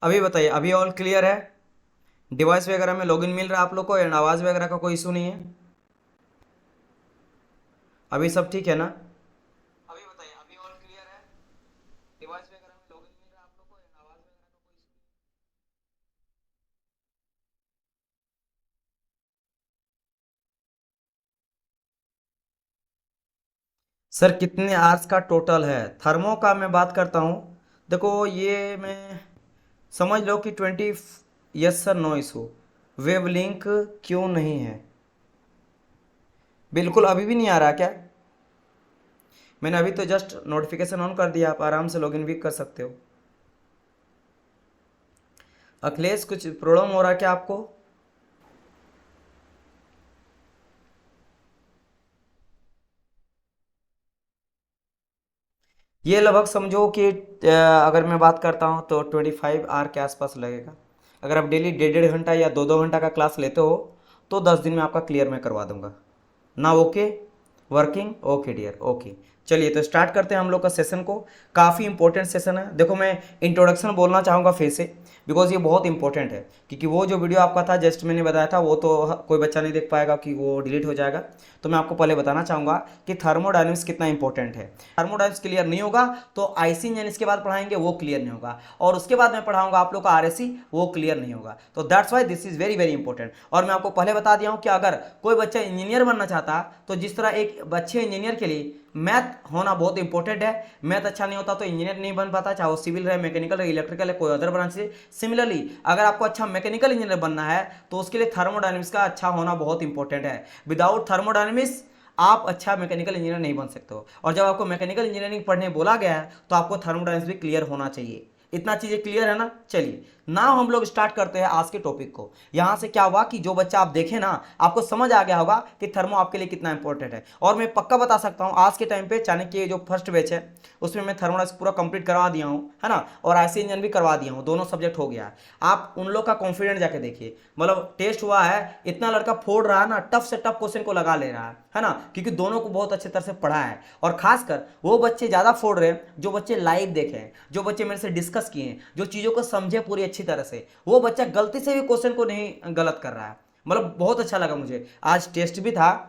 अभी बताइए, अभी ऑल क्लियर है? डिवाइस वगैरह में लॉगिन मिल रहा है आप लोग को एंड आवाज़ वगैरह का कोई इशू नहीं है? अभी सब ठीक है ना? अभी बताइए, अभी ऑल क्लियर है? डिवाइस वगैरह में लॉगिन मिल रहा है आप लोग को एंड आवाज़ वगैरह का कोई इशू? सर कितने आवर्स का टोटल है थर्मो का? मैं बात करता हूँ। देखो ये मैं समझ लो कि 20। Yes sir, no issue. Web link क्यों नहीं है? बिल्कुल अभी भी नहीं आ रहा क्या? मैंने अभी तो जस्ट नोटिफिकेशन ऑन कर दिया, आप आराम से लॉगिन भी कर सकते हो। अखिलेश कुछ प्रॉब्लम हो रहा है क्या आपको? ये लगभग समझो कि अगर मैं बात करता हूँ तो 25 आवर के आसपास लगेगा। अगर आप डेली 1.5 घंटा या 2-2 घंटा का क्लास लेते हो तो 10 दिन में आपका क्लियर मैं करवा दूंगा ना। Okay, working okay dear, okay. चलिए तो स्टार्ट करते हैं हम लोग का सेशन को। काफ़ी इंपॉर्टेंट सेशन है। देखो मैं इंट्रोडक्शन बोलना चाहूँगा फिर से, बिकॉज ये बहुत इंपॉर्टेंट है। क्योंकि वो जो वीडियो आपका था जस्ट मैंने बताया था वो तो कोई बच्चा नहीं देख पाएगा कि वो डिलीट हो जाएगा। तो मैं आपको पहले बताना चाहूँगा कि थर्मोडायनेमिक्स कितना इंपॉर्टेंट है। थर्मोडायनेमिक्स क्लियर नहीं होगा तो आईसी इंजन इसके बाद पढ़ाएंगे, वो क्लियर नहीं होगा। और उसके बाद मैं पढ़ाऊंगा आप लोग का आरएससी, वो क्लियर नहीं होगा। तो that's why this is very very important. और मैं आपको पहले बता दिया हूँ कि अगर कोई बच्चा इंजीनियर बनना चाहता तो जिस तरह एक अच्छे इंजीनियर के लिए मैथ होना बहुत इंपॉर्टेंट है। मैथ अच्छा नहीं होता तो इंजीनियर नहीं बन पाता, चाहे वो सिविल रहे, मैकेनिकल रहे, इलेक्ट्रिकल है, कोई अदर ब्रांच से। सिमिलरली अगर आपको अच्छा मैकेनिकल इंजीनियर बनना है तो उसके लिए थर्मोडायनेमिक्स का अच्छा होना बहुत इंपॉर्टेंट है। विदाउट थर्मोडायनेमिक्स आप अच्छा मैकेनिकल इंजीनियर नहीं बन सकते हो। और जब आपको मैकेनिकल इंजीनियरिंग पढ़ने बोला गया है तो आपको थर्मोडायनेमिक्स भी क्लियर होना चाहिए। इतना चीजें क्लियर है ना? चलिए नाउ हम लोग स्टार्ट करते हैं आज के टॉपिक को। यहां से क्या हुआ कि जो बच्चा आप देखे ना, आपको समझ आ गया होगा कि थर्मो आपके लिए कितना इंपॉर्टेंट है। और मैं पक्का बता सकता हूं आज के टाइम पे चाणक्य जो फर्स्ट बैच है उसमें मैं थर्मोडायनेमिक्स पूरा कंप्लीट करवा दिया हूं, है ना। और आईसी इंजन भी करवा दिया हूं, दोनों सब्जेक्ट हो गया है। आप उन लोग का कॉन्फिडेंट जाके देखिए, मतलब टेस्ट हुआ है, इतना लड़का फोड़ रहा है ना, टफ से टफ क्वेश्चन को लगा ले रहा है ना। क्योंकि दोनों को बहुत अच्छे तरह से पढ़ा है। और खासकर वो बच्चे ज्यादा फोड़ रहे हैं जो बच्चे लाइव देखे हैं, जो बच्चे मेरे से डिस्कस किए हैं, जो चीजों को समझे पूरी अच्छी तरह से। वो बच्चा गलती से भी क्वेश्चन को नहीं गलत कर रहा है। मतलब बहुत अच्छा लगा मुझे। आज टेस्ट भी था,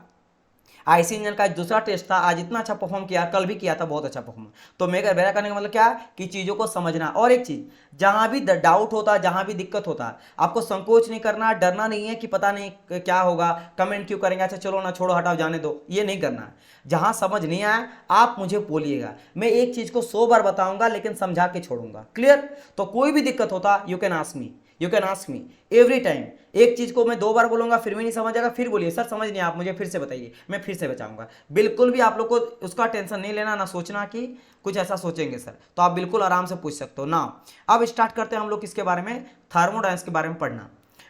आईसी इंजन का दूसरा टेस्ट था, आज इतना अच्छा परफॉर्म किया, कल भी किया था बहुत अच्छा परफॉर्म। तो मेरा करने का मतलब क्या है कि चीज़ों को समझना। और एक चीज़, जहां भी डाउट होता है, जहां भी दिक्कत होता है, आपको संकोच नहीं करना, डरना नहीं है कि पता नहीं क्या होगा, कमेंट क्यों करेंगे, अच्छा चलो ना छोड़ो हटाओ जाने दो, ये नहीं करना है। जहां समझ नहीं आया आप मुझे बोलिएगा, मैं एक चीज़ को 100 बार बताऊंगा लेकिन समझा के छोड़ूंगा। क्लियर? तो कोई भी दिक्कत होता you can ask me, you can ask me every time. एक चीज को मैं 2 बार बोलूंगा फिर भी नहीं समझ आएगा, फिर बोलिए सर समझ नहीं, आप मुझे फिर से बताइए, मैं फिर से बचाऊंगा। बिल्कुल भी आप लोग को उसका टेंशन नहीं लेना, ना सोचना कि कुछ ऐसा सोचेंगे सर। तो आप बिल्कुल आराम से पूछ सकते हो ना। अब स्टार्ट करते हैं हम लोग किसके बारे में, थर्मोडायनेमिक्स के बारे में पढ़ना।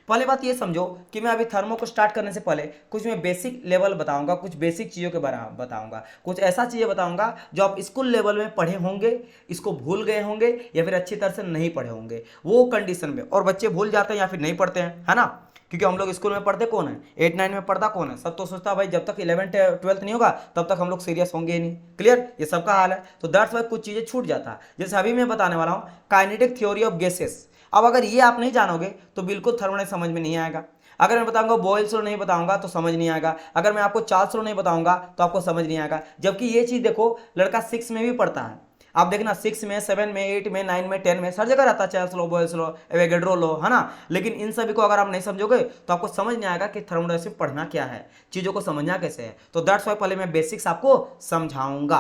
पहले बात ये समझो कि मैं अभी थर्मो को स्टार्ट करने से पहले कुछ मैं बेसिक लेवल बताऊंगा, कुछ बेसिक चीज़ों के बारे में बताऊंगा, कुछ ऐसा चीज़ें बताऊंगा जो आप स्कूल लेवल में पढ़े होंगे, इसको भूल गए होंगे या फिर अच्छी तरह से नहीं पढ़े होंगे वो कंडीशन में। और बच्चे भूल जाते हैं या फिर नहीं पढ़ते हैं, है ना। क्योंकि हम लोग स्कूल में पढ़ते कौन है, 8-9 में पढ़ता कौन है, सब तो सोचता है भाई जब तक 11th-12th नहीं होगा तब तक हम लोग सीरियस होंगे ही नहीं। क्लियर? ये सबका हाल है। तो दैट्स वाई कुछ चीज़ें छूट जाता है। जैसे अभी मैं बताने वाला हूँ काइनेटिक थ्योरी ऑफ गैसेस। अब अगर ये आप नहीं जानोगे तो बिल्कुल थर्मोडायनेमिक्स समझ में नहीं आएगा। अगर मैं बताऊंगा बॉयल्स लॉ नहीं बताऊंगा तो समझ नहीं आएगा। अगर मैं आपको चार्ल्स लॉ नहीं बताऊंगा तो आपको समझ नहीं आएगा। जबकि ये चीज देखो लड़का 6 में भी पढ़ता है। आप देखना 6 में, 7 में, 8 में, 9 में, 10 में सर जगह रहता है Charles law, Boyle's law, Avogadro law, है ना। लेकिन इन सभी को अगर आप नहीं समझोगे तो आपको समझ नहीं आएगा कि थर्मोडायनेमिक्स पढ़ना क्या है, चीजों को समझना कैसे है। तो दैट्स वाई पहले मैं बेसिक्स आपको समझाऊंगा।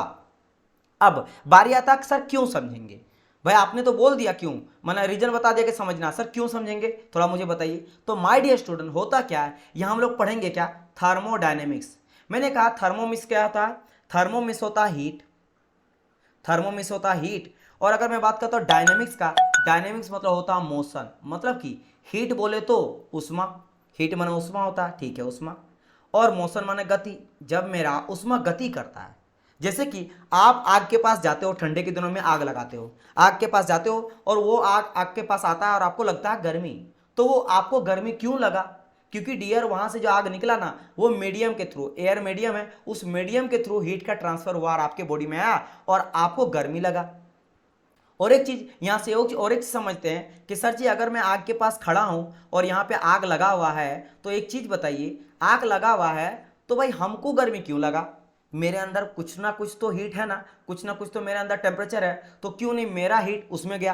अब बारी आता है सर क्यों समझेंगे। भाई आपने तो बोल दिया क्यों, मैंने रीजन बता दिया कि समझना, सर क्यों समझेंगे थोड़ा मुझे बताइए। तो माय डियर स्टूडेंट होता क्या है, यहां हम लोग पढ़ेंगे क्या, थर्मोडायनेमिक्स। मैंने कहा थर्मोमिक्स क्या होता है, थर्मोमिक्स होता है हीट, थर्मोमिक्स होता है हीट। और अगर मैं बात करता हूं डायनेमिक्स का, डायनेमिक्स मतलब होता है मोशन, मतलब कि हीट बोले तो उष्मा, हीट माने उष्मा होता है, ठीक है उष्मा। और मोशन माने गति, जब मेरा उष्मा गति करता है। जैसे कि आप आग के पास जाते हो, ठंडे के दिनों में आग लगाते हो, आग के पास जाते हो और वो आग आग के पास आता है और आपको लगता है गर्मी। तो वो आपको गर्मी क्यों लगा, क्योंकि डियर वहां से जो आग निकला ना वो मीडियम के थ्रू, एयर मीडियम है, उस मीडियम के थ्रू हीट का ट्रांसफर हुआ और आपके बॉडी में आया और आपको गर्मी लगा। और एक चीज यहाँ से और एक चीज समझते हैं कि सर जी अगर मैं आग के पास खड़ा हूं और यहाँ पे आग लगा हुआ है, तो एक चीज बताइए, आग लगा हुआ है तो भाई हमको गर्मी क्यों लगा? मेरे अंदर कुछ ना कुछ तो हीट है ना कुछ तो मेरे अंदर टेम्परेचर है, तो क्यों नहीं मेरा हीट उसमें गया?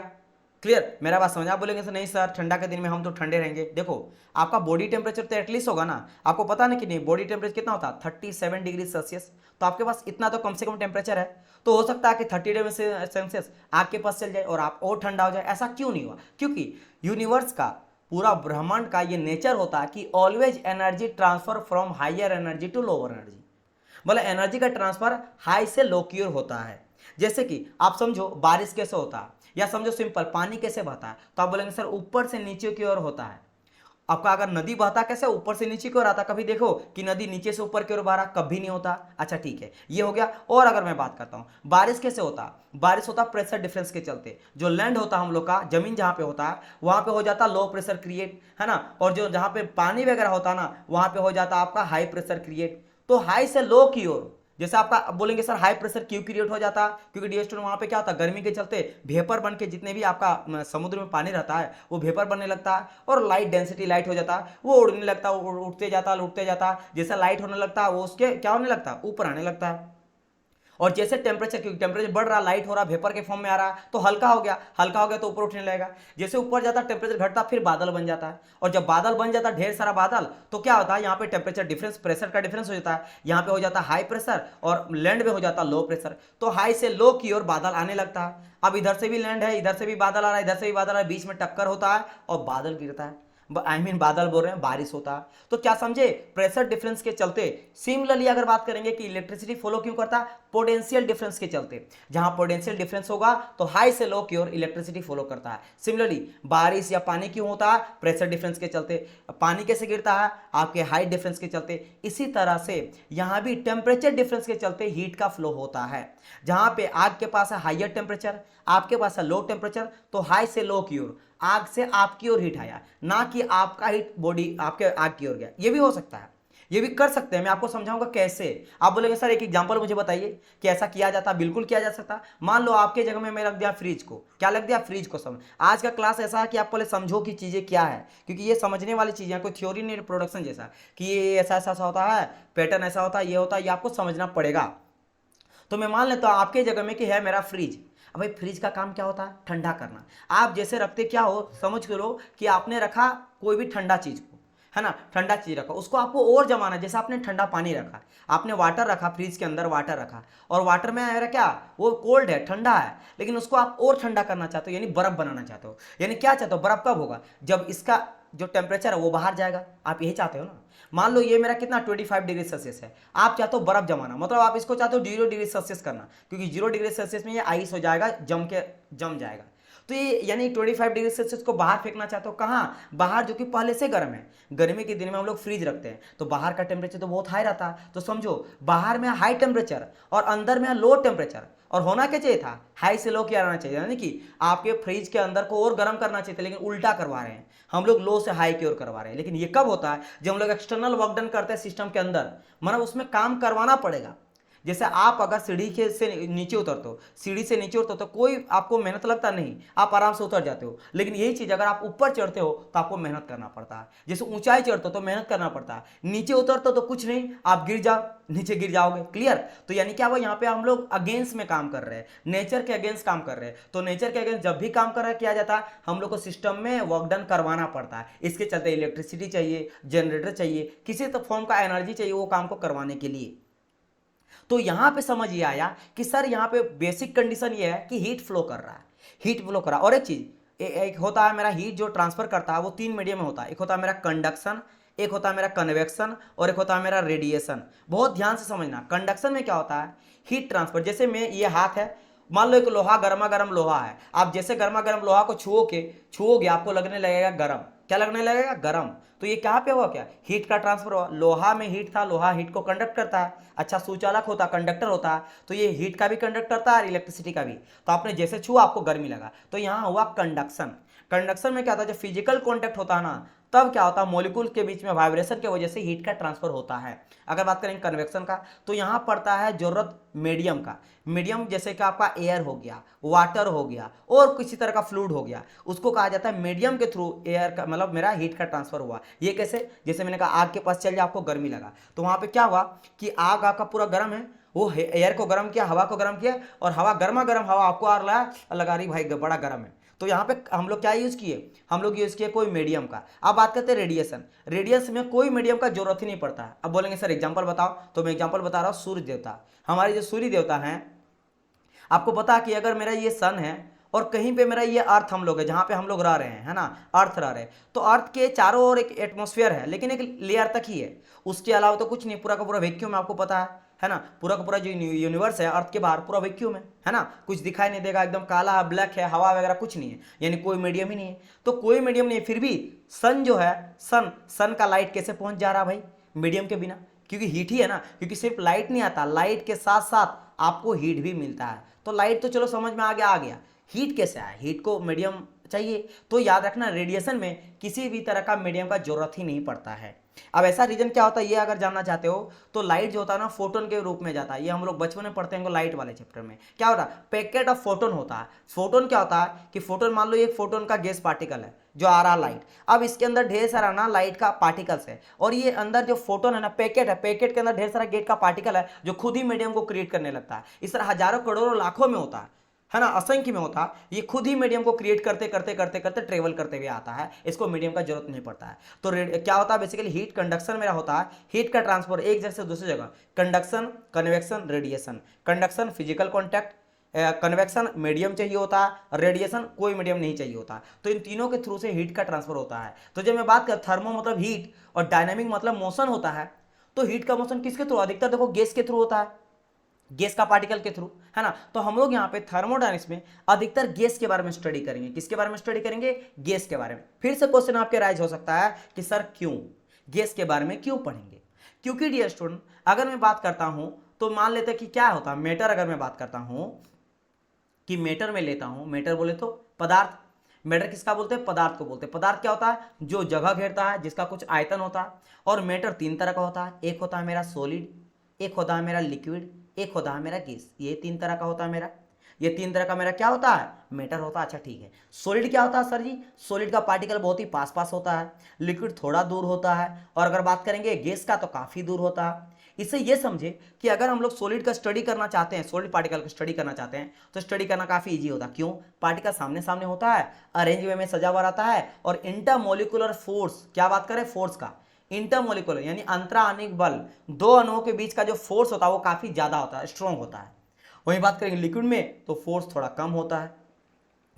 क्लियर? मेरा बात समझ? आप बोलेंगे सर नहीं सर ठंडा के दिन में हम तो ठंडे रहेंगे। देखो आपका बॉडी टेम्परेचर तो एटलीस्ट होगा ना, आपको पता नहीं कि नहीं बॉडी टेम्परेचर कितना होता है 37 डिग्री सेल्सियस, तो आपके पास इतना तो कम से कम टेम्परेचर है, तो हो सकता है कि 30 डिग्री सेल्सियस आपके पास चल जाए और आप और ठंडा हो जाए। ऐसा क्यों नहीं हुआ? क्योंकि यूनिवर्स का पूरा ब्रह्मांड का ये नेचर होता है कि always energy transfer from higher energy to lower energy, मतलब एनर्जी का ट्रांसफर हाई से लो की ओर होता है। जैसे कि आप समझो बारिश कैसे होता है, या समझो सिंपल पानी कैसे बहता है, तो आप बोलेंगे सर ऊपर से नीचे की ओर होता है। आपका अगर नदी बहता कैसे ऊपर से नीचे की ओर आता, कभी देखो कि नदी नीचे से ऊपर की ओर बह रहा, कभी नहीं होता। अच्छा ठीक है, ये हो गया। और अगर मैं बात करता हूँ बारिश कैसे होता, बारिश होता प्रेशर डिफरेंस के चलते, जो लैंड होता हम लोग का जमीन जहां पे होता है वहां पे हो जाता लो प्रेशर क्रिएट, है ना, और जो जहां पे पानी वगैरह होता ना वहां पे हो जाता आपका हाई प्रेशर क्रिएट। तो हाई से लो की ओर, जैसे आपका अब बोलेंगे सर हाई प्रेशर क्यों क्रिएट हो जाता, क्योंकि डिएस्टोन वहां पे क्या होता है गर्मी के चलते वेपर बन के जितने भी आपका समुद्र में पानी रहता है वो वेपर बनने लगता है, और लाइट डेंसिटी लाइट हो जाता है, वो उड़ने लगता है, उठते जाता है, जैसा लाइट होने लगता है वो उसके क्या होने लगता है ऊपर आने लगता है। और जैसे टेम्परेचर, क्योंकि टेम्परेचर बढ़ रहा लाइट हो रहा वेपर के फॉर्म में आ रहा, तो हल्का हो गया, हल्का हो गया तो ऊपर उठने लगेगा। जैसे ऊपर जाता टेम्परेचर घटता फिर बादल बन जाता है, और जब बादल बन जाता ढेर सारा बादल, तो क्या होता है यहाँ पे टेम्परेचर डिफरेंस प्रेशर का डिफरेंस हो जाता है, यहाँ पे हो जाता है हाई प्रेशर और लैंड में हो जाता है लो प्रेशर, तो हाई से लो की ओर बादल आने लगता है। अब इधर से भी लैंड है, इधर से भी बादल आ रहा है, इधर से भी बादल आ रहा है, बीच में टक्कर होता है और बादल गिरता है, बादल बोल रहे हैं बारिश होता है। तो क्या समझे, प्रेशर डिफरेंस के चलते। सिमिलरली अगर बात करेंगे कि इलेक्ट्रिसिटी फॉलो क्यों करता है, पोटेंशियल डिफरेंस के चलते, जहां पोटेंशियल डिफरेंस होगा तो हाई से लो की ओर इलेक्ट्रिसिटी फॉलो करता है। सिमिलरली बारिश या पानी क्यों होता है, प्रेशर डिफरेंस के चलते। पानी कैसे गिरता है, आपके हाइट डिफरेंस के चलते। इसी तरह से यहां भी टेम्परेचर डिफरेंस के चलते हीट का फ्लो होता है। जहां पे आग के पास है हाइयर टेम्परेचर, आपके पास है लो टेम्परेचर, तो हाई से लो की ओर आग से आपकी ओर हीट आया, ना कि आपका हीट बॉडी आपके आग की ओर गया। ये भी हो सकता है, ये भी कर सकते हैं, मैं आपको समझाऊंगा कैसे। आप बोलेंगे सर एक एग्जांपल मुझे बताइए कि ऐसा किया जाता। बिल्कुल किया जा सकता। मान लो आपके जगह में मैं रख दिया फ्रिज को, क्या लग दिया फ्रिज को। समझ, आज का क्लास ऐसा है कि आप पहले समझो कि चीजें क्या है, क्योंकि ये समझने वाली चीजें, कोई थ्योरी नहीं, प्रोडक्शन जैसा कि ये ऐसा ऐसा होता है, पैटर्न ऐसा होता है, ये होता है, ये आपको समझना पड़ेगा। तो मैं मान लेता हूं आपके जगह में कि है मेरा फ्रिज। अब भाई फ्रिज का काम क्या होता है, ठंडा करना। आप जैसे रखते क्या हो, समझ करो कि आपने रखा कोई भी ठंडा चीज को, है ना, ठंडा चीज रखा, उसको आपको और जमाना। जैसे आपने ठंडा पानी रखा, आपने वाटर रखा, फ्रिज के अंदर वाटर रखा, और वाटर में मेरा क्या, वो कोल्ड है, ठंडा है, लेकिन उसको आप और ठंडा करना चाहते हो, यानी बर्फ बनाना चाहते हो। यानी क्या चाहते हो, बर्फ कब होगा, जब इसका जो टेम्परेचर है वो बाहर जाएगा। आप यही चाहते हो ना। मान लो ये मेरा कितना 25 डिग्री सेल्सियस है, आप चाहते हो बर्फ जमाना, मतलब आप इसको चाहते हो 0 डिग्री सेल्सियस करना, क्योंकि 0 डिग्री सेल्सियस में ये आइस हो जाएगा, जम जाएगा। तो ये यानी 25 डिग्री सेल्सियस को बाहर फेंकना चाहते हो, कहाँ बाहर, जो कि पहले से गर्म है। गर्मी के दिन में हम लोग फ्रीज रखते हैं, तो बाहर का टेम्परेचर तो बहुत हाई रहता है, तो समझो बाहर में हाई टेम्परेचर और अंदर में लो टेम्परेचर। और होना क्या चाहिए था, हाई से लो क्या रहना चाहिए, यानी कि आपके फ्रिज के अंदर को और गर्म करना चाहिए था, लेकिन उल्टा करवा रहे हैं हम लोग, लो से हाई की ओर करवा रहे हैं। लेकिन ये कब होता है, जब हम लोग एक्सटर्नल वर्क डन करते हैं सिस्टम के अंदर, मतलब उसमें काम करवाना पड़ेगा। जैसे आप अगर सीढ़ी के से नीचे उतरते हो, सीढ़ी से नीचे उतरते हो, कोई आपको मेहनत लगता नहीं, आप आराम से उतर जाते हो। लेकिन यही चीज अगर आप ऊपर चढ़ते हो तो आपको मेहनत करना पड़ता है। जैसे ऊंचाई चढ़ते हो तो मेहनत करना पड़ता है, नीचे उतरते हो तो कुछ नहीं, आप गिर जाओ, नीचे गिर जाओगे। क्लियर? तो यानी क्या हुआ, यहाँ पे हम लोग अगेंस्ट में काम कर रहे हैं, नेचर के अगेंस्ट काम कर रहे हैं। तो नेचर के अगेंस्ट जब भी काम कर रहा किया जाता है, हम लोग को सिस्टम में वर्क डन करवाना पड़ता है। इसके चलते इलेक्ट्रिसिटी चाहिए, जनरेटर चाहिए, किसी तो फॉर्म का एनर्जी चाहिए वो काम को करवाने के लिए। तो यहां पे समझ ये आया कि सर यहां पे बेसिक कंडीशन ये है कि हीट फ्लो कर रहा है, हीट फ्लो कर रहा है। और एक चीज एक होता है मेरा हीट जो ट्रांसफर करता है वो तीन मीडियम में होता है, एक होता है मेरा कंडक्शन, एक होता है मेरा कन्वेक्शन, और एक होता है मेरा रेडिएशन। बहुत ध्यान से समझना, कंडक्शन में क्या होता है, हीट ट्रांसफर। जैसे में ये हाथ है, मान लो एक लोहा, गर्मा गर्म लोहा है, आप जैसे गर्मा गर्म लोहा को छुओगे आपको लगने लगेगा गर्म। क्या लगने लगेगा, गर्म। तो ये कहाँ पे हुआ, क्या हीट का ट्रांसफर हुआ, लोहा में हीट था, लोहा हीट को कंडक्ट करता है। अच्छा, सुचालक होता, कंडक्टर होता है, तो ये हीट का भी कंडक्ट करता है और इलेक्ट्रिसिटी का भी। तो आपने जैसे छुआ आपको गर्मी लगा, तो यहाँ हुआ कंडक्शन। कंडक्शन में क्या था, जब फिजिकल कॉन्टैक्ट होता है ना, तब क्या होता है, मॉलिक्यूल के बीच में वाइब्रेशन की वजह से हीट का ट्रांसफर होता है। अगर बात करें कन्वेक्शन का, तो यहाँ पड़ता है जरूरत मीडियम का। मीडियम जैसे कि आपका एयर हो गया, वाटर हो गया, और किसी तरह का फ्लूइड हो गया, उसको कहा जाता है मीडियम के थ्रू एयर का, मतलब मेरा हीट का ट्रांसफर हुआ। ये कैसे, जैसे मैंने कहा आग के पास चल जाए, आपको गर्मी लगा, तो वहां पे क्या हुआ कि आग आपका पूरा गर्म है, वो एयर को गर्म किया, हवा को गर्म किया, और हवा गर्मा गर्म हवा आपको आ लगा रही भाई बड़ा गर्म है। तो यहाँ पे हम लोग क्या यूज किए, हम लोग यूज किए कोई मीडियम का। अब बात करते हैं रेडिएशन। रेडिएशन में कोई मीडियम का जरूरत ही नहीं पड़ता है। अब बोलेंगे सर एग्जांपल बताओ, तो मैं एग्जांपल बता रहा हूँ। सूर्य देवता, हमारे जो सूर्य देवता हैं, आपको पता कि अगर मेरा ये सन है और कहीं पे मेरा ये अर्थ हम लोग है, जहां पे हम लोग रह रहे हैं, है ना, अर्थ रह रहे हैं, तो अर्थ के चारों ओर एक एटमॉस्फेयर है, लेकिन एक लेयर तक ही है, उसके अलावा तो कुछ नहीं, पूरा का पूरा वैक्यूम है, आपको पता है ना, पूरा का पूरा जो यूनिवर्स है अर्थ के बाहर पूरा वैक्यूम है ना, कुछ दिखाई नहीं देगा, एकदम काला ब्लैक है, हवा वगैरह कुछ नहीं है, यानी कोई मीडियम ही नहीं है। तो कोई मीडियम नहीं है, फिर भी सन जो है, सन का लाइट कैसे पहुंच जा रहा भाई मीडियम के बिना, क्योंकि हीट ही है ना, क्योंकि सिर्फ लाइट नहीं आता, लाइट के साथ साथ आपको हीट भी मिलता है। तो लाइट तो चलो समझ में आ गया, हीट कैसे आया, हीट को मीडियम चाहिए। तो याद रखना रेडिएशन में किसी भी तरह का मीडियम का जरूरत ही नहीं पड़ता है। अब ऐसा रीजन क्या होता है, ये अगर जानना चाहते हो, तो लाइट जो होता है ना फोटोन के रूप में जाता है। ये हम लोग बचपन में पढ़ते हैं लाइट वाले चैप्टर में। क्या होता है, पैकेट ऑफ फोटोन होता है। फोटोन क्या होता है कि फोटोन, मान लो एक फोटोन का गैस पार्टिकल है जो आ रहा लाइट, अब इसके अंदर ढेर सारा ना लाइट का पार्टिकल्स है, और ये अंदर जो फोटोन है ना, पैकेट है, पैकेट के अंदर ढेर सारा गेट का पार्टिकल है जो खुद ही मीडियम को क्रिएट करने लगता है। इस तरह हजारों करोड़ों लाखों में होता है ना, असंख्य में होता है, ये खुद ही मीडियम को क्रिएट करते करते करते करते ट्रेवल करते हुए आता है, इसको मीडियम का जरूरत नहीं पड़ता है। तो क्या होता है बेसिकली, हीट कंडक्शन मेरा होता है, हीट का ट्रांसफर एक जगह से दूसरी जगह, conduction, convection, radiation. Conduction physical contact, convection medium चाहिए होता है, रेडिएशन कोई मीडियम नहीं चाहिए होता। तो इन तीनों के थ्रू से हीट का ट्रांसफर होता है। तो जब मैं बात कर, थर्मो मतलब हीट और डायनामिक मतलब मोशन होता है, तो हीट का मोशन किसके थ्रू, अधिकतर देखो गैस के थ्रू होता है, गैस का पार्टिकल के थ्रू, है ना। तो हम लोग यहाँ पे थर्मोडायनेमिक्स में अधिकतर गैस के बारे में स्टडी करेंगे। किसके बारे में स्टडी करेंगे, गैस के बारे में। फिर से क्वेश्चन आपके राइज हो सकता है कि सर क्यों गैस के बारे में क्यों पढ़ेंगे, क्योंकि डियर स्टूडेंट अगर मैं बात करता हूं तो मान लेते हैं कि क्या होता है मैटर, अगर मैं बात करता हूं कि मैटर में लेता हूं, मैटर बोले तो पदार्थ, मैटर किसका बोलते हैं, पदार्थ को बोलते हैं। पदार्थ क्या होता है, जो जगह घेरता है, जिसका कुछ आयतन होता है। और मैटर तीन तरह का होता है, एक होता है मेरा सॉलिड, एक होता है मेरा लिक्विड, एक होता है मेरा गैस। ये तीन तरह का होता है मेरा, ये तीन तरह का मेरा क्या होता है, मैटर होता है। अच्छा ठीक है, सॉलिड क्या होता है सर जी, सॉलिड का पार्टिकल बहुत ही पास पास होता है, लिक्विड थोड़ा दूर होता है, और अगर बात करेंगे गैस का तो काफी दूर होता है। इससे ये समझे कि अगर हम लोग सॉलिड का स्टडी करना चाहते हैं, सॉलिड पार्टिकल का स्टडी करना चाहते हैं, तो स्टडी करना काफी इजी होता है। क्यों, पार्टिकल सामने सामने होता है, अरेंज वे में सजा हुआ रहता है, और इंटरमोलिकुलर फोर्स, क्या बात करें फोर्स का, इंटरमोलिकुलर यानी अंतराणिक बल, दो अणुओं के बीच का जो फोर्स होता है वो काफी ज्यादा होता है, स्ट्रॉन्ग होता है। वहीं बात करेंगे लिक्विड में तो फोर्स थोड़ा कम होता है,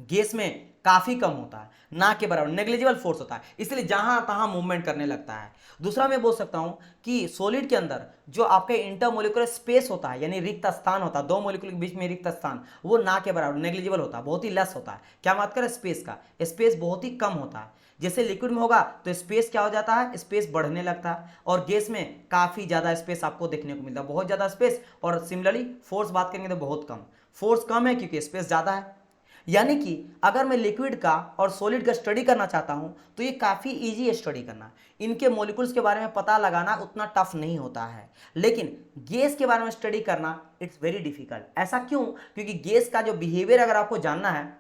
गैस में काफी कम होता है, ना के बराबर, नेग्लिजिबल फोर्स होता है, इसलिए जहां तहां मूवमेंट करने लगता है। दूसरा मैं बोल सकता हूं कि सॉलिड के अंदर जो आपके इंटरमोलिकुलर स्पेस होता है, यानी रिक्त स्थान होता है, दो मॉलिक्यूल के बीच में रिक्त स्थान, वो ना के बराबर, नेग्लिजिबल होता है, बहुत ही लेस होता है। क्या बात करें स्पेस का, स्पेस बहुत ही कम होता है। जैसे लिक्विड में होगा तो स्पेस क्या हो जाता है, स्पेस बढ़ने लगता है, और गैस में काफी ज्यादा स्पेस आपको देखने को मिलता है, बहुत ज्यादा स्पेस। और सिमिलरली फोर्स बात करेंगे तो बहुत कम, फोर्स कम है क्योंकि स्पेस ज्यादा है। यानी कि अगर मैं लिक्विड का और सॉलिड का स्टडी करना चाहता हूं तो ये काफी इजी है स्टडी करना, इनके मॉलिक्यूल्स के बारे में पता लगाना उतना टफ नहीं होता है। लेकिन गैस के बारे में स्टडी करना इट्स वेरी डिफिकल्ट। ऐसा क्यों, क्योंकि गैस का जो बिहेवियर अगर आपको जानना है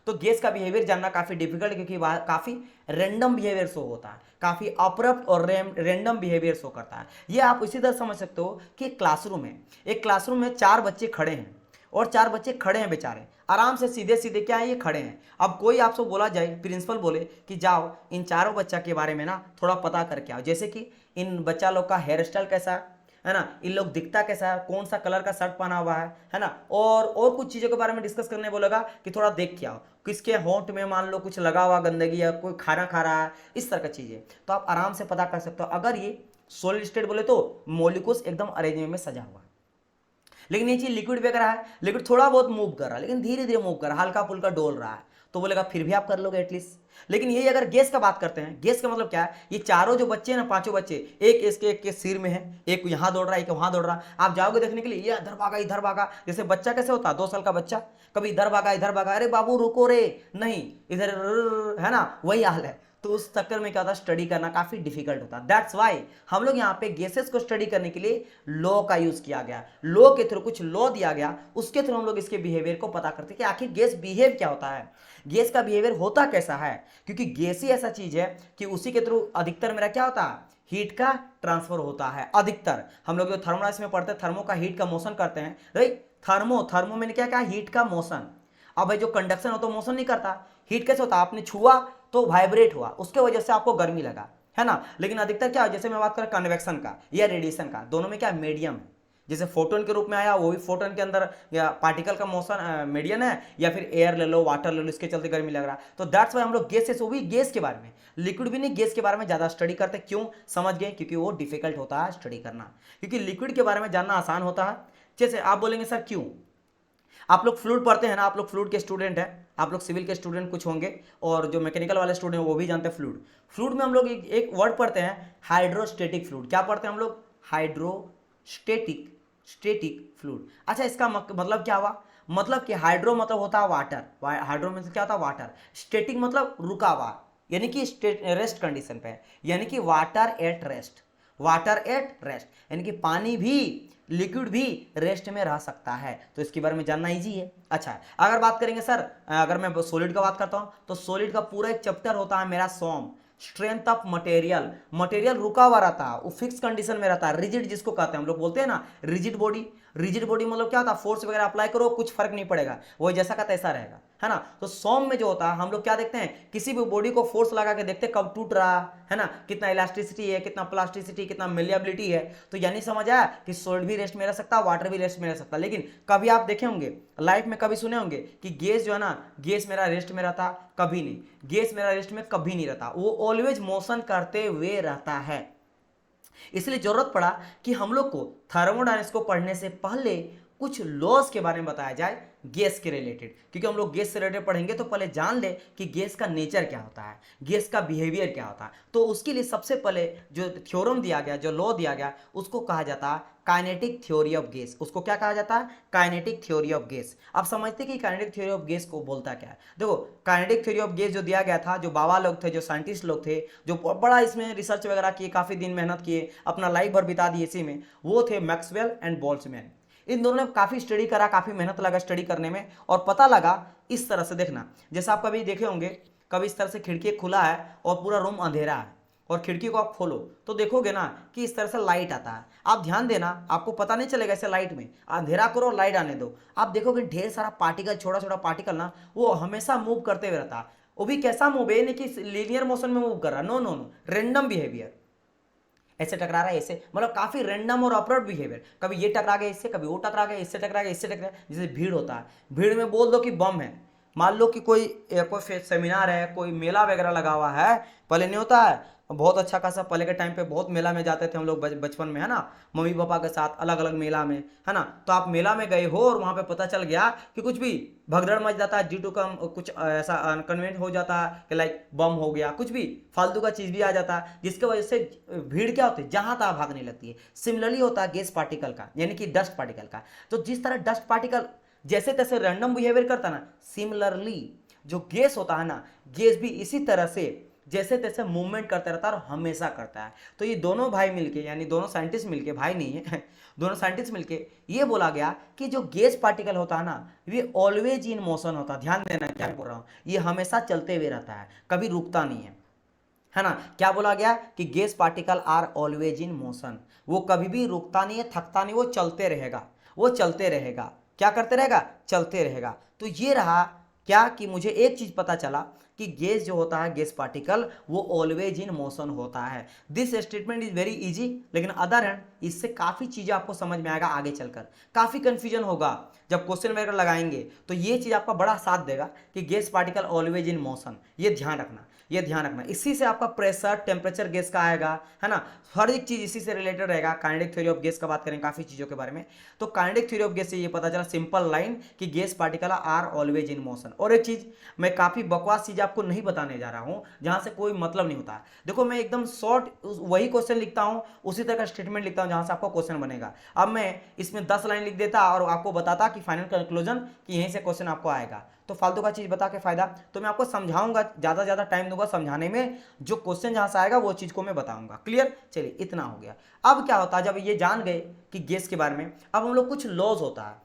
तो गैस का बिहेवियर जानना काफी डिफिकल्ट है, क्योंकि वह काफी रैंडम बिहेवियर शो होता है, काफी अप्रप्ट और रैंडम बिहेवियर शो करता है। ये आप इसी तरह समझ सकते हो कि क्लासरूम है, एक क्लासरूम में चार बच्चे खड़े हैं, और चार बच्चे खड़े हैं बेचारे, आराम से सीधे सीधे क्या है ये खड़े हैं। अब कोई आपसे बोला जाए, प्रिंसिपल बोले कि जाओ इन चारों बच्चा के बारे में ना थोड़ा पता करके आओ, जैसे कि इन बच्चा लोग का हेयर स्टाइल कैसा है ना, इन लोग दिखता कैसा है, कौन सा कलर का शर्ट पहना हुआ है ना, और कुछ चीज़ों के बारे में डिस्कस करने बोलेगा कि थोड़ा देख के आओ, किसके होंठ में मान लो कुछ लगा हुआ गंदगी या कोई खाना खा रहा है, इस तरह की चीज़ें तो आप आराम से पता कर सकते हो। अगर ये सॉलिड स्टेट बोले तो मॉलिक्यूल्स एकदम अरेंजमेंट में सजा हुआ, लेकिन ये चीज लिक्विड पे कर रहा है, लिक्विड थोड़ा बहुत मूव कर रहा है, लेकिन धीरे धीरे मूव कर रहा है, हल्का फुल्का डोल रहा है, तो बोलेगा फिर भी आप कर लोगे एटलीस्ट। लेकिन ये अगर गैस का बात करते हैं, गैस का मतलब क्या है, ये चारों जो बच्चे हैं ना, पांचों बच्चे, एक के सिर में है, एक यहाँ दौड़ रहा है, एक वहां दौड़ रहा है। आप जाओगे देखने के लिए, ये इधर भागा, जैसे बच्चा कैसे होता है, 2 साल का बच्चा, कभी इधर भागा, अरे बाबू रुको रे, नहीं इधर, है ना, वही हाल है। तो उस चक्कर में क्या होता है, स्टडी करना काफी डिफिकल्ट होता है। दैट्स वाई हम लोग यहाँ पे गैसेस को स्टडी करने के लिए लॉ का यूज किया गया, लॉ के थ्रू कुछ लॉ दिया गया, उसके थ्रू हम लोग इसके बिहेवियर को पता करते हैं कि आखिर गैस बिहेव क्या होता है, गैस का बिहेवियर होता कैसा है। क्योंकि गैस ही ऐसा चीज है कि उसी के थ्रू अधिकतर मेरा क्या होता है, हीट का ट्रांसफर होता है। अधिकतर हम लोग जो थर्मोडायनेमिक्स में पढ़ते हैं, थर्मो का हीट का मोशन करते हैं, राइट। थर्मो मैंने क्या कहा, हीट का मोशन। अब भाई जो कंडक्शन हो तो मोशन नहीं करता, हीट कैसे होता, आपने छुआ तो वाइब्रेट हुआ, उसके वजह से आपको गर्मी लगा, है ना। लेकिन अधिकतर क्या, जैसे मैं बात करें कन्वेक्शन का या रेडिएशन का, दोनों में क्या मीडियम है। जैसे फोटोन के रूप में आया, वो भी फोटोन के अंदर या पार्टिकल का मोशन मीडियम है, या फिर एयर ले लो, वाटर ले लो, इसके चलते गर्मी लग रहा। तो दैट्स वाई हम लोग गैसेस, वो भी गैस के बारे में, लिक्विड भी नहीं, गैस के बारे में ज्यादा स्टडी करते। क्यों, समझ गए, क्योंकि वो डिफिकल्ट होता है स्टडी करना, क्योंकि लिक्विड के बारे में जानना आसान होता है। जैसे आप बोलेंगे सर क्यों, आप लोग फ्लूइड पढ़ते हैं ना, आप लोग फ्लूइड के स्टूडेंट हैं, आप लोग सिविल के स्टूडेंट कुछ होंगे, और जो मैकेनिकल वाले स्टूडेंट हैं वो भी जानते हैं फ्लूइड। फ्लूइड में हम लोग एक वर्ड पढ़ते हैं, हाइड्रोस्टेटिक फ्लूइड। क्या पढ़ते हैं हम लोग, हाइड्रोस्टेटिक फ्लूइड। अच्छा, इसका मतलब क्या हुआ, मतलब कि हाइड्रो मतलब होता है वाटर, हाइड्रो में क्या होता है वाटर, स्टेटिक मतलब रुका हुआ, यानी कि रेस्ट कंडीशन पे, यानी कि water at rest, water at rest, यानी कि पानी भी, लिक्विड भी रेस्ट में रह सकता है। तो इसके बारे में जानना इजी है। अच्छा, अगर बात करेंगे सर, अगर मैं सॉलिड का बात करता हूं, तो सॉलिड का पूरा एक चैप्टर होता है मेरा सोम, स्ट्रेंथ ऑफ मटेरियल। मटेरियल रुका हुआ रहता है, वो फिक्स कंडीशन में रहता है, रिजिड जिसको कहते हैं हम लोग, बोलते हैं ना रिजिड बॉडी। रिजिड बॉडी मतलब क्या होता है, फोर्स वगैरह अप्लाई करो कुछ फर्क नहीं पड़ेगा, वो जैसा का तैसा रहेगा, है ना। तो सोम में जो होता है, हम लोग क्या देखते हैं, किसी भी बॉडी को फोर्स लगा के देखते हैं कब टूट रहा है ना, कितना इलास्टिसिटी है, कितना प्लास्टिसिटी, कितना मेलिएबिलिटी है। तो यानी समझ आया कि सॉलिड भी रेस्ट में रह सकता है, वाटर भी रेस्ट में रह सकता है। लेकिन कभी आप देखे होंगे लाइफ में, कभी सुने होंगे कि गैस जो है ना, गैस मेरा रेस्ट में रहता, कभी नहीं, गैस मेरा रेस्ट में कभी नहीं रहता, वो ऑलवेज मोशन करते हुए रहता है। इसलिए जरूरत पड़ा कि हम लोग को थर्मोडायनेमिक्स को पढ़ने से पहले कुछ लॉज के बारे में बताया जाए गैस के रिलेटेड, क्योंकि हम लोग गैस से रिलेटेड पढ़ेंगे तो पहले जान ले कि गैस का नेचर क्या होता है, गैस का बिहेवियर क्या होता है। तो उसके लिए सबसे पहले जो थ्योरम दिया गया, जो लॉ दिया गया, उसको कहा जाता है काइनेटिक थ्योरी ऑफ गैस। उसको क्या कहा जाता है, काइनेटिक थ्योरी ऑफ गैस। आप समझते कि काइनेटिक थ्योरी ऑफ गैस को बोलता क्या है। देखो, काइनेटिक थ्योरी ऑफ गैस जो दिया गया था, जो बाबा लोग थे, जो साइंटिस्ट लोग थे, जो बड़ा इसमें रिसर्च वगैरह किए, काफी दिन मेहनत किए, अपना लाइफ भर बिता दिए इसी में, वो थे मैक्सवेल एंड बोल्ट्जमैन। इन दोनों ने काफी स्टडी करा, काफी मेहनत लगा स्टडी करने में, और पता लगा इस तरह से। देखना, जैसे आप कभी देखे होंगे, कभी इस तरह से खिड़की खुला है और पूरा रूम अंधेरा है, और खिड़की को आप खोलो तो देखोगे ना कि इस तरह से लाइट आता है। आप ध्यान देना, आपको पता नहीं चलेगा ऐसे लाइट में, अंधेरा करो और लाइट आने दो, आप देखोगे ढेर सारा पार्टिकल, छोटा छोटा पार्टिकल ना, वो हमेशा मूव करते हुए रहता है। वो भी कैसा मूव है, नहीं कि लीनियर मोशन में मूव कर रहा, no no no, random behaviour, ऐसे टकरा रहा है, ऐसे, मतलब काफी रैंडम और अपवर्ड बिहेवियर। कभी ये टकरा गया इससे, कभी वो टकरा गया इससे, टकरा गया इससे, टकरा गया। जैसे भीड़ होता है, भीड़ में बोल दो कि बम है, मान लो कि कोई सेमिनार है, कोई मेला वगैरह लगा हुआ है, पहले नहीं होता है, बहुत अच्छा खासा पहले के टाइम पे बहुत मेला में जाते थे हम लोग बचपन में, है ना, मम्मी पापा के साथ अलग अलग मेला में, है ना। तो आप मेला में गए हो और वहां पे पता चल गया कि कुछ भी भगदड़ मच जाता है, ड्यू कम कुछ ऐसा अनकन्वीनियंट हो जाता है कि लाइक बम हो गया, कुछ भी फालतू का चीज भी आ जाता है, जिसके वजह से भीड़ क्या होती है, जहां तहां भागने लगती है। सिमिलरली होता है गैस पार्टिकल का, यानी कि डस्ट पार्टिकल का। तो जिस तरह डस्ट पार्टिकल जैसे तैसे रैंडम बिहेवियर करता ना, सिमिलरली जो गैस होता है ना, गैस भी इसी तरह से जैसे तैसे मूवमेंट करता रहता है और हमेशा करता है। तो ये दोनों भाई मिलके, यानी दोनों साइंटिस्ट मिलके, भाई नहीं है दोनों साइंटिस्ट मिलके ये बोला गया कि जो गैस पार्टिकल होता है ना, ये ऑलवेज इन मोशन होता है। ध्यान देना क्या बोल रहा हूं, ये हमेशा चलते हुए रहता है, कभी रुकता नहीं है ना। क्या बोला गया कि gas particle are always in motion, वो कभी भी रुकता नहीं है, थकता नहीं, वो चलते रहेगा, वो चलते रहेगा। क्या करते रहेगा, चलते रहेगा। तो ये रहा क्या कि मुझे एक चीज पता चला कि गैस जो होता है, गैस पार्टिकल, वो ऑलवेज इन मोशन होता है। This statement is very easy, लेकिन अदर हैंड इससे काफी चीजें आपको समझ में आएगा आगे चलकर। काफी कंफ्यूजन होगा जब क्वेश्चन वगैरह लगाएंगे, तो ये चीज आपका बड़ा साथ देगा कि gas particle always in motion. ये ध्यान रखना, ये ध्यान रखना। इसी से आपका प्रेशर, टेम्परेचर गैस का आएगा, है ना, हर एक चीज इसी से रिलेटेड रहेगा। काइनेटिक थ्योरी ऑफ गैस का बात करें काफी चीजों के बारे में, तो काइनेटिक थ्योरी ऑफ गैस से ये पता चला सिंपल लाइन कि gas particle are always in motion. और एक चीज, मैं काफी बकवास चीज आपको नहीं बताने जा रहा हूं, जहां से कोई मतलब नहीं होता। देखो, मैं एकदम शॉर्ट वही क्वेश्चन लिखता हूं, उसी तरह का स्टेटमेंट लिखता हूं जहां से आपको क्वेश्चन बनेगा। अब मैं इसमें 10 लाइन लिख देता और आपको बताता कि फाइनल कंक्लूजन कि यहीं से क्वेश्चन आपको आएगा, तो फालतू का चीज़ बता के फायदा। तो मैं आपको समझाऊंगा, ज़्यादा से ज़्यादा टाइम दूंगा समझाने में, जो क्वेश्चन जहाँ से आएगा वो चीज़ को मैं बताऊंगा। क्लियर? चलिए इतना हो गया। अब क्या होता है, जब ये जान गए कि गैस के बारे में, अब हम लोग कुछ लॉज होता है।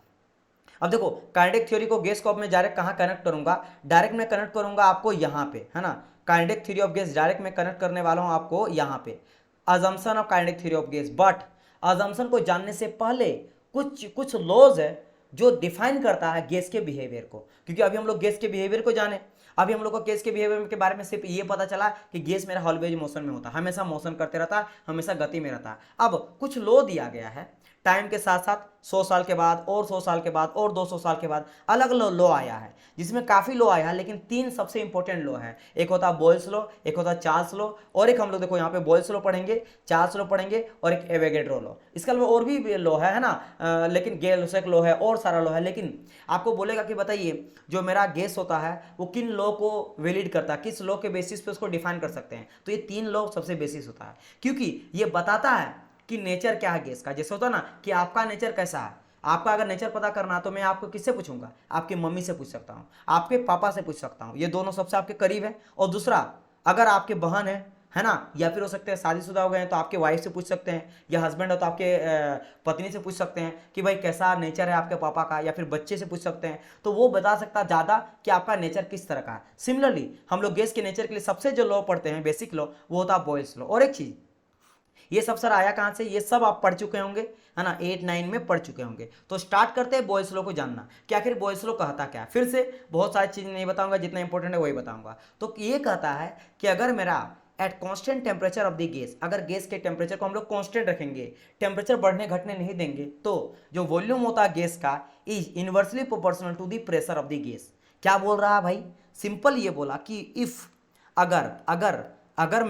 अब देखो काइनेटिक थ्योरी को गैस को अब मैं डायरेक्ट कहाँ कनेक्ट करूंगा, डायरेक्ट मैं कनेक्ट करूंगा आपको यहाँ पे, है ना। Kinetic theory of gas direct मैं कनेक्ट करने वाला हूँ आपको यहाँ पे, assumption of kinetic theory of gas. But assumption को जानने से पहले कुछ कुछ लॉज है जो डिफाइन करता है गैस के बिहेवियर को, क्योंकि अभी हम लोग गैस के बिहेवियर को जाने, अभी हम लोग को गैस के बिहेवियर के बारे में सिर्फ ये पता चला कि गैस मेरा ऑलवेज मोशन में होता है, हमेशा मोशन करते रहता है, हमेशा गति में रहता है। अब कुछ लॉ दिया गया है, टाइम के साथ साथ 100 साल के बाद और 100 साल के बाद और 200 साल के बाद अलग अलग लॉ आया है, जिसमें काफ़ी लॉ आया है, लेकिन 3 सबसे इंपॉर्टेंट लॉ है। एक होता है बॉयल्स लॉ, एक होता है चार्ल्स लॉ, और एक हम लोग देखो यहाँ पे बॉयल्स लॉ पढ़ेंगे, चार्ल्स लॉ पढ़ेंगे, और एक एवोगैड्रो लॉ। इसके अलावा और भी लॉ है ना, लेकिन गैल-लॉसेक लॉ है और सारा लॉ है। लेकिन आपको बोलेगा कि बताइए जो मेरा गैस होता है वो किन लॉ को वैलिड करता है, किस लॉ के बेसिस पे उसको डिफाइन कर सकते हैं, तो ये 3 लॉ सबसे बेसिस होता है, क्योंकि ये बताता है कि नेचर क्या है गैस का। जैसे होता है ना कि आपका नेचर कैसा है, आपका अगर नेचर पता करना है तो मैं आपको किससे पूछूंगा, आपकी मम्मी से पूछ सकता हूँ, आपके पापा से पूछ सकता हूँ, ये दोनों सबसे आपके करीब है। और दूसरा, अगर आपके बहन है ना, या फिर हो सकते हैं शादीशुदा हो गए हैं तो आपके वाइफ से पूछ सकते हैं, या हस्बैंड हो तो आपके पत्नी से पूछ सकते हैं कि भाई कैसा नेचर है आपके पापा का, या फिर बच्चे से पूछ सकते हैं, तो वो बता सकता है ज़्यादा कि आपका नेचर किस तरह का है। सिमिलरली हम लोग गैस के नेचर के लिए सबसे जो लॉ पढ़ते हैं, बेसिक लॉ, वो होता है बॉयल्स लॉ। और एक चीज़, ये सब सर आया कहाँ से, ये सब आप पढ़ चुके होंगे, है ना, 8-9 में पढ़ चुके होंगे। तो स्टार्ट करते हैं बॉयल्स लॉ को जानना कि आखिर बॉयल्स लॉ कहता क्या है। फिर से बहुत सारी चीज़ नहीं बताऊंगा, जितना इंपॉर्टेंट है वही बताऊंगा। तो ये कहता है कि अगर मेरा eight constant temperature of the gas, अगर गैस के टेम्परेचर को हम लोग कांस्टेंट रखेंगे, टेम्परेचर बढ़ने घटने नहीं देंगे, तो जो वॉल्यूम होता है गैस का is inversely proportional to the pressure of the gas. क्या बोल रहा है भाई, सिंपल ये बोला कि इफ, अगर अगर अगर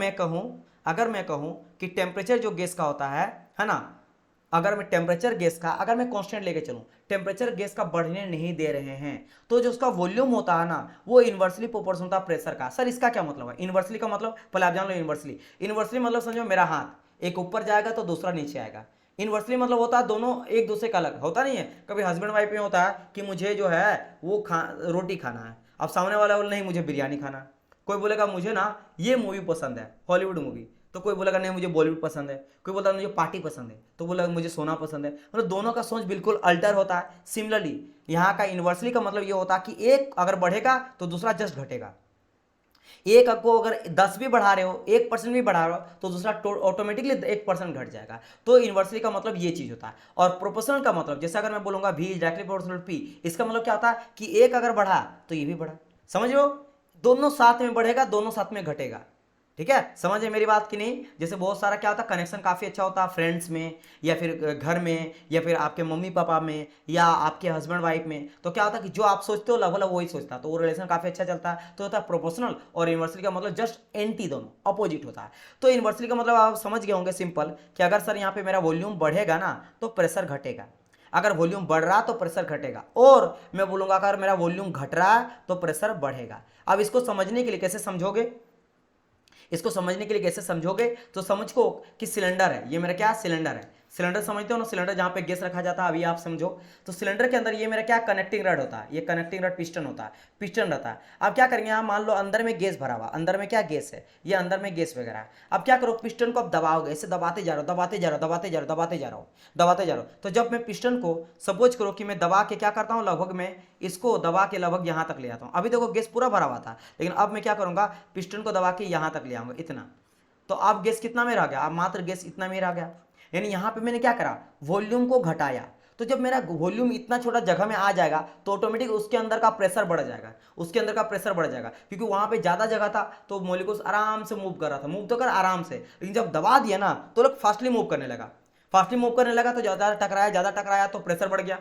मैं कहूं कि टेम्परेचर जो गैस का होता है ना, अगर मैं टेम्परेचर गैस का अगर मैं कांस्टेंट लेके चलूं, टेम्परेचर गैस का बढ़ने नहीं दे रहे हैं, तो जो उसका वॉल्यूम होता है ना वो इनवर्सली प्रोपोर्शनल होता है प्रेशर का। सर इसका क्या मतलब है, इनवर्सली का मतलब पहले आप जान लो। इनवर्सली मतलब समझो मेरा हाथ एक ऊपर जाएगा तो दूसरा नीचे आएगा। इनवर्सली मतलब होता है दोनों एक दूसरे का अलग होता नहीं है। कभी हस्बैंड वाइफ में होता है कि मुझे जो है वो रोटी खाना है, अब सामने वाला बोले नहीं मुझे बिरयानी खाना है। कोई बोलेगा मुझे ना ये मूवी पसंद है, हॉलीवुड मूवी, तो कोई बोलेगा नहीं मुझे बॉलीवुड पसंद है। कोई बोलता है मुझे पार्टी पसंद है, तो बोलेगा मुझे सोना पसंद है। मतलब दोनों का सोच बिल्कुल अल्टर होता है। सिमिलरली यहाँ का इन्वर्सली का मतलब ये होता है कि एक अगर बढ़ेगा तो दूसरा जस्ट घटेगा। एक को अगर 10 भी बढ़ा रहे हो, 1% भी बढ़ा रहे हो, तो दूसरा ऑटोमेटिकली 1% घट जाएगा। तो इन्वर्सली का मतलब ये चीज होता है। और प्रोपोर्शनल का मतलब, जैसे अगर मैं बोलूंगा v is directly proportional to p, इसका मतलब क्या होता है कि एक अगर बढ़ा तो ये भी बढ़ा। समझ लो, दोनों साथ में बढ़ेगा, दोनों साथ में घटेगा। ठीक है, समझे मेरी बात कि नहीं। जैसे बहुत सारा क्या होता है, कनेक्शन काफ़ी अच्छा होता है फ्रेंड्स में, या फिर घर में, या फिर आपके मम्मी पापा में, या आपके हस्बैंड वाइफ में। तो क्या होता है कि जो आप सोचते हो लगभग वही सोचता है, तो वो रिलेशन काफ़ी अच्छा चलता है। तो होता है प्रोपोर्शनल। और इन्वर्सली का मतलब जस्ट एंटी, दोनों अपोजिट होता है। तो इन्वर्सली का मतलब आप समझ गए होंगे सिंपल, कि अगर सर यहाँ पे मेरा वॉल्यूम बढ़ेगा ना तो प्रेशर घटेगा, अगर वॉल्यूम बढ़ रहा तो प्रेशर घटेगा। और मैं बोलूंगा अगर मेरा वॉल्यूम घट रहा है तो प्रेशर बढ़ेगा। अब इसको समझने के लिए कैसे समझोगे, इसको समझने के लिए कैसे समझोगे, तो समझो कि सिलेंडर है, ये मेरा क्या सिलेंडर है। सिलेंडर समझते हो ना, सिलेंडर जहाँ पे गैस रखा जाता है, अभी आप समझो। तो सिलेंडर के अंदर ये मेरा क्या कनेक्टिंग रड होता है, ये कनेक्टिंग रड पिस्टन होता है, पिस्टन रहता है। अब क्या करेंगे, यहाँ मान लो अंदर में गैस भरा हुआ, अंदर में क्या गैस है, ये अंदर में गैस वगैरह है। अब क्या करो, पिस्टन को अब दबाओगे, ऐसे दबाते जा रहे हो, दबाते जा रहे हो, दबाते जा रहे हो, दबाते जा रहा हो, दबाते जा रहा हो। तो जब मैं पिस्टन को सपोज करो कि मैं दबा के क्या करता हूँ, लगभग मैं इसको दबा के लगभग यहाँ तक ले आता हूँ। अभी देखो गैस पूरा भरा हुआ था, लेकिन अब मैं क्या करूँगा, पिस्टन को दबा के यहाँ तक ले आऊँगा, इतना। तो अब गैस कितना में रह गया, अब मात्र गैस इतना में रह गया। यानी यहाँ पे मैंने क्या करा, वॉल्यूम को घटाया। तो जब मेरा वॉल्यूम इतना छोटा जगह में आ जाएगा तो ऑटोमेटिक उसके अंदर का प्रेशर बढ़ जाएगा, उसके अंदर का प्रेशर बढ़ जाएगा, क्योंकि वहाँ पे ज़्यादा जगह था तो मॉलिक्यूल्स आराम से मूव कर रहा था, मूव तो कर आराम से। लेकिन जब दबा दिया ना तो लोग फास्टली मूव करने लगा, फास्टली मूव करने लगा, तो ज़्यादा टकराया तो प्रेशर बढ़ गया।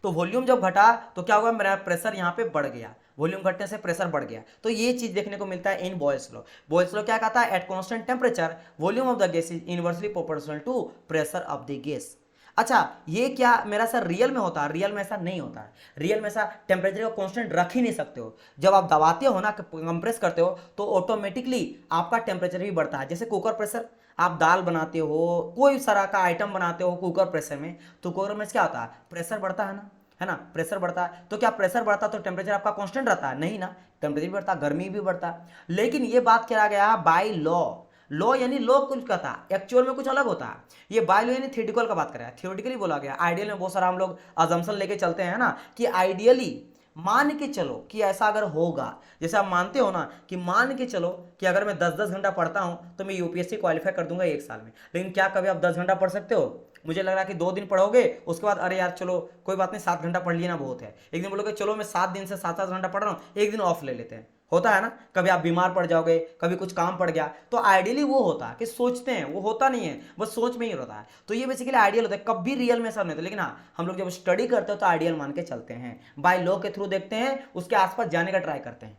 तो वॉल्यूम जब घटा तो क्या हुआ, मेरा प्रेशर यहाँ पे बढ़ गया, वॉल्यूम घटने से प्रेशर बढ़ गया। तो ये चीज देखने को मिलता है in Boyle's law. Boyle's law क्या कहता है, at constant temperature volume of the gas is inversely proportional to pressure of the gas. अच्छा, ये क्या मेरा सर रियल में होता है, रियल में ऐसा नहीं होता है। रियल में ऐसा टेम्परेचर को कांस्टेंट रख ही नहीं सकते हो। जब आप दबाते हो ना, कंप्रेस करते हो, तो ऑटोमेटिकली आपका टेम्परेचर भी बढ़ता है। जैसे कुकर प्रेशर, आप दाल बनाते हो, कोई सारा का आइटम बनाते हो कुकर प्रेशर में, तो कुकर में क्या होता है, प्रेशर बढ़ता है ना। है ना, प्रेशर बढ़ता है, तो क्या प्रेशर बढ़ता तो टेम्परेचर आपका कांस्टेंट रहता है? नहीं ना, टेम्परेचर भी बढ़ता, गर्मी भी बढ़ता। लेकिन ये बात क्या गया बाय लॉ, लॉ यानी लॉ कुछ का था, एक्चुअल में कुछ अलग होता है। ये बाय लॉ यानी थियोरेटिकल का बात कर रहा है, थियोरेटिकली बोला गया। आइडियल में बहुत सारा हम लोग अजम्पशन लेके चलते हैं ना कि आइडियली मान के चलो कि ऐसा अगर होगा, जैसे आप मानते हो ना कि मान के चलो कि अगर मैं 10-10 घंटा पढ़ता हूं तो मैं यूपीएससी क्वालिफाई कर दूंगा 1 साल में। लेकिन क्या कभी आप 10 घंटा पढ़ सकते हो? मुझे लग रहा है कि 2 दिन पढ़ोगे, उसके बाद अरे यार चलो कोई बात नहीं 7 घंटा पढ़ लिया ना बहुत है। एक दिन बोलोगे चलो मैं 7 दिन से 7-7 घंटा पढ़ रहा हूँ, एक दिन ऑफ ले लेते हैं। होता है ना, कभी आप बीमार पड़ जाओगे, कभी कुछ काम पड़ गया, तो आइडियली वो होता है कि सोचते हैं, वो होता नहीं है, बस सोच में ही होता है। तो ये बेसिकली आइडियल होता है, कभी रियल में सब नहीं होता। लेकिन हाँ, हम लोग जब स्टडी करते हो तो आइडियल मान के चलते हैं, बाय लॉ के थ्रू देखते हैं, उसके आसपास जाने का ट्राई करते हैं,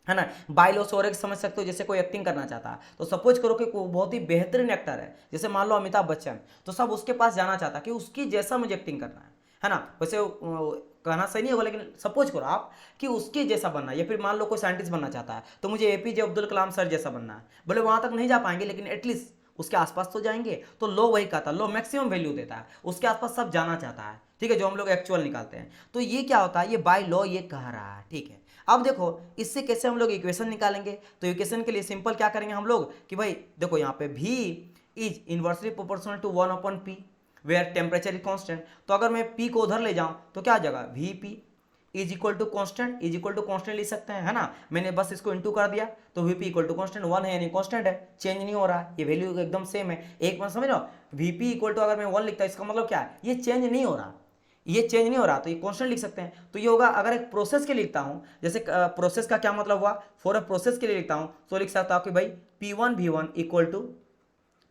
है ना। बाय लॉ से और एक समझ सकते हो, जैसे कोई एक्टिंग करना चाहता है तो सपोज करो कि कोई बहुत ही बेहतरीन एक्टर है, जैसे मान लो अमिताभ बच्चन, तो सब उसके पास जाना चाहता है कि उसकी जैसा मुझे एक्टिंग करना है ना। वैसे कहना सही नहीं होगा, लेकिन सपोज करो आप कि उसके जैसा बनना है, या फिर मान लो कोई साइंटिस्ट बनना चाहता है तो मुझे एपीजे अब्दुल कलाम सर जैसा बनना है। बोले वहां तक नहीं जा पाएंगे, लेकिन एटलीस्ट उसके आसपास तो जाएंगे। तो लो वही कहता है, लो मैक्सिमम वैल्यू देता है, उसके आसपास सब जाना चाहता है, ठीक है, जो हम लोग एक्चुअल निकालते हैं। तो ये क्या होता है, ये बाय लॉ ये कह रहा है, ठीक है। अब देखो इससे कैसे हम लोग इक्वेशन निकालेंगे, तो इक्वेशन के लिए सिंपल क्या करेंगे हम लोग कि भाई देखो यहाँ पे v is inversely proportional to 1/p where temperature is constant. तो अगर मैं p को उधर ले जाऊं तो क्या आ जाएगा, vp is equal to constant, is equal to constant लिख सकते हैं, है ना। मैंने बस इसको इंटू कर दिया तो वीपी इक्वल टू कॉन्स्टेंट 1 है, यानी कॉन्स्टेंट है, चेंज नहीं हो रहा है, ये वैल्यू एकदम सेम है। एक बार समझ लो, वीपी इक्वल टू अगर मैं 1 लिखता हूं इसका मतलब क्या है, ये चेंज नहीं हो रहा, ये चेंज नहीं हो रहा, तो ये कांस्टेंट लिख सकते हैं। तो ये होगा, अगर एक प्रोसेस के लिए लिखता हूं, जैसे प्रोसेस का क्या मतलब हुआ, फॉर अ प्रोसेस के लिए लिखता हूं तो लिख सकता हूं कि भाई P1 V1 equal to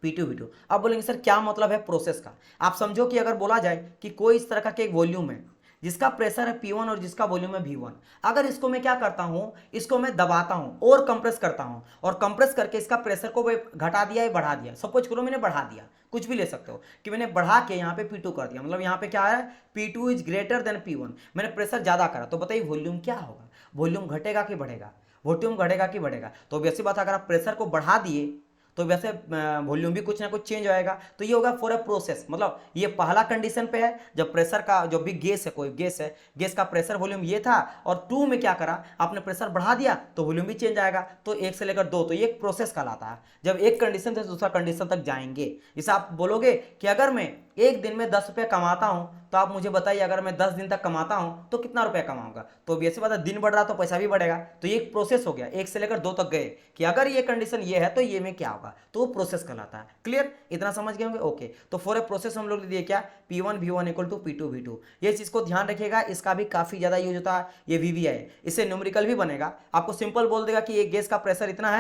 P2 V2। अब बोलेंगे सर क्या मतलब है प्रोसेस का, आप समझो कि अगर बोला जाए कि कोई इस तरह का एक वॉल्यूम है जिसका प्रेशर है P1 और जिसका वॉल्यूम है V1, अगर इसको मैं क्या करता हूं, इसको मैं दबाता हूं और कंप्रेस करता हूं, और कंप्रेस करके इसका प्रेशर को घटा दिया या बढ़ा दिया, सपोज करो मैंने बढ़ा दिया, कुछ भी ले सकते हो कि मैंने बढ़ा के यहाँ पे P2 कर दिया, मतलब यहाँ पे क्या है, P2 is greater than P1, मैंने प्रेशर ज्यादा करा, तो बताइए वॉल्यूम क्या होगा, वॉल्यूम घटेगा कि बढ़ेगा, वॉल्यूम घटेगा कि बढ़ेगा। तो वैसी बात अगर आप प्रेशर को बढ़ा दिए तो वैसे वॉल्यूम भी कुछ ना कुछ चेंज होएगा। तो ये होगा फॉर अ प्रोसेस, मतलब ये पहला कंडीशन पे है, जब प्रेशर का जो भी गैस है, कोई गैस है, गैस का प्रेशर वॉल्यूम ये था, और 2 में क्या करा आपने, प्रेशर बढ़ा दिया तो वॉल्यूम भी चेंज आएगा, तो 1 से लेकर 2, तो ये एक प्रोसेस कहलाता है, जब एक कंडीशन से दूसरा कंडीशन तक जाएंगे। जैसे आप बोलोगे कि अगर मैं एक दिन में 10 रुपये कमाता हूं, तो आप मुझे बताइए अगर मैं 10 दिन तक कमाता हूं तो कितना रुपया कमाऊंगा, तो ऐसी बात है, दिन बढ़ रहा तो पैसा भी बढ़ेगा। तो ये एक प्रोसेस हो गया, 1 से लेकर 2 तक गए कि अगर ये कंडीशन ये है तो ये में क्या होगा, तो वो प्रोसेस कहलाता है। क्लियर, इतना समझ गए होंगे, ओके। तो फॉर ए प्रोसेस हम लोग दिए क्या, P1 V1 equal to P2 V2। ये चीज को ध्यान रखिएगा, इसका भी काफी ज्यादा यूज होता है, ये VVI है, इससे न्यूमेरिकल भी बनेगा, आपको सिंपल बोल देगा कि ये गैस का प्रेशर इतना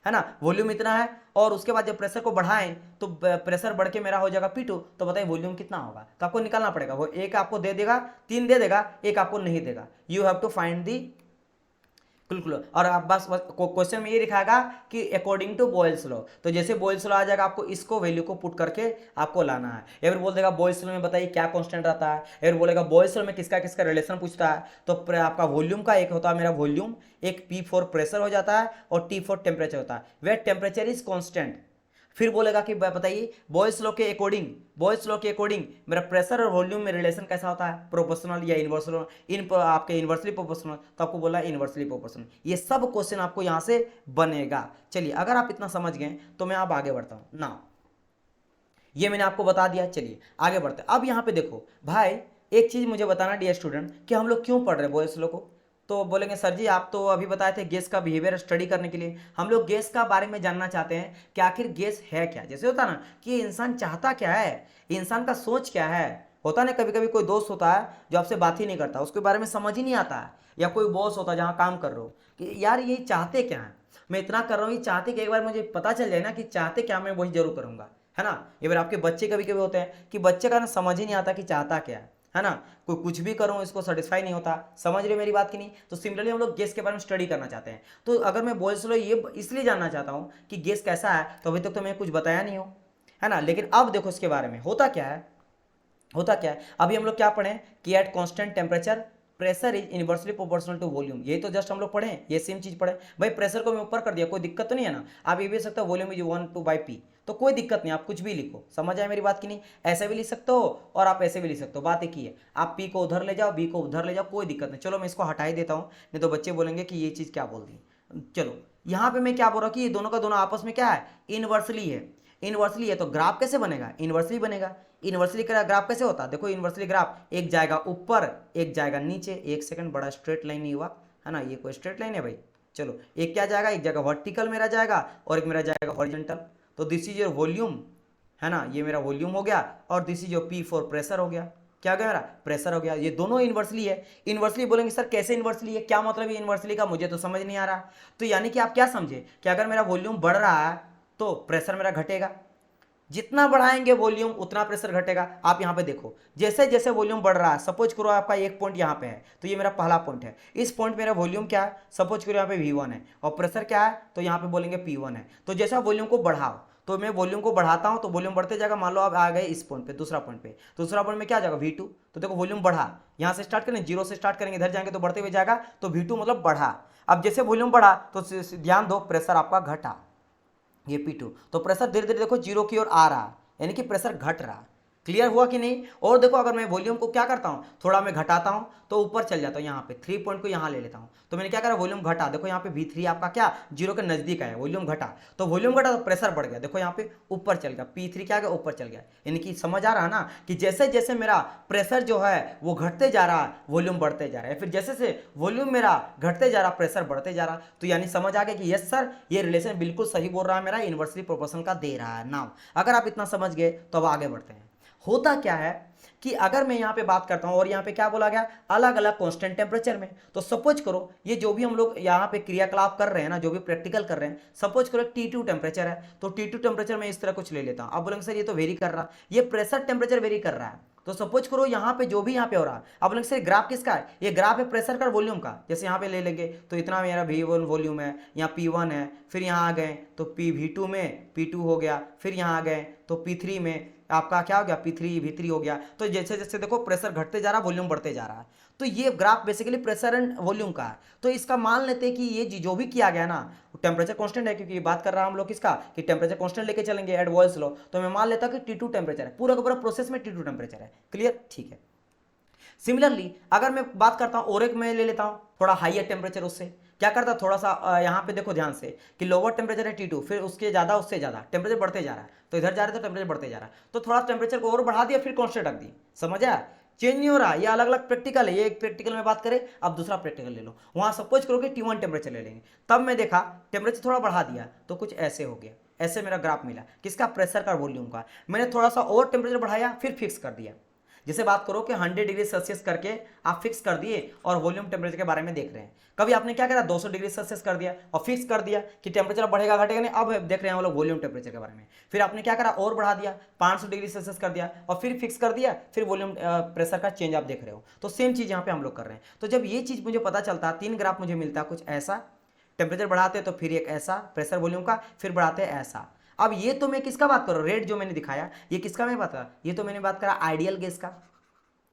है ना, वॉल्यूम इतना है, और उसके बाद जब प्रेशर को बढ़ाएं तो प्रेशर बढ़ के मेरा हो जाएगा P2, तो बताइए वॉल्यूम कितना होगा, तो आपको निकालना पड़ेगा, वो एक आपको दे देगा, 3 दे देगा, एक आपको नहीं देगा, you have to find the. बिल्कुल, और आप बस क्वेश्चन में ये दिखाएगा कि अकॉर्डिंग टू बॉयल्स लॉ, तो जैसे बॉयल्स लॉ आ जाएगा, आपको इसको वैल्यू को पुट करके आपको लाना है। या फिर बोल देगा बॉयल्स लॉ में बताइए क्या कांस्टेंट रहता है, या फिर बोलेगा बॉयल्स लॉ में किसका किसका रिलेशन पूछता है, तो आपका वॉल्यूम का एक होता है मेरा वॉल्यूम, एक P फॉर प्रेशर हो जाता है, और T फॉर टेम्परेचर होता है, वे टेम्परेचर इज कॉन्स्टेंट। फिर बोलेगा कि बताइए बॉयल्स लॉ के अकॉर्डिंग, बॉयल्स लॉ के अकॉर्डिंग मेरा प्रेशर और वॉल्यूम में रिलेशन कैसा होता है, प्रोपोर्शनल या इनवर्सल, आपके इनवर्सली प्रोपोर्शनल, तो आपको बोला इनवर्सली प्रोपोर्शनल। ये सब क्वेश्चन आपको यहां से बनेगा। चलिए अगर आप इतना समझ गए तो मैं अब आगे बढ़ता हूं ना, ये मैंने आपको बता दिया, चलिए आगे बढ़ते हैं। अब यहाँ पे देखो भाई, एक चीज मुझे बताना डियर स्टूडेंट, कि हम लोग क्यों पढ़ रहे हैं बॉयल्स लॉ को, तो बोलेंगे सर जी आप तो अभी बताए थे गैस का बिहेवियर स्टडी करने के लिए, हम लोग गैस का बारे में जानना चाहते हैं कि आखिर गैस है क्या। जैसे होता ना कि इंसान चाहता क्या है, इंसान का सोच क्या है, होता ना कभी कभी कोई दोस्त होता है जो आपसे बात ही नहीं करता, उसके बारे में समझ ही नहीं आता है, या कोई बॉस होता है जहाँ काम कर रहे हो कि यार ये चाहते क्या है, मैं इतना कर रहा हूँ, ये चाहते कि एक बार मुझे पता चल जाए ना कि चाहते क्या, मैं वही जरूर करूंगा, है ना। ये बार आपके बच्चे कभी कभी होते हैं कि बच्चे का ना समझ ही नहीं आता कि चाहता क्या है ना, कोई कुछ भी करूं इसको सेटिस्फाई नहीं होता, समझ रहे मेरी बात की नहीं। तो सिमिलरली हम लोग गैस के बारे में स्टडी करना चाहते हैं, तो अगर मैं बॉयल्स लॉ ये इसलिए जानना चाहता हूं कि गैस कैसा है, तो अभी तक तो मैं कुछ बताया नहीं हूं, है ना। लेकिन अब देखो इसके बारे में होता क्या है, होता क्या है, अभी हम लोग क्या पढ़े कि at constant temperature pressure is inversely proportional to volume, यही तो जस्ट हम लोग पढ़े, ये सेम चीज पढ़े। भाई प्रेशर को मैं ऊपर कर दिया, कोई दिक्कत तो नहीं है ना। आप ये भी सकते हो वॉल्यूम इज 1/p, तो कोई दिक्कत नहीं, आप कुछ भी लिखो, समझ आए मेरी बात की नहीं। ऐसे भी लिख सकते हो और आप ऐसे भी लिख सकते हो, बात एक ही है। आप पी को उधर ले जाओ, बी को उधर ले जाओ, कोई दिक्कत नहीं। चलो मैं इसको हटा ही देता हूँ, नहीं तो बच्चे बोलेंगे कि ये चीज़ क्या बोल दी। चलो यहाँ पे मैं क्या बोल रहा हूँ कि ये दोनों का दोनों आपस में क्या है, इनवर्सली है। इनवर्सली है तो ग्राफ कैसे बनेगा, इनवर्सली बनेगा। इनवर्सली का ग्राफ कैसे होता है, देखो इनवर्सली ग्राफ एक जाएगा ऊपर एक जाएगा नीचे। एक सेकंड, बड़ा स्ट्रेट लाइन नहीं हुआ है ना, ये कोई स्ट्रेट लाइन है भाई। चलो एक क्या जाएगा, एक जगह वर्टिकल मेरा जाएगा और एक मेरा जाएगा हॉरिजॉन्टल। तो दिस इज योर वॉल्यूम है ना, ये मेरा वॉल्यूम हो गया। और this is your P for pressure हो गया। क्या हो गया मेरा, प्रेशर हो गया। ये दोनों इन्वर्सली है। इन्वर्सली बोलेंगे सर कैसे इन्वर्सली है, क्या मतलब है इन्वर्सली का, मुझे तो समझ नहीं आ रहा। तो यानी कि आप क्या समझे कि अगर मेरा वॉल्यूम बढ़ रहा है तो प्रेशर मेरा घटेगा, जितना बढ़ाएंगे वॉल्यूम उतना प्रेशर घटेगा। आप यहाँ पे देखो जैसे जैसे वॉल्यूम बढ़ रहा है, सपोज करो आपका एक पॉइंट यहाँ पे है, तो ये मेरा पहला पॉइंट है। इस पॉइंट मेरा वॉल्यूम क्या है, सपोज करो यहाँ पे V1 है और प्रेशर क्या है, तो यहाँ पे बोलेंगे P1 है। तो जैसा वॉल्यूम को बढ़ाओ, तो मैं वॉल्यूम को बढ़ाता हूँ तो वॉल्यूम बढ़ते जाएगा। मान लो आप आ गए इस पॉइंट पे, दूसरा पॉइंट पे, दूसरा पॉइंट में क्या जाएगा V2। तो देखो वॉल्यूम बढ़ा, यहाँ से स्टार्ट करें, जीरो से स्टार्ट करेंगे, इधर जाएंगे तो बढ़ते हुए जाएगा, तो V2 मतलब बढ़ा। अब जैसे वॉल्यूम बढ़ा तो ध्यान दो प्रेशर आपका घटा, ये P2। तो प्रेशर धीरे धीरे देखो जीरो की ओर आ रहा, यानी कि प्रेशर घट रहा। क्लियर हुआ कि नहीं। और देखो अगर मैं वॉल्यूम को क्या करता हूँ, थोड़ा मैं घटाता हूँ तो ऊपर चल जाता हूँ, यहाँ पे 3 पॉइंट को यहाँ ले लेता हूँ। तो मैंने क्या करा, वॉल्यूम घटा, देखो यहाँ पे V3 आपका क्या जीरो के नजदीक है, वॉल्यूम घटा। तो वॉल्यूम घटा तो प्रेशर बढ़ गया, देखो यहाँ पे ऊपर चल गया, P3 क्या गया, ऊपर चल गया। यानी कि समझ आ रहा है ना कि जैसे जैसे मेरा प्रेशर जो है वो घटते जा रहा है, वॉल्यूम बढ़ते जा रहा है, फिर जैसे से वॉल्यूम मेरा घटते जा रहा, प्रेशर बढ़ते जा रहा। तो यानी समझ आ गया कि यस सर ये रिलेशन बिल्कुल सही बोल रहा है, मेरा इन्वर्सली प्रोपोर्शनल का दे रहा है। नाउ अगर आप इतना समझ गए तो अब आगे बढ़ते हैं। होता क्या है कि अगर मैं यहाँ पे बात करता हूँ और यहाँ पे क्या बोला गया, अलग अलग कांस्टेंट टेम्परेचर में। तो सपोज करो ये जो भी हम लोग यहाँ पे क्रियाकलाप कर रहे हैं ना, जो भी प्रैक्टिकल कर रहे हैं, सपोज करो T2 टेम्परेचर है, तो T2 टेम्परेचर में इस तरह कुछ ले लेता हूँ। अब बोलेंगे सर ये तो वेरी कर रहा, ये प्रेशर टेम्परेचर वेरी कर रहा है। तो सपोज करो यहाँ पे जो भी यहाँ पे हो रहा है, अब बोलेंगे सर ग्राफ किसका है, ये ग्राफ है प्रेशर का वॉल्यूम का। जैसे यहाँ पे ले लेंगे तो इतना मेरा V1 वॉल्यूम है, यहाँ P1 है, फिर यहाँ आ गए तो V2 में P2 हो गया, फिर यहाँ आ गए तो P3 में आपका क्या हो गया, P3 V3 हो गया। तो जैसे जैसे देखो प्रेशर घटते जा रहा है, वॉल्यूम बढ़ते जा रहा है। तो ये graph basically pressure and volume का है। तो इसका मान लेते हैं कि ये जो भी किया गया ना, टेम्परेचर कांस्टेंट है, क्योंकि बात कर रहा हम लोग किसका कि टेम्परेचर कांस्टेंट लेके चलेंगे एट बॉयल्स लॉ। तो मैं मान लेता कि T2 टेम्परेचर है, पूरा का पूरा प्रोसेस में T2 टेम्परेचर है। क्लियर, ठीक है। सिमिलरली अगर मैं बात करता हूँ और एक मैं ले लेता हूँ थोड़ा हाइयर टेम्परेचर, उससे क्या करता थोड़ा सा यहाँ पे देखो ध्यान से कि लोअर टेम्परेचर है T2, फिर उसके ज़्यादा उससे ज़्यादा टेम्परेचर बढ़ते जा रहा है, तो इधर जा रहे तो टेम्परेचर बढ़ते जा रहा है, तो थोड़ा टेम्परेचर को और बढ़ा दिया, फिर कॉन्स्टेंट रख दी। समझ आया, चेंज नहीं हो रहा। ये अलग अलग प्रैक्टिकल है, ये एक प्रैक्टिकल में बात करें, अब दूसरा प्रैक्टिकल ले लो। वहाँ सपोज करो कि T1 टेम्परेचर ले लेंगे, तब मैं देखा टेम्परेचर थोड़ा बढ़ा दिया तो कुछ ऐसे हो गया, ऐसे मेरा ग्राफ मिला किसका, प्रेशर का वॉल्यूम का। मैंने थोड़ा सा और टेम्परेचर बढ़ाया, फिर फिक्स कर दिया। जैसे बात करो कि 100 डिग्री सेल्सियस करके आप फिक्स कर दिए और वॉल्यूम टेम्परेचर के बारे में देख रहे हैं। कभी आपने क्या करा, 200 डिग्री सेल्सियस कर दिया और फिक्स कर दिया कि टेम्परेचर बढ़ेगा घटेगा नहीं। अब देख रहे हैं हम लोग वॉल्यूम टेम्परेचर के बारे में। फिर आपने क्या करा, और बढ़ा दिया, 500 डिग्री सेल्सियस कर दिया और फिर फिक्स कर दिया, फिर वॉल्यूम प्रेशर का चेंज आप देख रहे हो। तो सेम चीज़ यहाँ पे हम लोग कर रहे हैं। तो जब ये चीज़ मुझे पता चलता है, 3 ग्राफ मुझे मिलता है कुछ ऐसा, टेम्परेचर बढ़ाते तो फिर एक ऐसा प्रेशर वॉल्यूम का, फिर बढ़ाते ऐसा। अब ये तो मैं किसका बात करूँ, रेड जो मैंने दिखाया ये किसका मैं बात करा, ये तो मैंने बात करा आइडियल गैस का।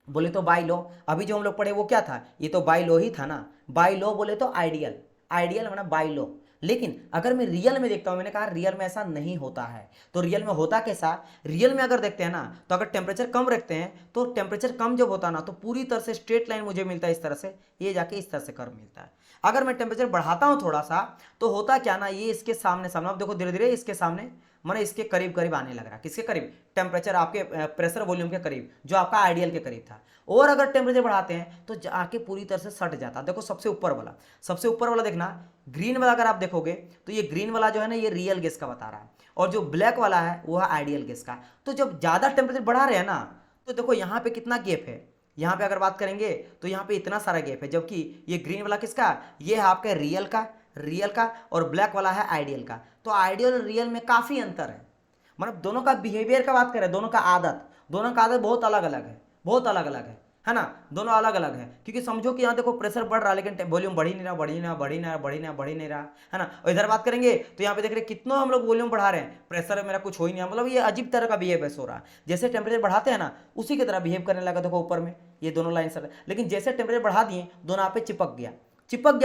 बोले तो बाई लॉ, अभी जो हम लोग पढ़े वो क्या था, ये तो बाई लॉ ही था ना। बाई लॉ बोले तो आइडियल, आइडियल माना बाई लॉ। लेकिन अगर मैं रियल में देखता हूं, मैंने कहा रियल में ऐसा नहीं होता है। तो रियल में होता कैसा, रियल में अगर देखते हैं ना, तो अगर टेम्परेचर कम रखते हैं तो टेम्परेचर कम जब होता है ना, तो पूरी तरह से स्ट्रेट लाइन मुझे मिलता है इस तरह से, ये जाके इस तरह से कर्व मिलता है। अगर मैं टेम्परेचर बढ़ाता हूं थोड़ा सा, तो होता क्या ना, ये इसके सामने सामने, अब देखो धीरे धीरे इसके सामने माने इसके करीब करीब आने लग रहा है। किसके करीब, टेम्परेचर आपके प्रेशर वॉल्यूम के करीब, जो आपका आइडियल के करीब था। और अगर टेम्परेचर बढ़ाते हैं तो आके पूरी तरह से सट जाता है। देखो सबसे ऊपर वाला, सबसे ऊपर वाला देखना, ग्रीन वाला अगर आप देखोगे तो ये ग्रीन वाला जो है ना, ये रियल गैस का बता रहा है, और जो ब्लैक वाला है वो है आइडियल गैस का। तो जब ज़्यादा टेम्परेचर बढ़ा रहे हैं ना, तो देखो यहाँ पे कितना गैप है, यहाँ पे अगर बात करेंगे तो यहाँ पे इतना सारा गैप है। जबकि ये ग्रीन वाला किसका, ये है आपका रियल का, और ब्लैक वाला है आइडियल का। तो आइडियल और रियल में काफ़ी अंतर है। मतलब दोनों का बिहेवियर का बात करें, दोनों का आदत बहुत अलग अलग है, बहुत अलग अलग है ना, दोनों अलग अलग है। क्योंकि समझो कि यहाँ देखो प्रेशर बढ़ रहा है लेकिन वॉल्यूम बढ़ ही नहीं रहा, है ना। और इधर बात करेंगे तो यहाँ पे देख रहे कितना हम लोग वॉल्यूम बढ़ा रहे हैं, प्रेशर मेरा कुछ हो ही नहीं है। मतलब ये अजीब तरह का बिहेवियर हो रहा है। जैसे टेम्परेचर बढ़ाते हैं ना, उसी की तरह बिहेव करने लगा। देखो ऊपर में ये दोनों लाइन सर, लेकिन जैसे टेम्परेचर बढ़ा दिए दोनों यहाँ पे चिपक गया।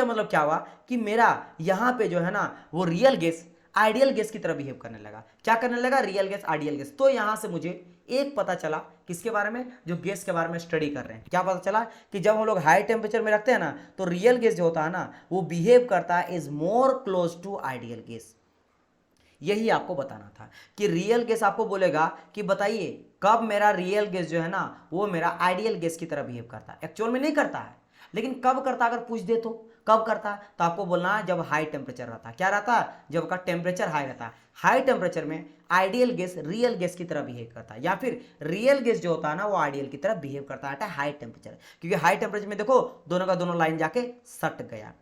मतलब क्या हुआ कि मेरा यहाँ पे जो है ना वो रियल गैस आइडियल गैस की तरह बिहेव करने लगा। क्या करने लगा? Real gas, ideal gas. तो यहां से मुझे एक पता चला, किसके बारे में? जो गैस के बारे में स्टडी कर रहे हैं। क्या पता चला? कि जब हम लोग हाई टेम्परेचर में रखते हैं ना, तो रियल गैस जो होता है ना, वो बिहेव करता है is more close to ideal gas. यही आपको बताना था कि रियल गैस आपको बोलेगा कि बताइए कब मेरा रियल गैस जो है ना, वो मेरा आइडियल गैस की तरह बिहेव करता है। एक्चुअल में नहीं करता है, लेकिन कब करता, अगर पूछ दे तो कब करता है, तो आपको बोलना है जब हाई टेम्परेचर रहता है। क्या रहता है? जब का टेम्परेचर हाई रहता है। हाई टेम्परेचर में आइडियल गैस रियल गैस की तरह बिहेव करता है, या फिर रियल गैस जो होता है ना, वो आइडियल की तरह बिहेव करता है हाई टेम्परेचर। क्योंकि हाई टेम्परेचर में देखो दोनों का दोनों लाइन जाके सट गया।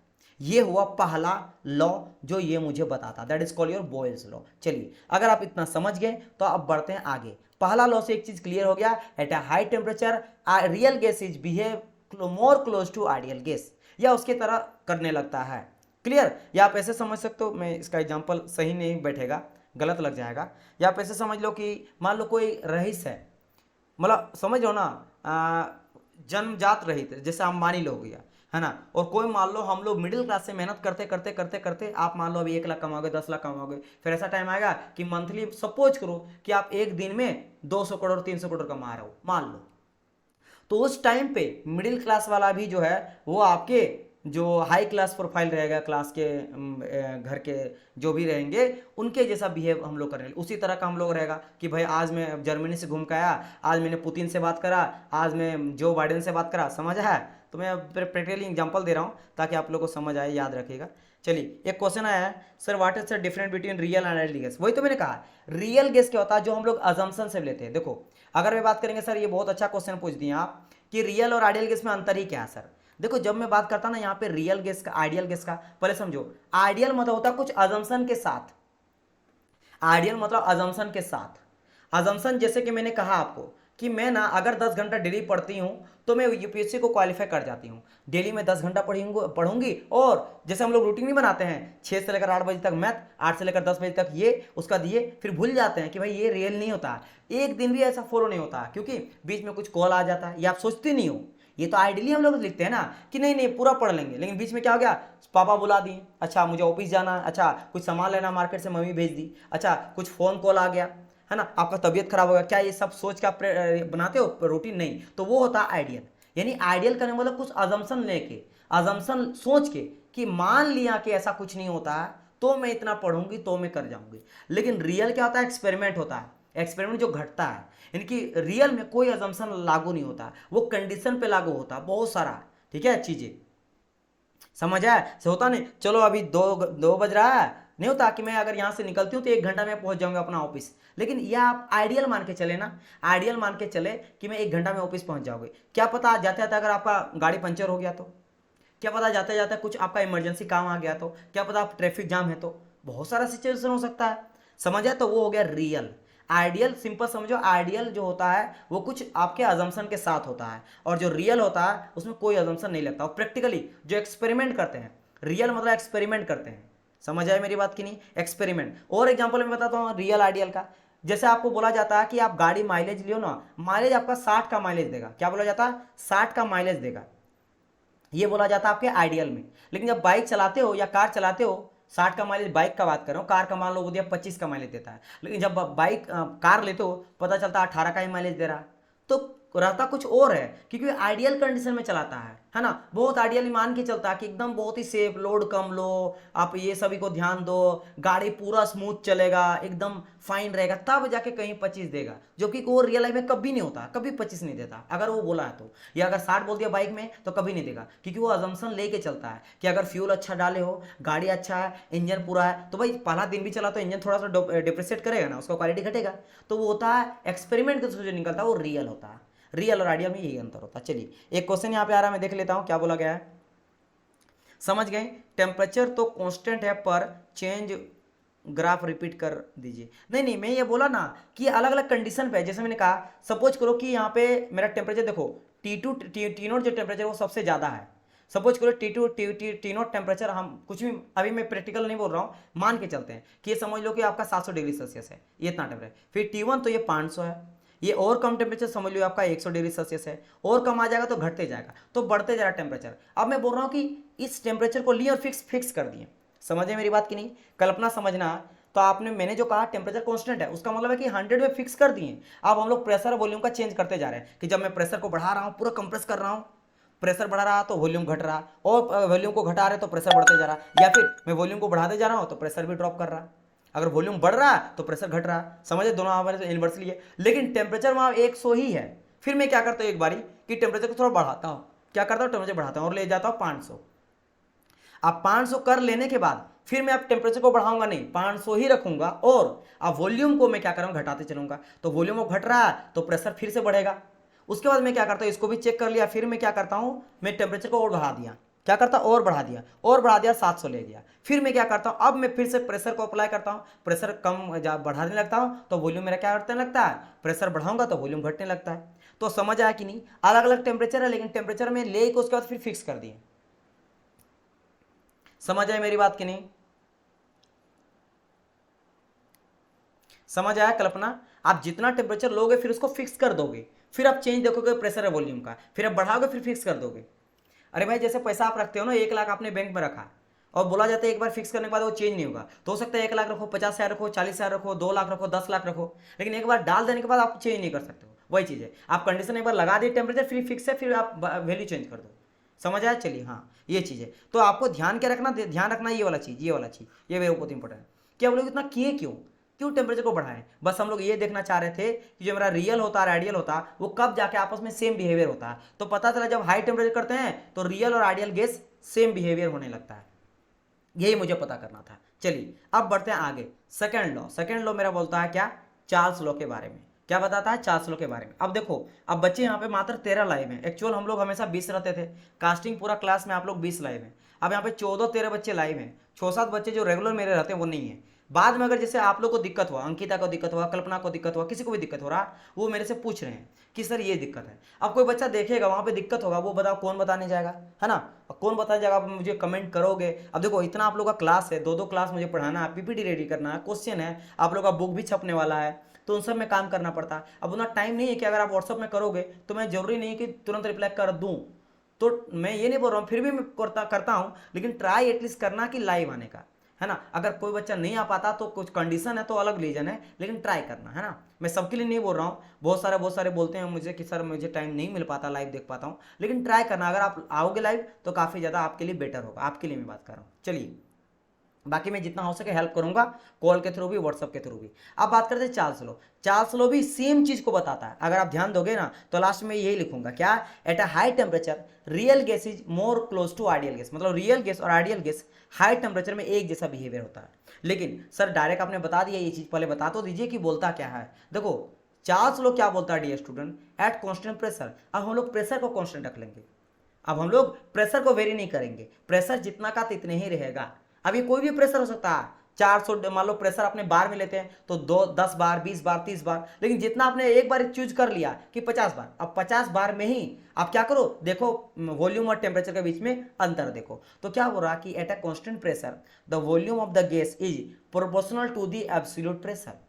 ये हुआ पहला लॉ जो ये मुझे बताता, that is called your Boyle's law. चलिए, अगर आप इतना समझ गए तो अब बढ़ते हैं आगे। पहला लॉ से एक चीज क्लियर हो गया, at a high temperature real gas is behave more close to ideal gas, या उसके तरह करने लगता है। क्लियर? या आप ऐसे समझ सकते हो, मैं इसका एग्जांपल सही नहीं बैठेगा, गलत लग जाएगा। या आप ऐसे समझ लो कि मान लो कोई रईस है, मतलब समझ लो ना, जन्मजात रहित, जैसे अंबानी लोग हो गया, है ना। और कोई मान लो हम लोग मिडिल क्लास से मेहनत करते करते करते करते आप मान लो अभी 1 लाख कमाओगे, 10 लाख कमाओगे, फिर ऐसा टाइम आएगा कि मंथली सपोज करो कि आप एक दिन में 200 करोड़ 300 करोड़ कमा रहे हो, मान लो। तो उस टाइम पे मिडिल क्लास वाला भी जो है वो आपके जो हाई क्लास प्रोफाइल रहेगा, क्लास के घर के जो भी रहेंगे उनके जैसा बिहेव हम लोग करेंगे। उसी तरह का हम लोग रहेगा कि भाई आज मैं जर्मनी से घूम के आया, आज मैंने पुतिन से बात करा, आज मैं जो बाइडेन से बात करा। समझ है? तो मैं प्रैक्टिकली एग्जांपल दे रहा हूँ ताकि आप लोग को समझ आए, याद रखिएगा। चलिए, एक क्वेश्चन आया है, sir what is the difference between real and ideal gas. वही तो मैंने कहा, रियल गैस क्या होता है? जो हम लोग अजम्पशन से लेते हैं। देखो, अगर मैं बात करेंगे, सर ये बहुत अच्छा क्वेश्चन पूछ दिए आप कि रियल और आइडियल गैस में अंतर ही क्या है सर। देखो, जब मैं बात करता ना यहाँ पे रियल गैस का, आइडियल गैस का, पहले समझो। आइडियल मतलब होता है कुछ अजम्पशन के साथ, आइडियल मतलब अजम्पशन के साथ। अजम्पशन जैसे कि मैंने कहा आपको कि मैं ना अगर 10 घंटा डेली पढ़ती हूँ तो मैं यूपीएससी को क्वालिफाई कर जाती हूँ। डेली में 10 घंटा पढ़ूंगी, और जैसे हम लोग रूटीन नहीं बनाते हैं 6 से लेकर 8 बजे तक मैथ, 8 से लेकर 10 बजे तक ये, उसका दिए, फिर भूल जाते हैं कि भाई ये रियल नहीं होता। एक दिन भी ऐसा फॉलो नहीं होता, क्योंकि बीच में कुछ कॉल आ जाता है, ये आप सोचते नहीं हो। ये तो आइडियली हम लोग लिखते हैं ना कि नहीं नहीं पूरा पढ़ लेंगे, लेकिन बीच में क्या हो गया, पापा बुला दिए, अच्छा मुझे ऑफिस जाना, अच्छा कुछ सामान लेना मार्केट से, मम्मी भेज दी, अच्छा कुछ फोन कॉल आ गया, है ना, आपका तबीयत खराब होगा। क्या ये सब सोच के आप बनाते हो रूटीन? नहीं। तो वो होता है आइडियल। यानी आइडियल करने मतलब कुछ अजम्पशन लेके, अजम्पशन सोच के कि मान लिया कि ऐसा कुछ नहीं होता है तो मैं इतना पढ़ूंगी तो मैं कर जाऊंगी। लेकिन रियल क्या होता है? एक्सपेरिमेंट होता है। एक्सपेरिमेंट जो घटता है, यानी कि रियल में कोई अजम्पशन लागू नहीं होता, वो कंडीशन पे लागू होता है बहुत सारा। ठीक है, चीजें समझ आया? से होता नहीं, चलो अभी दो बज रहा है, नहीं होता कि मैं अगर यहाँ से निकलती हूँ तो 1 घंटा में पहुंच जाऊंगा अपना ऑफिस। लेकिन यह आप आइडियल मान के चले ना, आइडियल मान के चले कि मैं 1 घंटा में ऑफिस पहुंच जाओगे। क्या पता जाते जाते अगर आपका गाड़ी पंचर हो गया तो, क्या पता जाते जाते कुछ आपका इमरजेंसी काम आ गया तो, क्या पता आप ट्रैफिक जाम है तो, बहुत सारा सिचुएशन हो सकता है। समझ आया? तो वो हो गया रियल। आइडियल सिंपल समझो, आइडियल जो होता है वो कुछ आपके अजम्पशन के साथ होता है, और जो रियल होता है उसमें कोई अजम्पशन नहीं लगता। और प्रैक्टिकली जो एक्सपेरिमेंट करते हैं, रियल मतलब एक्सपेरिमेंट करते हैं। समझ आए मेरी बात की नहीं? एक्सपेरिमेंट। और एग्जांपल मैं बताता हूँ रियल आइडियल का। जैसे आपको बोला जाता है कि आप गाड़ी माइलेज लियो ना, माइलेज आपका 60 का माइलेज देगा। क्या बोला जाता है? 60 का माइलेज देगा, ये बोला जाता है आपके आइडियल में। लेकिन जब बाइक चलाते हो या कार चलाते हो, 60 का माइलेज बाइक का बात कर रहा हूँ, कार का मान लो वो दिया 25 का माइलेज देता है, लेकिन जब बाइक कार लेते हो पता चलता है 18 का ही माइलेज दे रहा है। तो रहता कुछ और है, क्योंकि आइडियल कंडीशन में चलाता है ना। बहुत आइडियली मान के चलता है कि एकदम बहुत ही सेफ, लोड कम लो, आप ये सभी को ध्यान दो, गाड़ी पूरा स्मूथ चलेगा, एकदम फाइन रहेगा, तब जाके कहीं 25 देगा। जो कि वो रियल लाइफ में कभी नहीं होता, कभी 25 नहीं देता अगर वो बोला है तो। या अगर 60 बोल दिया बाइक में तो कभी नहीं देगा, क्योंकि वो अजम्पशन लेके चलता है कि अगर फ्यूल अच्छा डाले हो, गाड़ी अच्छा है, इंजन पूरा है, तो भाई पहला दिन भी चला तो इंजन थोड़ा सा डिप्रेसेट करेगा ना, उसका क्वालिटी घटेगा। तो वो होता है एक्सपेरिमेंट के थ्रू जो निकलता है वो रियल होता है। रियल और आइडियल में यही अंतर होता है। चलिए, एक क्वेश्चन यहाँ पे आ रहा है, मैं देख लेता हूँ क्या बोला गया है। समझ गए? टेम्परेचर तो कांस्टेंट है पर चेंज ग्राफ रिपीट कर दीजिए। नहीं नहीं, मैं ये बोला ना कि अलग अलग कंडीशन पे, जैसे मैंने कहा सपोज करो कि यहाँ पे मेरा टेम्परेचर देखो टी नोट जो टेम्परेचर वो सबसे ज़्यादा है। सपोज करो टी नोट टेम्परेचर, हम कुछ भी अभी मैं प्रैक्टिकल नहीं बोल रहा हूँ, मान के चलते हैं कि ये समझ लो कि आपका 700 डिग्री सेल्सियस है, ये इतना टेम्परेचर। फिर T1 तो ये 500 है, ये और कम टेम्परेचर समझ लो आपका 100 डिग्री सेल्सियस है, और कम आ जाएगा तो घटते जाएगा, तो बढ़ते जा रहा टेम्परेचर। अब मैं बोल रहा हूँ कि इस टेम्परेचर को लिए और फिक्स कर दिए। समझे मेरी बात की नहीं? कल्पना समझना तो आपने मैंने जो कहा टेम्परेचर कांस्टेंट है, उसका मतलब है कि 100 में फिक्स कर दिए। अब हम लोग प्रेशर और वॉल्यूम का चेंज करते जा रहे हैं कि जब मैं प्रेशर को बढ़ा रहा हूँ, पूरा कंप्रेस कर रहा हूँ, प्रेशर बढ़ा रहा तो वॉल्यूम घट रहा, और वॉल्यूम को घटा रहे तो प्रेशर बढ़ते जा रहा, या फिर मैं वॉल्यूम को बढ़ाते जा रहा हूँ तो प्रेशर भी ड्रॉप कर रहा। अगर वॉल्यूम बढ़ रहा तो प्रेशर घट रहा, समझे, दोनों हमारे इन्वर्सली है। लेकिन टेम्परेचर वहाँ 100 ही है। फिर मैं क्या करता हूँ एक बारी कि टेम्परेचर को थोड़ा बढ़ाता हूँ, क्या करता हूँ, टेम्परेचर बढ़ाता हूँ और ले जाता हूँ 500। अब 500 कर लेने के बाद फिर मैं अब टेम्परेचर को बढ़ाऊंगा नहीं, 500 ही रखूंगा, और अब वॉल्यूम को मैं क्या करूंगा, घटाते चलूंगा। तो वॉल्यूम अब घट रहा है तो प्रेशर फिर से बढ़ेगा। उसके बाद मैं क्या करता हूँ, इसको भी चेक कर लिया, फिर मैं क्या करता हूँ, मैं टेम्परेचर को और बढ़ा दिया, क्या करता, और बढ़ा दिया, और बढ़ा दिया, 700 ले गया। फिर मैं क्या करता हूँ, अब मैं फिर से प्रेशर को अप्लाई करता हूँ, प्रेशर कम जब बढ़ाने लगता हूँ तो वॉल्यूम मेरा क्या घटने लगता है, प्रेशर बढ़ाऊंगा तो वॉल्यूम घटने लगता है। तो समझ आया कि नहीं, अलग अलग टेम्परेचर है, लेकिन टेम्परेचर में ले के उसके बाद फिर फिक्स कर दिए। समझ आए मेरी बात कि नहीं, समझ आया कल्पना। आप जितना टेम्परेचर लोगे फिर उसको फिक्स कर दोगे, फिर आप चेंज देखोगे प्रेशर है वॉल्यूम का, फिर आप बढ़ाओगे फिर फिक्स कर दोगे। अरे भाई जैसे पैसा आप रखते हो ना, 1 लाख आपने बैंक में रखा और बोला जाता है एक बार फिक्स करने के बाद वो चेंज नहीं होगा, तो हो सकता है 1 लाख रखो, 50,000 रखो, 40,000 रखो, 2 लाख रखो, 10 लाख रखो, लेकिन एक बार डाल देने के बाद आप चेंज नहीं कर सकते हो। वही चीज़ है, आप कंडीशन एक बार लगा दिए टेम्परेचर फिर फिक्स है, फिर आप वैल्यू चेंज कर दो। समझ आया, चलिए हाँ ये चीज़ है। तो आपको ध्यान क्या रखना, ध्यान रखना ये वाला चीज़, ये वाला चीज़, ये बहुत इंपॉर्टेंट है कि हम लोग इतना किए क्यों, क्यों टेम्परेचर को बढ़ाएं। बस हम लोग ये देखना चाह रहे थे कि जो मेरा रियल होता है आइडियल होता है वो कब जाके आपस में सेम बिहेवियर होता है। तो पता चला जब हाई टेम्परेचर करते हैं तो रियल और आइडियल गैस सेम बिहेवियर होने लगता है, यही मुझे पता करना था। चलिए अब बढ़ते हैं आगे। सेकंड लॉ, सेकंड लॉ मेरा बोलता है क्या, चार्ल्स लॉ के बारे में। क्या बताता है, चार्ल्स लॉ के बारे में। अब देखो, अब बच्चे यहाँ पे मात्र 13 लाइव हैं, एक्चुअल हम लोग हमेशा 20 रहते थे, कास्टिंग पूरा क्लास में आप लोग 20 लाइव हैं। अब यहाँ पे 14-13 बच्चे लाइव हैं, 6-7 बच्चे जो रेगुलर मेरे रहते हैं वो नहीं है। बाद में अगर जैसे आप लोग को दिक्कत हुआ, अंकिता को दिक्कत हुआ, कल्पना को दिक्कत हुआ, किसी को भी दिक्कत हो रहा, वो मेरे से पूछ रहे हैं कि सर ये दिक्कत है। अब कोई बच्चा देखेगा वहाँ पे दिक्कत होगा, वो बताओ कौन बताने जाएगा, है ना, कौन बताने जाएगा, आप मुझे कमेंट करोगे। अब देखो इतना आप लोग का क्लास है, 2-2 क्लास मुझे पढ़ाना है, पीपीटी रेडी करना है, क्वेश्चन है, आप लोग का बुक भी छपने वाला है, तो उन सब में काम करना पड़ता है। अब उतना टाइम नहीं है कि अगर आप व्हाट्सअप में करोगे तो मैं जरूरी नहीं कि तुरंत रिप्लाई कर दूँ। तो मैं ये नहीं बोल रहा हूँ, फिर भी मैं करता हूँ, लेकिन ट्राई एटलीस्ट करना कि लाइव आने का, है ना। अगर कोई बच्चा नहीं आ पाता तो कुछ कंडीशन है तो अलग रीजन है, लेकिन ट्राई करना, है ना। मैं सबके लिए नहीं बोल रहा हूँ, बहुत सारे बोलते हैं मुझे कि सर मुझे टाइम नहीं मिल पाता लाइव देख पाता हूँ, लेकिन ट्राई करना। अगर आप आओगे लाइव तो काफ़ी ज़्यादा आपके लिए बेटर होगा, आपके लिए मैं बात कर रहा हूँ। चलिए बाकी मैं जितना हो सके हेल्प करूंगा, कॉल के थ्रू भी, व्हाट्सअप के थ्रू भी। अब बात करते हैं चार्ल्स लॉ। चार्ल्स लॉ भी सेम चीज को बताता है, अगर आप ध्यान दोगे ना तो लास्ट में यही लिखूंगा, क्या, at a high temperature real gas is more close to ideal gas. मतलब रियल गैस और आइडियल गैस हाई टेम्परेचर में एक जैसा बिहेवियर होता है। लेकिन सर डायरेक्ट आपने बता दिया ये चीज, पहले बता तो दीजिए कि बोलता क्या है। देखो चार्ल्स लॉ क्या बोलता है dear student, at constant pressure. अब हम लोग प्रेशर को कॉन्स्टेंट रख लेंगे, अब हम लोग प्रेशर को वेरी नहीं करेंगे, प्रेशर जितना का तितने ही रहेगा। अब ये कोई भी प्रेशर हो सकता है, 400 मान लो प्रेशर अपने बार में लेते हैं तो 10 बार, 20 बार, 30 बार, लेकिन जितना आपने एक बार चूज कर लिया कि 50 बार, अब 50 बार में ही आप क्या करो, देखो वॉल्यूम और टेम्परेचर के बीच में अंतर देखो। तो क्या हो रहा कि at a constant pressure the volume of the gas is proportional to the absolute pressure.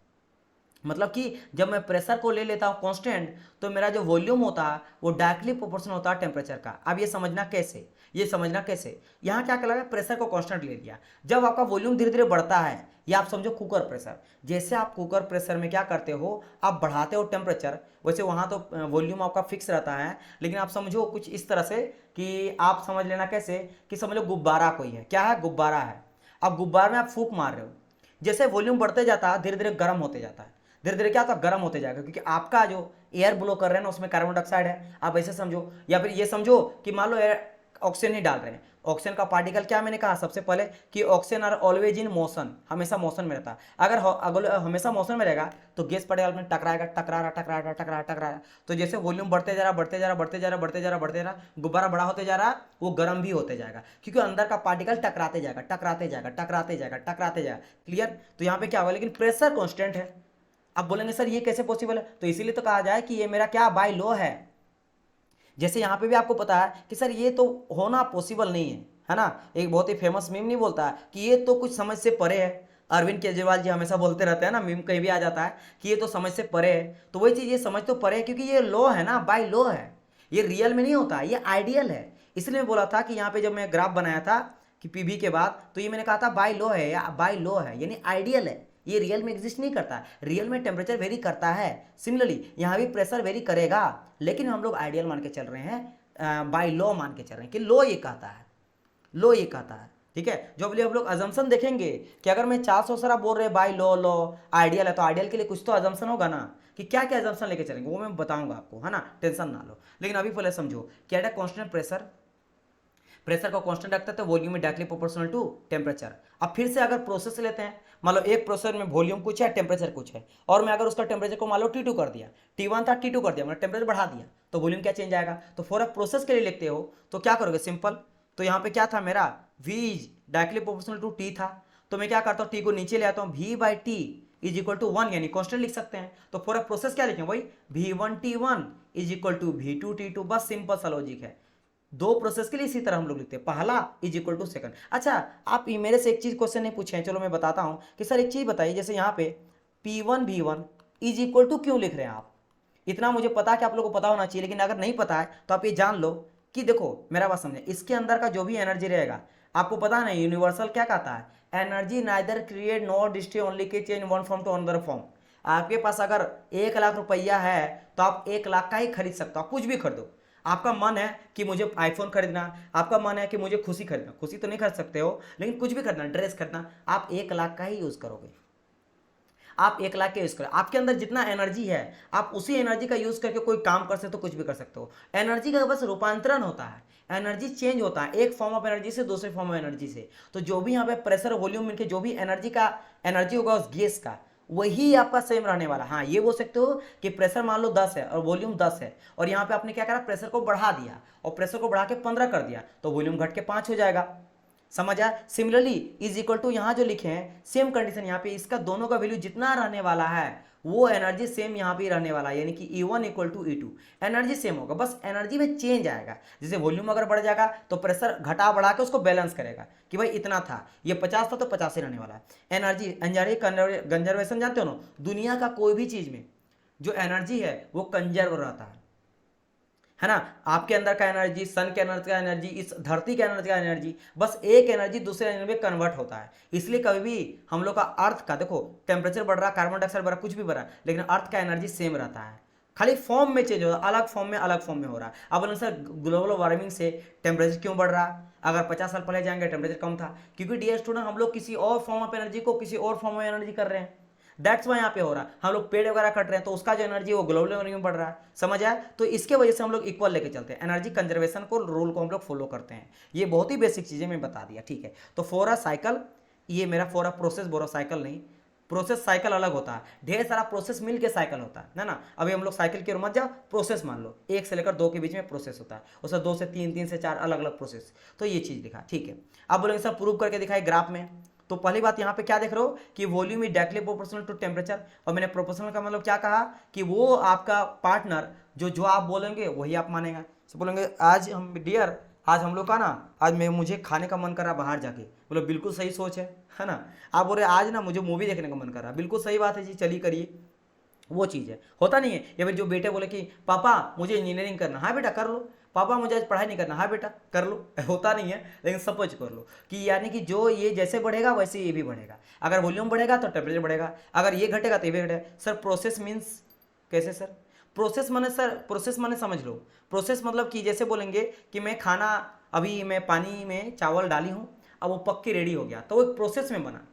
मतलब कि जब मैं प्रेशर को ले लेता हूँ कांस्टेंट तो मेरा जो वॉल्यूम होता है वो डायरेक्टली प्रोपोर्शनल होता है टेम्परेचर का। अब ये समझना कैसे, ये समझना कैसे, यहाँ क्या लगा, प्रेशर को कांस्टेंट ले लिया। जब आपका वॉल्यूम धीरे धीरे बढ़ता है, या आप समझो कुकर प्रेशर, जैसे आप कुकर प्रेशर में क्या करते हो, आप बढ़ाते हो टेम्परेचर, वैसे वहाँ तो वॉल्यूम आपका फिक्स रहता है, लेकिन आप समझो कुछ इस तरह से कि आप समझ लेना कैसे, कि समझ लो गुब्बारा कोई है, क्या है, गुब्बारा है। अब गुब्बारे में आप फूंक मार रहे हो, जैसे वॉल्यूम बढ़ते जाता है धीरे धीरे गर्म होते जाता है, धीरे धीरे क्या होता है, गर्म होते जाएगा, क्योंकि आपका जो एयर ब्लो कर रहे हैं ना उसमें कार्बन डाइऑक्साइड है, आप ऐसे समझो। या फिर ये समझो कि मान लो ऑक्सीजन ही डाल रहे हैं, ऑक्सीजन का पार्टिकल क्या, मैंने कहा सबसे पहले कि oxygen are always in motion, हमेशा मोशन में रहता है। अगर हमेशा मोशन में रहेगा तो गैस पार्टिकल में टकराएगा, टकरा। तो जैसे वॉल्यूम बढ़ते जा रहा, गुब्बारा बड़ा होते जा रहा, वो गर्म भी होते जाएगा, क्योंकि अंदर का पार्टिकल टकराते जाएगा। क्लियर। तो यहाँ पे क्या होगा, लेकिन प्रेशर कॉन्स्टेंट है। अब बोलेंगे सर ये कैसे पॉसिबल है, तो इसीलिए तो कहा जाए कि ये मेरा क्या, बाय लॉ है। जैसे यहाँ पे भी आपको पता है कि सर ये तो होना पॉसिबल नहीं है ना। एक बहुत ही फेमस मीम नहीं बोलता है कि ये तो कुछ समझ से परे है, अरविंद केजरीवाल जी हमेशा बोलते रहते हैं ना, मीम कहीं भी आ जाता है कि ये तो समझ से परे है। तो वही चीज़, ये समझ तो परे है क्योंकि ये लॉ है ना, बाय लॉ है, ये रियल में नहीं होता, ये आइडियल है। इसलिए मैं बोला था कि यहाँ पे जब मैं ग्राफ बनाया था कि पीवी के बाद, तो ये मैंने कहा था बाय लॉ है या बाय लॉ है, यानी आइडियल है, ये रियल में एग्जिस्ट नहीं करता है। रियल में टेम्परेचर वेरी करता है, सिमिलरली यहाँ भी प्रेशर वेरी करेगा, लेकिन हम लोग आइडियल मान के चल रहे हैं, बाय लॉ मान के चल रहे हैं कि लॉ ये कहता है, लॉ ये कहता है। ठीक है, जो बोलिए हम लोग अजम्पशन देखेंगे कि अगर मैं 400 सर आप बोल रहे हैं बाय लॉ, लॉ आइडियल है, तो आइडियल के लिए कुछ तो अजम्पशन होगा ना, कि क्या क्या अजम्पशन लेके चलेंगे वो मैं बताऊंगा आपको, है ना, टेंशन ना लो। लेकिन अभी पहले समझो कि at a constant pressure, pressure को कांस्टेंट रखते हैं तो volume directly proportional to temperature. अब फिर से अगर प्रोसेस लेते हैं, मान लो एक प्रोसेस में वॉल्यूम कुछ है, टेम्परेचर कुछ है, और मैं अगर उसका टेम्परेचर को मान लो T2 कर दिया, T1 था T2 कर दिया, मैंने टेम्परेचर बढ़ा दिया, तो वॉल्यूम क्या चेंज आएगा। तो फॉर अ प्रोसेस के लिए लिखते हो तो क्या करोगे, सिंपल, तो यहाँ पे क्या था मेरा V is directly proportional to T था, तो मैं क्या करता हूँ T को नीचे ले आता हूँ, V/T इज इक्वल टू 1, यानी कॉन्स्टेंट लिख सकते हैं। तो फॉर अ प्रोसेस क्या लिखें भाई, V1T1 is equal to V2T2, बस सिंपल सा लॉजिक है। दो प्रोसेस के लिए इसी तरह हम लोग लिखते हैं, पहला इज इक्वल टू सेकंड। अच्छा, आप मेरे से एक चीज क्वेश्चन नहीं पूछे हैं, चलो मैं बताता हूं कि सर एक चीज बताइए, जैसे यहाँ पे P1V1 इज इक्वल टू क्यों लिख रहे हैं आप। इतना मुझे पता है कि आप लोगों को पता होना चाहिए, लेकिन अगर नहीं पता है तो आप ये जान लो कि देखो मेरा बात समझे, इसके अंदर का जो भी एनर्जी रहेगा, आपको पता नहीं यूनिवर्सल क्या कहता है, energy neither create nor destroy, only can change one form to another form. आपके पास अगर 1 लाख रुपया है तो आप 1 लाख का ही खरीद सकते हो, आप कुछ भी खरीदो। आपका मन है कि मुझे आईफोन खरीदना, आपका मन है कि मुझे खुशी खरीदना, खुशी तो नहीं खरीद सकते हो, लेकिन कुछ भी खरीदना, ड्रेस खरीदना, आप 1 लाख का ही यूज करोगे, आप 1 लाख के यूज करो। आपके अंदर जितना एनर्जी है आप उसी एनर्जी का यूज करके कोई काम कर सकते हो, कुछ भी कर सकते हो। एनर्जी का बस रूपांतरण होता है, एनर्जी चेंज होता है एक फॉर्म ऑफ एनर्जी से दूसरे फॉर्म ऑफ एनर्जी से। तो जो भी यहाँ पे प्रेशर वॉल्यूम मिलकर जो भी एनर्जी होगा उस गैस का, वही आपका सेम रहने वाला। हाँ, ये बोल सकते हो कि प्रेशर मान लो 10 है और वॉल्यूम 10 है, और यहाँ पे आपने क्या करा, प्रेशर को बढ़ा दिया और प्रेशर को बढ़ा के 15 कर दिया, तो वॉल्यूम घट के 5 हो जाएगा। समझ आया। सिमिलरली इज इक्वल टू यहाँ जो लिखे हैं सेम कंडीशन, यहाँ पे इसका दोनों का वैल्यू जितना रहने वाला है वो एनर्जी सेम यहाँ पे रहने वाला है, यानी कि E1 equal to E2, energy same होगा, बस एनर्जी में चेंज आएगा। जैसे वॉल्यूम अगर बढ़ जाएगा तो प्रेशर घटा बढ़ा के उसको बैलेंस करेगा कि भाई इतना था, ये 50 था तो 50 ही रहने वाला है। एनर्जी एनर्जी कंजर्वेशन जानते हो ना, दुनिया का कोई भी चीज में जो एनर्जी है वो कंजर्व रहता है ना। आपके अंदर का एनर्जी, सन के एनर्जी का एनर्जी, इस धरती के एनर्जी का एनर्जी, बस एक एनर्जी दूसरे एनर्जी में कन्वर्ट होता है। इसलिए कभी भी हम लोग का अर्थ का देखो, टेम्परेचर बढ़ रहा, कार्बन डाइऑक्साइड बढ़ रहा, कुछ भी बढ़ रहा, लेकिन अर्थ का एनर्जी सेम रहता है, खाली फॉर्म में चेंज हो रहा है, अलग फॉर्म में हो रहा है। अब बोलो सर ग्लोबल वार्मिंग से टेम्परेचर क्यों बढ़ रहा है, अगर 50 साल पहले जाएंगे टेम्परेचर कम था, क्योंकि डियर स्टूडेंट हम लोग किसी और फॉर्म ऑफ एनर्जी को किसी और फॉर्म ऑफ एनर्जी कर रहे हैं, दैट्स वाई यहाँ पे हो रहा है। हम लोग पेड़ वगैरह कट रहे हैं तो उसका जो एनर्जी है वो ग्लोबल वार्मिंग में बढ़ रहा है, समझ आया। तो इसके वजह से हम लोग इक्वल लेके चलते हैं, एनर्जी कंजर्वेशन को रूल को हम लोग फॉलो करते हैं। ये बहुत ही बेसिक चीजें मैं बता दिया, ठीक है। तो फॉर अ साइकिल, ये मेरा फॉर अ प्रोसेस बोल रहा, साइकिल नहीं, प्रोसेस साइकिल अलग होता है, ढेर सारा प्रोसेस मिल के साइकिल होता है ना। अभी हम लोग साइकिल की ओर मत जाओ, प्रोसेस मान लो 1 से लेकर 2 के बीच में प्रोसेस होता है, उससे 2 से 3, 3 से 4 अलग अलग प्रोसेस। तो ये चीज दिखा, ठीक है। अब बोलेंगे सर प्रूव करके दिखाए ग्राफ में, तो पहली बात यहाँ पे क्या देख रहे हो कि volume is directly proportional to temperature, और मैंने प्रोपोर्शनल का मतलब क्या कहा कि वो आपका पार्टनर जो जो आप बोलेंगे वही आप मानेगा। तो बोलेंगे आज हम डियर, आज हम लोग का ना, आज मैं मुझे खाने का मन कर रहा बाहर जाके, बोलो बिल्कुल सही सोच है ना। आप बोल रहे आज ना मुझे मूवी देखने का मन कर रहा, बिल्कुल सही बात है जी, चलिए करिए, वो चीज़ है, होता नहीं है। या फिर जो बेटे बोले कि पापा मुझे इंजीनियरिंग करना, हाँ बेटा कर लो, पापा मुझे आज पढ़ाई नहीं करना, हाँ बेटा कर लो, होता नहीं है, लेकिन सपोज कर लो कि यानी कि जो ये जैसे बढ़ेगा वैसे ये भी बढ़ेगा। अगर वॉल्यूम बढ़ेगा तो टेम्परेचर बढ़ेगा, अगर ये घटेगा तो ये भी घटेगा। सर प्रोसेस मीन्स कैसे सर, प्रोसेस माने सर, प्रोसेस माने समझ लो, प्रोसेस मतलब कि जैसे बोलेंगे कि मैं खाना, अभी मैं पानी में चावल डाली हूँ, अब वो पक के रेडी हो गया, तो वो एक प्रोसेस में बना।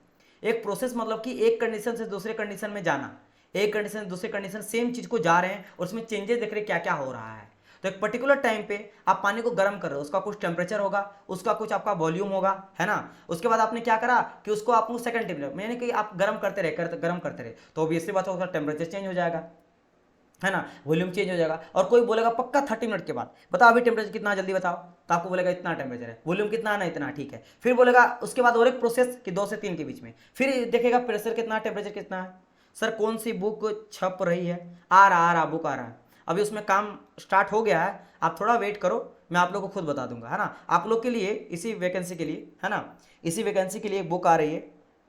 एक प्रोसेस मतलब कि एक कंडीशन से दूसरे कंडीशन में जाना, एक कंडीशन से दूसरे कंडीशन, सेम चीज को जा रहे हैं और उसमें चेंजेस देख रहे हैं क्या क्या हो रहा है। तो एक पर्टिकुलर टाइम पे आप पानी को गर्म कर रहे हो, उसका कुछ टेम्परेचर होगा, उसका कुछ आपका वॉल्यूम होगा, है ना। उसके बाद आपने क्या करा कि उसको आप सेकंड टेम्परेचर, यानी कि आप गर्म करते रहे, गर्म करते रहे, तो ऑब्वियसली बात होगा टेम्परेचर चेंज हो जाएगा, है ना, वॉल्यूम चेंज हो जाएगा। और कोई बोलेगा पक्का 30 मिनट के बाद बताओ अभी टेम्परेचर कितना, जल्दी बताओ, तो आपको बोलेगा इतना टेम्परेचर है, वॉल्यूम कितना है ना, इतना, ठीक है। फिर बोलेगा उसके बाद और एक प्रोसेस कि 2 से 3 के बीच में, फिर देखेगा प्रेशर कितना, टेम्परेचर कितना है। सर कौन सी बुक छप रही है, आ रहा बुक आ रहा है, अभी उसमें काम स्टार्ट हो गया है, आप थोड़ा वेट करो, मैं आप लोग को खुद बता दूंगा, है ना। आप लोग के लिए इसी वैकेंसी के लिए, है ना, इसी वैकेंसी के लिए एक बुक आ रही है,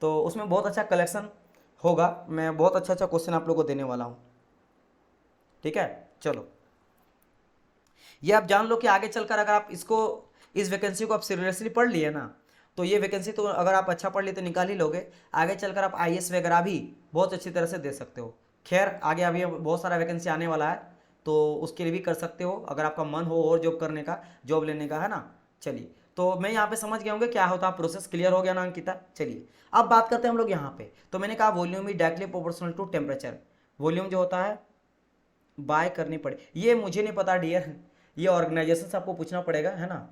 तो उसमें बहुत अच्छा कलेक्शन होगा, मैं बहुत अच्छा अच्छा क्वेश्चन आप लोग को देने वाला हूँ, ठीक है। चलो ये आप जान लो कि आगे चलकर अगर आप इसको, इस वैकेंसी को आप सीरियसली पढ़ लिए ना, तो ये वैकेंसी तो अगर आप अच्छा पढ़ लिए तो निकाल ही लोगे, आगे चलकर आप आईएएस वगैरह भी बहुत अच्छी तरह से दे सकते हो। खैर आगे अभी बहुत सारा वैकेंसी आने वाला है, तो उसके लिए भी कर सकते हो अगर आपका मन हो और जॉब करने का, जॉब लेने का, है ना। चलिए, तो मैं यहाँ पे समझ गया होंगे क्या होता है, प्रोसेस क्लियर हो गया ना अंकिता। चलिए अब बात करते हैं हम लोग यहाँ पे। तो मैंने कहा volume is directly proportional to temperature, volume जो होता है बाय करनी पड़े, ये मुझे नहीं पता डियर, ये ऑर्गेनाइजेशन से आपको पूछना पड़ेगा, है ना।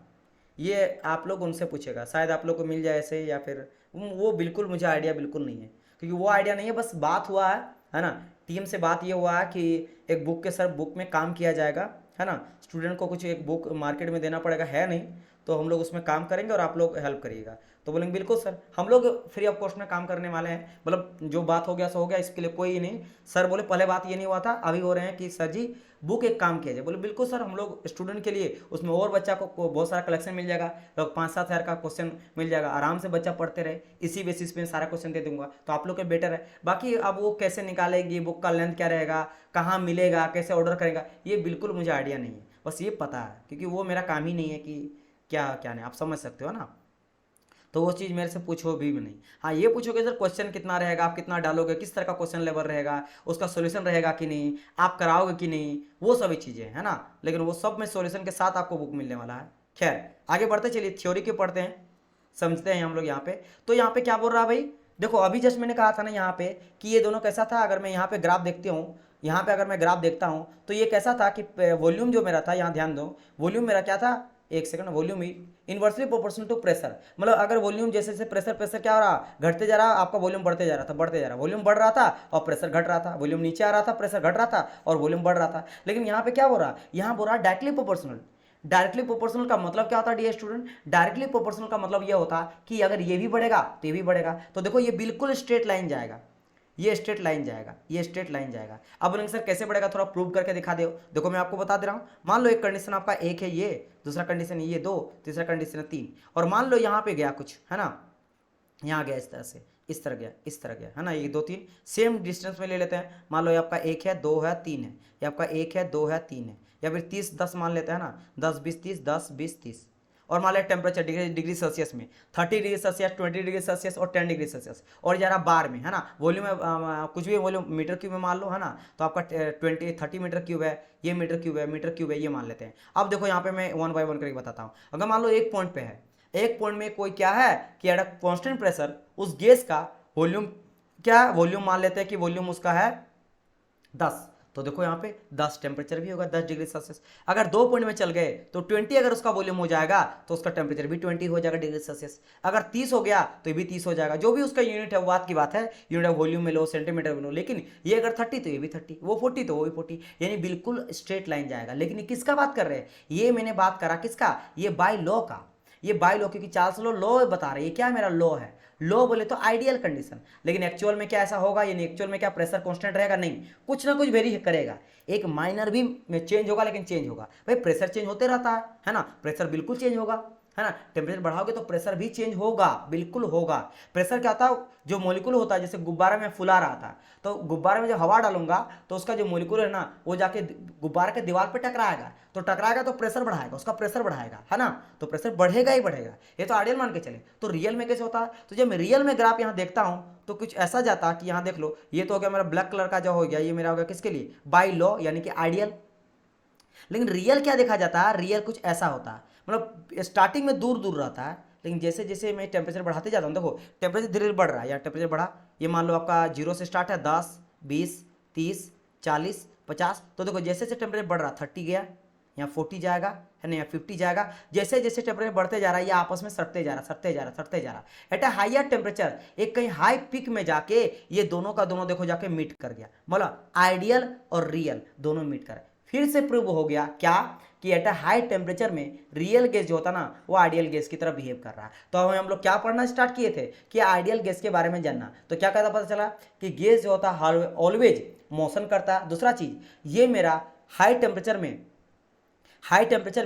ये आप लोग उनसे पूछेगा, शायद आप लोग को मिल जाए ऐसे, या फिर वो बिल्कुल मुझे आइडिया बिल्कुल नहीं है, क्योंकि वो आइडिया नहीं है, बस बात हुआ है ना। टीम से बात ये हुआ है कि एक बुक के सर बुक में काम किया जाएगा, है ना। स्टूडेंट को कुछ एक बुक मार्केट में देना पड़ेगा, है नहीं, तो हम लोग उसमें काम करेंगे और आप लोग हेल्प करिएगा। तो बोलेंगे बिल्कुल सर, हम लोग फ्री ऑफ कॉस्ट में काम करने वाले हैं, मतलब जो बात हो गया सो हो गया, इसके लिए कोई नहीं। सर बोले पहले बात ये नहीं हुआ था, अभी हो रहे हैं कि सर जी बुक एक काम किया जाए। बोले बिल्कुल सर, हम लोग स्टूडेंट के लिए उसमें और बच्चा को बहुत सारा कलेक्शन मिल जाएगा, लोग 5-7 हज़ार का क्वेश्चन मिल जाएगा, आराम से बच्चा पढ़ते रहे, इसी बेसिस पे सारा क्वेश्चन दे दूंगा, तो आप लोग के बेटर है। बाकी अब वो कैसे निकालेगी, बुक का लेंथ क्या रहेगा, कहाँ मिलेगा, कैसे ऑर्डर करेगा, ये बिल्कुल मुझे आइडिया नहीं है, बस ये पता है क्योंकि वो मेरा काम ही नहीं है कि क्या क्या नहीं, आप समझ सकते हो ना। तो वो चीज़ मेरे से पूछो भी नहीं। हाँ ये पूछोगे सर क्वेश्चन कितना रहेगा, आप कितना डालोगे, किस तरह का क्वेश्चन लेवल रहेगा, उसका सॉल्यूशन रहेगा कि नहीं, आप कराओगे कि नहीं, वो सभी चीज़ें है ना। लेकिन वो सब में सॉल्यूशन के साथ आपको बुक मिलने वाला है। खैर आगे बढ़ते चलिए, थ्योरी के पढ़ते हैं, समझते हैं हम लोग यहाँ पे। तो यहाँ पे क्या बोल रहा है भाई, देखो अभी जस्ट मैंने कहा था ना यहाँ पे कि ये दोनों कैसा था, अगर मैं यहाँ पे ग्राफ देखती हूँ, यहाँ पे अगर मैं ग्राफ देखता हूँ तो ये कैसा था कि वॉल्यूम जो मेरा था, यहाँ ध्यान दो, वॉल्यूम मेरा क्या था, एक second, volume inversely proportional to pressure, मतलब अगर वॉल्यूम जैसे जैसे प्रेशर प्रेशर क्या हो रहा, घटते जा रहा, आपका वॉल्यूम बढ़ते जा रहा था, बढ़ते जा रहा, वॉल्यूम बढ़ रहा था और प्रेशर घट रहा था, वॉल्यूम नीचे आ रहा था, प्रेशर घट रहा था और वॉल्यूम बढ़ रहा था। लेकिन यहाँ पे क्या हो रहा, यहाँ बोल रहा डायरेक्टली प्रोपोर्शनल। डायरेक्टली प्रोपोर्शनल का मतलब क्या होता है डियर स्टूडेंट, डायरेक्टली प्रोपोर्शनल का मतलब ये होता कि अगर ये भी बढ़ेगा तो ये भी बढ़ेगा। तो देखो ये बिल्कुल स्ट्रेट लाइन जाएगा, ये स्ट्रेट लाइन जाएगा, ये स्ट्रेट लाइन जाएगा। अब बोलेंगे सर कैसे बढ़ेगा, थोड़ा प्रूव करके दिखा दो। देखो मैं आपको बता दे रहा हूँ, मान लो एक कंडीशन आपका एक है, ये दूसरा कंडीशन ये 2, तीसरा कंडीशन 3, और मान लो यहाँ पे गया कुछ, है ना, यहाँ गया इस तरह से, इस तरह गया, इस तरह गया, है ना, ये 2 3 सेम डिस्टेंस में ले लेते हैं। मान लो ये आपका 1 है, 2 है, 3 है, ये आपका 1 है, 2 है, 3 है, या फिर 30 10 मान लेते हैं ना, 10 20 30, 10 20 30। और मान लिया टेम्परेचर डिग्री सेल्सियस में 30 डिग्री सेल्सियस, 20 डिग्री सेल्सियस और 10 डिग्री सेल्सियस, और जरा बार में, है ना, वॉल्यूम में कुछ भी वॉल्यूम मीटर क्यूब में मान लो, है ना, तो आपका 30 मीटर क्यूब है, ये मीटर क्यूब है, मीटर क्यूब है, ये मान लेते हैं। अब देखो यहाँ पे मैं 1 बाय 1 करके बताता हूँ। अगर मान लो एक पॉइंट पे है, एक पॉइंट में कोई क्या है कि एट अ कांस्टेंट प्रेशर उस गैस का वॉल्यूम, क्या वॉल्यूम मान लेते हैं कि वॉल्यूम उसका है 10, तो देखो यहाँ पे 10 टेम्परेचर भी होगा 10 डिग्री सेल्सियस। अगर 2 पॉइंट में चल गए तो 20 अगर उसका वॉल्यूम हो जाएगा तो उसका टेम्परेचर भी 20 हो जाएगा डिग्री सेल्सियस। अगर 30 हो गया तो ये भी 30 हो जाएगा, जो भी उसका यूनिट है वो बात की बात है, यूनिट ऑफ वॉल्यूम में लो, सेंटीमीटर में लो। लेकिन ये अगर 30 तो ये भी 30, वो 40 तो वो भी 40, यानी बिल्कुल स्ट्रेट लाइन जाएगा। लेकिन ये किसका बात कर रहे हैं, ये मैंने बात करा किसका, ये बाय लॉ का, ये बाय लॉ, क्योंकि चार्ल्स लॉ बता रहे हैं, ये क्या मेरा लॉ है, लो बोले तो आइडियल कंडीशन। लेकिन एक्चुअल में क्या ऐसा होगा, यानी एक्चुअल में क्या प्रेशर कांस्टेंट रहेगा, नहीं, कुछ ना कुछ वेरी करेगा, एक माइनर भी चेंज होगा, लेकिन चेंज होगा। भाई प्रेशर चेंज होते रहता है ना, प्रेशर बिल्कुल चेंज होगा, है ना, टेम्परेचर बढ़ाओगे तो प्रेशर भी चेंज होगा, बिल्कुल होगा। प्रेशर क्या होता है, जो मोलिकुल होता है, जैसे गुब्बारा में फुला रहा था, तो गुब्बारे में जब हवा डालूंगा तो उसका जो मोलिकुल है ना वो जाके गुब्बारे के दीवार पे टकराएगा, तो टकराएगा तो प्रेशर बढ़ाएगा, उसका प्रेशर बढ़ाएगा, है ना, तो प्रेशर बढ़ेगा ही बढ़ेगा। ये तो आइडियल मान के चले। तो रियल में कैसे होता है, तो जब मैं रियल में ग्राफ यहाँ देखता हूँ तो कुछ ऐसा जाता कि यहाँ देख लो, ये तो हो गया मेरा ब्लैक कलर का जो हो गया, ये मेरा हो गया किसके लिए, बाय लॉ यानी कि आइडियल। लेकिन रियल क्या देखा जाता है, रियल कुछ ऐसा होता है, मतलब स्टार्टिंग में दूर दूर रहता है, लेकिन जैसे जैसे मैं टेम्परेचर बढ़ाते जाता हूँ, देखो टेम्परेचर धीरे धीरे बढ़ रहा है, या टेम्परेचर बढ़ा, ये मान लो आपका 0 से स्टार्ट है, 10 20 30 40 50, तो देखो जैसे जैसे टेम्परेचर बढ़ रहा, 30 गया, यहाँ 40 जाएगा, है ना, यहाँ 50 जाएगा, जैसे जैसे टेम्परेचर बढ़ते जा रहा है ये आपस में सटते जा रहा, सटते जा रहा, सटते जा रहा। एट अ हायर टेम्परेचर एक कहीं हाई पीक में जाके ये दोनों का दोनों देखो जाके मीट कर गया, मतलब आइडियल और रियल दोनों मीट कर, फिर से प्रूव हो गया क्या कि एट अ हाई टेम्परेचर में रियल गैस जो होता ना वो आइडियल गैस की तरह बिहेव कर रहा है। तो हम लोग क्या पढ़ना स्टार्ट किए थे कि आइडियल गैस के बारे में जानना, तो क्या कहता पता चला कि गैस जो होता है ऑलवेज मोशन करता है। दूसरा चीज ये मेरा हाई टेम्परेचर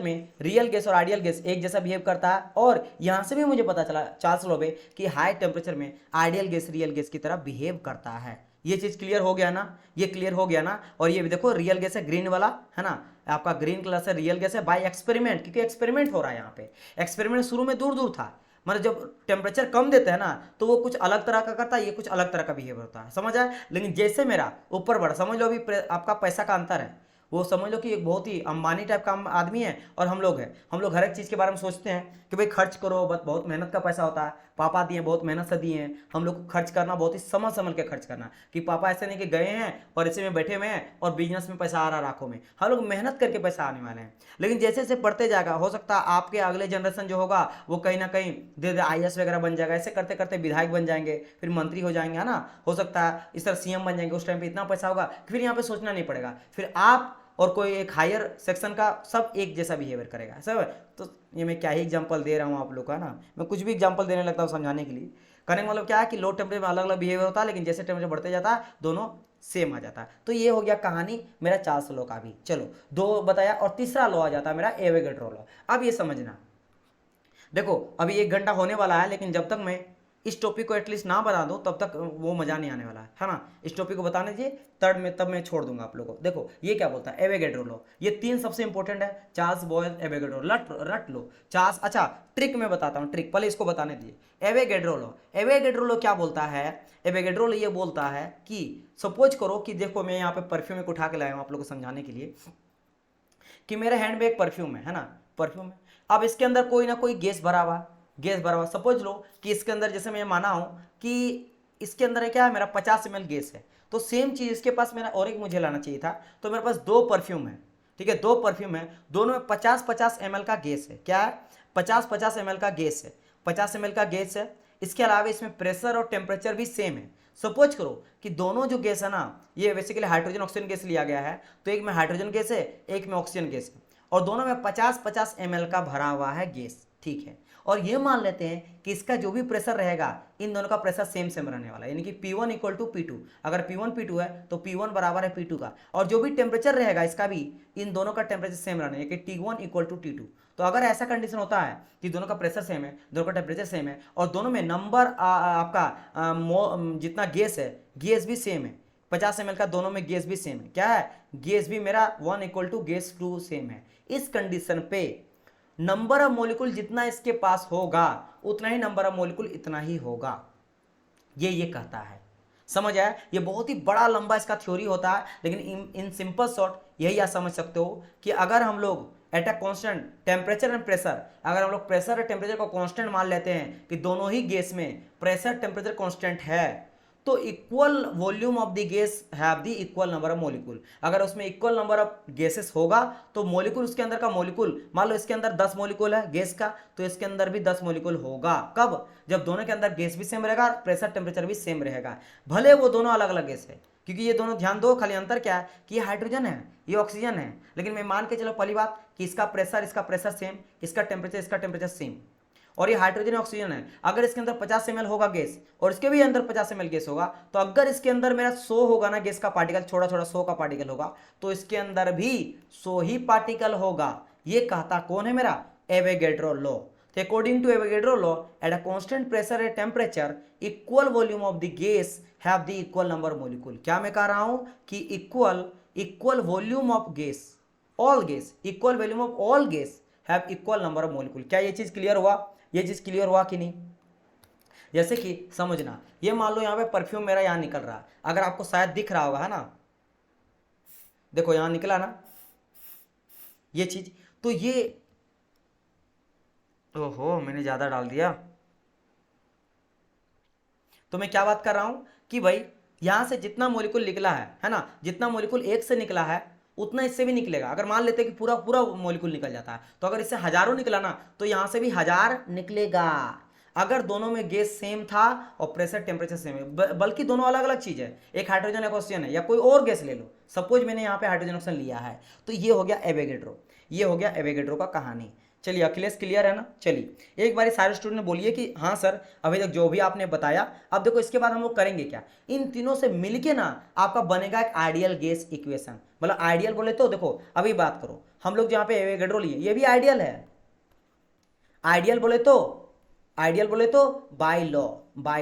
में रियल गैस और आइडियल गैस एक जैसा बिहेव करता है, और यहाँ से भी मुझे पता चला चार्ल्स लॉ में कि हाई टेम्परेचर में आइडियल गैस रियल गैस की तरह बिहेव करता है। ये चीज क्लियर हो गया ना, ये क्लियर हो गया ना। और ये भी देखो रियल गैस है ग्रीन वाला, है ना, आपका ग्रीन कलर से रियल गैस है बाय एक्सपेरिमेंट, क्योंकि एक्सपेरिमेंट हो रहा है यहाँ पे। एक्सपेरिमेंट शुरू में दूर दूर था, मतलब जब टेम्परेचर कम देता है ना तो वो कुछ अलग तरह का करता है, ये कुछ अलग तरह का बिहेवियर होता है, समझ आया। लेकिन जैसे मेरा ऊपर बढ़ा, समझ लो अभी आपका पैसा का अंतर है, वो समझ लो कि एक बहुत ही अंबानी टाइप का आदमी है और हम लोग हैं, हम लोग हर एक चीज़ के बारे में सोचते हैं कि भाई खर्च करो, बहुत मेहनत का पैसा होता है, पापा दिए बहुत मेहनत से दिए हैं, हम लोग को खर्च करना बहुत ही समझ समझ के खर्च करना, कि पापा ऐसे नहीं कि गए हैं और ऐसे में बैठे हुए हैं और बिजनेस में पैसा आ रहा राखों में, हम लोग मेहनत करके पैसा आने वाले हैं। लेकिन जैसे जैसे बढ़ते जाएगा, हो सकता है आपके अगले जनरेशन जो होगा वो कहीं ना कहीं धीरे धीरे IAS वगैरह बन जाएगा, ऐसे करते करते विधायक बन जाएंगे, फिर मंत्री हो जाएंगे, है ना, हो सकता है इस तरह CM बन जाएंगे, उस टाइम पे इतना पैसा होगा फिर यहाँ पे सोचना नहीं पड़ेगा, फिर आप और कोई एक हायर सेक्शन का सब एक जैसा बिहेवियर करेगा, सब। तो ये मैं क्या ही एग्जांपल दे रहा हूँ आप लोग का ना, मैं कुछ भी एग्जांपल देने लगता हूँ समझाने के लिए। करने का मतलब क्या है कि लो टेम्परेचर में अलग अलग बिहेवियर होता है, लेकिन जैसे टेम्परेचर बढ़ते जाता है दोनों सेम आ जाता है। तो ये हो गया कहानी मेरा चार्ल्स लॉ का भी, चलो 2 बताया, और तीसरा लॉ आ जाता है मेरा एवोगैड्रो लॉ। अब ये समझना, देखो अभी 1 घंटा होने वाला है, लेकिन जब तक मैं इस टॉपिक को एटलीस्ट ना बता दूं तब तक वो मजा नहीं आने वाला है ना। इस टॉपिक को बताने दीजिए, तब मैं छोड़ दूंगा आप लोगों को। देखो ये क्या बोलता है एवोगैड्रो लॉ, ये 3 सबसे इंपॉर्टेंट है, चार्ल्स बॉयल एवोगैड्रो, रट लो चार्ल्स। अच्छा ट्रिक मैं बताता हूँ, ट्रिक पहले इसको बताने दीजिए। एवोगैड्रो लॉ, एवोगैड्रो लॉ क्या बोलता है, एवोगैड्रो लॉ ये बोलता है कि सपोज करो कि देखो मैं यहाँ पे परफ्यूम एक उठा के लाया हूँ आप लोग को समझाने के लिए, कि मेरे हैंड में एक परफ्यूम है ना, परफ्यूम है। अब इसके अंदर कोई ना कोई गैस भरा हुआ, सपोज लो कि इसके अंदर, जैसे मैं माना हूं कि इसके अंदर है क्या है, मेरा 50 ml गैस है, तो सेम चीज इसके पास मेरा और एक मुझे लाना चाहिए था, तो मेरे पास 2 परफ्यूम है, ठीक है, 2 परफ्यूम है, दोनों में 50-50 ml का गैस है, क्या है 50-50 ml का गैस है, 50 ml का गैस है। इसके अलावा इसमें प्रेशर और टेम्परेचर भी सेम है। सपोज करो कि दोनों जो गैस है ना, ये बेसिकली हाइड्रोजन ऑक्सीजन गैस लिया गया है, तो एक में हाइड्रोजन गैस है, एक में ऑक्सीजन गैस है, और दोनों में 50-50 ml का भरा हुआ है गैस, ठीक है। और ये मान लेते हैं कि इसका जो भी प्रेशर रहेगा, इन दोनों का प्रेशर सेम सेम रहने वाला है, यानी कि P1 इक्वल टू P2, अगर P1 P2 है तो P1 बराबर है P2 का, और जो भी टेम्परेचर रहेगा इसका भी, इन दोनों का टेम्परेचर सेम रहना है, कि T1 इक्वल टू T2। तो अगर ऐसा कंडीशन होता है कि दोनों का प्रेशर सेम है, दोनों का टेम्परेचर सेम है, और दोनों में नंबर आपका जितना गैस है, गैस भी सेम है, 50 ml का दोनों में गैस भी सेम है, क्या है गैस भी मेरा 1 इक्वल टू गैस 2 सेम है, इस कंडीशन पे नंबर ऑफ मॉलिक्यूल जितना इसके पास होगा उतना ही नंबर ऑफ मॉलिक्यूल इतना ही होगा, ये कहता है। समझ आया, ये बहुत ही बड़ा लंबा इसका थ्योरी होता है, लेकिन इन सिंपल शॉर्ट यही आप समझ सकते हो कि अगर हम लोग eight a constant temperature and pressure, अगर हम लोग प्रेशर और टेम्परेचर को कांस्टेंट मान लेते हैं कि दोनों ही गैस में प्रेशर टेम्परेचर कांस्टेंट है, तो equal volume of the gas have the equal number of molecule. अगर उसमें इक्वल नंबर ऑफ गैसेस होगा तो मॉलिक्यूल, उसके अंदर का मॉलिक्यूल, मान लो इसके अंदर 10 मॉलिक्यूल है गैस का, तो इसके अंदर भी 10 मॉलिक्यूल होगा। कब, जब दोनों के अंदर गैस भी सेम रहेगा, प्रेशर टेम्परेचर भी सेम रहेगा, भले वो दोनों अलग अलग गैस है, क्योंकि ये दोनों, ध्यान दो, खाली अंतर क्या है कि ये हाइड्रोजन है, ये ऑक्सीजन है, लेकिन मैं मान के चलो पहली बात कि इसका प्रेशर सेम, इसका टेम्परेचर सेम, और ये हाइड्रोजन ऑक्सीजन है। अगर इसके अंदर 50 ml होगा गैस और इसके भी अंदर 50 ml गैस होगा, तो अगर इसके अंदर मेरा 100 होगा ना गैस का पार्टिकल, छोटा छोटा 100 का पार्टिकल होगा, तो इसके अंदर भी 100 ही पार्टिकल होगा। ये कहता कौन है, मेरा Avogadro law. According to Avogadro law, at a constant pressure and temperature equal volume of the gas have the equal number molecule. क्या मैं कह रहा हूं कि equal volume of gas, all gas, equal volume of all gas have equal number of molecule. क्या ये चीज clear हुआ, ये चीज क्लियर हुआ कि नहीं। जैसे कि समझना, ये मान लो यहाँ पे परफ्यूम मेरा यहाँ निकल रहा है, अगर आपको शायद दिख रहा होगा, है ना, देखो यहाँ निकला ना ये चीज, तो ये, ओहो मैंने ज्यादा डाल दिया। तो मैं क्या बात कर रहा हूं कि भाई यहां से जितना मॉलिक्यूल निकला है ना, जितना मॉलिक्यूल एक से निकला है उतना इससे भी निकलेगा। अगर मान लेते हैं कि पूरा पूरा मॉलिक्यूल निकल जाता है, तो अगर इससे हजारों निकला ना, तो यहां से भी 1000 निकलेगा, अगर दोनों में गैस सेम था और प्रेशर टेम्परेचर सेम है। बल्कि दोनों अलग अलग चीज है, एक हाइड्रोजन एक ऑक्सीजन है, या कोई और गैस ले लो, सपोज मैंने यहाँ पे हाइड्रोजन ऑक्सीजन लिया है, तो ये हो गया एवोगैड्रो, ये हो गया एवोगैड्रो का कहानी। चलिए अखिलेश क्लियर है ना। चलिए एक बार सारे स्टूडेंट बोलिए कि हाँ सर अभी तक जो भी आपने बताया। अब देखो इसके बाद हम लोग करेंगे क्या, इन तीनों से मिलके ना आपका बनेगा एक आइडियल गैस इक्वेशन। मतलब आइडियल बोले तो देखो अभी बात करो, हम लोग जहाँ पे एवोगैड्रो लिए ये भी आइडियल है, आइडियल बोले तो बाय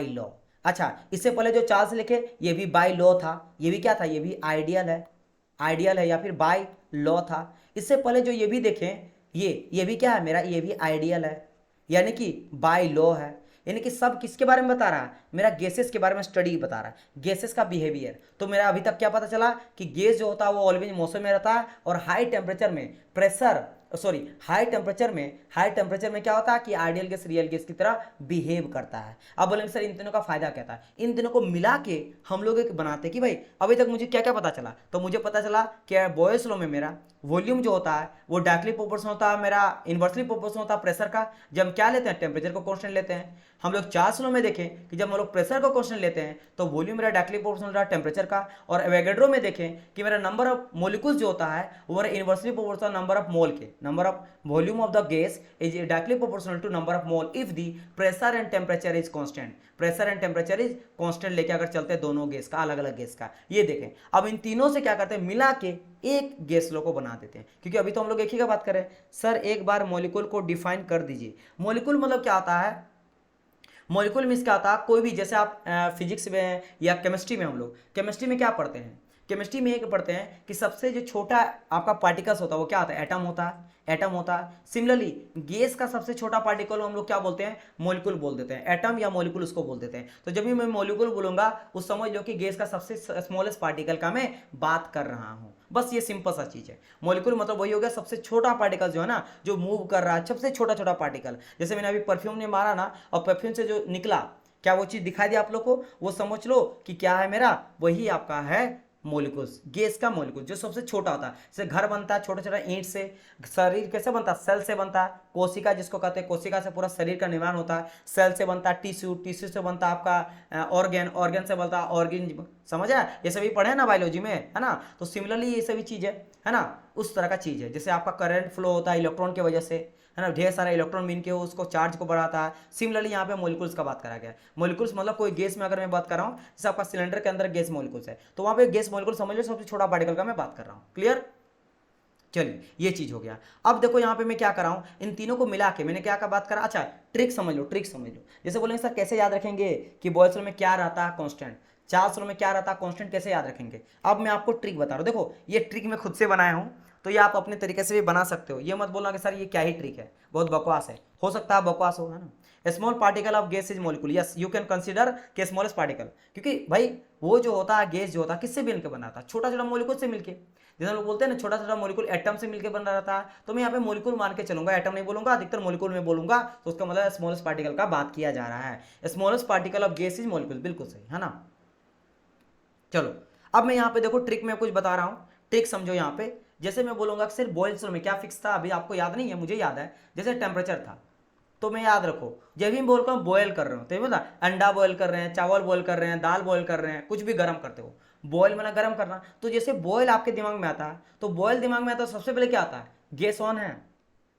लॉ। अच्छा इससे पहले जो चार्ल्स लिखे ये भी बाय लॉ था, ये भी क्या था, ये भी आइडियल है या फिर बाय लॉ था। इससे पहले जो ये भी देखें, ये भी क्या है मेरा, ये भी आइडियल है, यानी कि बाय लॉ है, यानी कि सब किसके बारे में बता रहा है, मेरा गैसेस के बारे में स्टडी बता रहा है, गैसेस का बिहेवियर। तो मेरा अभी तक क्या पता चला कि गैस जो होता है वो ऑलवेज मौसम में रहता है और हाई टेम्परेचर में प्रेशर सॉरी हाई टेम्परेचर में क्या होता है कि आइडियल गैस रियल गैस की तरह बिहेव करता है। अब बोलेंगे सर इन तीनों का फायदा क्या था, इन तीनों को मिला के हम लोग एक बनाते कि भाई अभी तक मुझे क्या क्या पता चला, तो मुझे पता चला कि बॉयल्स लॉ में मेरा वॉल्यूम जो होता है वो डायरेक्टली प्रोपोर्शनल होता है, मेरा इन्वर्सली प्रोपोर्शनल होता है प्रेशर का। जब हम क्या लेते हैं, टेम्परेचर को कांस्टेंट लेते हैं। हम लोग चार्ल्स लॉ में देखें कि जब हम लोग प्रेशर को कांस्टेंट लेते हैं तो वॉल्यूम मेरा डायरेक्टली प्रोपोर्शनल रहा टेम्परेचर का। और एवोगैड्रो में देखें कि मेरा नंबर ऑफ मोलिकुल्स जो होता है वो मेरा inversely proportional number of mole के, number of volume of the gas is directly proportional to number of mole if the pressure and temperature is constant. Pressure and temperature is constant लेके अगर चलते हैं दोनों गैस का, अलग अलग gas का। ये देखें, अब इन तीनों से क्या करते हैं, मिला के एक गैस लॉ को बना देते हैं। क्योंकि अभी तो हम लोग एक ही का बात करें। सर एक बार मॉलिक्यूल को डिफाइन कर दीजिए। मॉलिक्यूल मतलब क्या आता है, मॉलिक्यूल मींस क्या होता है, कोई भी, जैसे आप फिजिक्स में या केमिस्ट्री में, हम लोग केमिस्ट्री में क्या पढ़ते हैं, केमिस्ट्री में एक पढ़ते हैं कि सबसे जो छोटा आपका पार्टिकल्स होता है वो क्या होता है, एटम होता है, एटम होता है। सिमिलरली गैस का सबसे छोटा पार्टिकल हम लोग क्या बोलते हैं, मॉलिक्यूल बोल देते हैं, एटम या मॉलिक्यूल उसको बोल देते हैं। तो जब भी मैं मॉलिक्यूल बोलूंगा उस समझ लो कि गैस का सबसे स्मॉलेस्ट पार्टिकल का मैं बात कर रहा हूं। बस ये सिंपल सा चीज है। मॉलिक्यूल मतलब वही हो गया सबसे छोटा पार्टिकल जो है ना, जो मूव कर रहा है, सबसे छोटा छोटा पार्टिकल। जैसे मैंने अभी परफ्यूम ने मारा ना, और परफ्यूम से जो निकला, क्या वो चीज दिखाई दी आप लोग को, वो समझ लो कि क्या है मेरा, वही आपका है मोलिकुल्स, गैस का मोलिकुल जो सबसे छोटा होता है। जैसे घर बनता है छोटा छोटा ईंट से, शरीर कैसे बनता है, सेल से बनता है, कोशिका जिसको कहते हैं, कोशिका से पूरा शरीर का निर्माण होता है, सेल से बनता है टिश्यू, टिश्यू से बनता है आपका ऑर्गन, ऑर्गन से बनता है ऑर्गन। समझ आया, ये सभी पढ़े ना बायोलॉजी में, है ना। तो सिमिलरली ये सभी चीज है ना, उस तरह का चीज है। जैसे आपका करंट फ्लो होता है इलेक्ट्रॉन की वजह से, है ना, ढेर सारा इलेक्ट्रॉन मिल के उसको चार्ज को बढ़ाता है। सिमिलरली यहाँ पे मॉलिक्यूल्स का बात करा गया है। मॉलिक्यूल्स मतलब कोई गैस में अगर मैं बात कर रहा हूँ, जैसे आपका सिलेंडर के अंदर गैस मॉलिक्यूल्स है, तो वहाँ पे गैस मॉलिक्यूल समझ लो सबसे छोटा पार्टिकल का मैं बात कर रहा हूँ। क्लियर, चलिए ये चीज हो गया। अब देखो यहाँ पे मैं क्या कर रहा हूँ, इन तीनों को मिला के मैंने क्या का बात करा। अच्छा ट्रिक समझ लो, ट्रिक समझ लो। जैसे बोलेंगे सर कैसे याद रखेंगे कि बॉयल्स लॉ में क्या रहता है, कांस्टेंट, चार्ल्स लॉ में क्या रहता है, कांस्टेंट, कैसे याद रखेंगे। अब मैं आपको ट्रिक बता रहा हूँ। देखो ये ट्रिक मैं खुद से बनाया हूँ, तो ये आप अपने तरीके से भी बना सकते हो। ये मत बोलना कि सर ये क्या ही ट्रिक है, बहुत बकवास है। हो सकता है बकवास हो, है ना। Small particle of gas is molecule, yes you can consider के स्मॉलेस्ट पार्टिकल। क्योंकि भाई वो जो होता है गैस जो होता है किससे मिलकर बना था, छोटा छोटा मॉलिक्यूल से मिलके। जैसे लोग बोलते हैं ना छोटा छोटा मॉलिक्यूल एटम से मिलकर बन रहा था, तो मैं यहाँ पे मॉलिक्यूल मान के चलूंगा, एटम नहीं बोलूंगा, अधिकतर मॉलिक्यूल में बोलूंगा। तो उसका मतलब स्मॉलेस्ट पार्टिकल का बात किया जा रहा है। Smallest particle of gas is molecule, बिल्कुल सही है ना। चलो अब मैं यहाँ पे देखो ट्रिक में कुछ बता रहा हूँ, ट्रिक समझो यहाँ पे। जैसे मैं बोलूंगा कि सिर्फ बॉयल्स लॉ में क्या फिक्स था, अभी आपको याद नहीं है, मुझे याद है। जैसे टेम्परेचर था, तो मैं याद रखो जब भी बोल रहा हूँ बॉयल कर रहे हो, तो ये बता अंडा बॉयल कर रहे हैं, चावल बॉयल कर रहे हैं, दाल बॉयल कर रहे हैं, कुछ भी गर्म करते हो, बॉयल मतलब गर्म करना। तो जैसे बॉयल आपके दिमाग में आता है, तो बॉयल दिमाग में आता है, सबसे पहले क्या आता है, गैस ऑन है।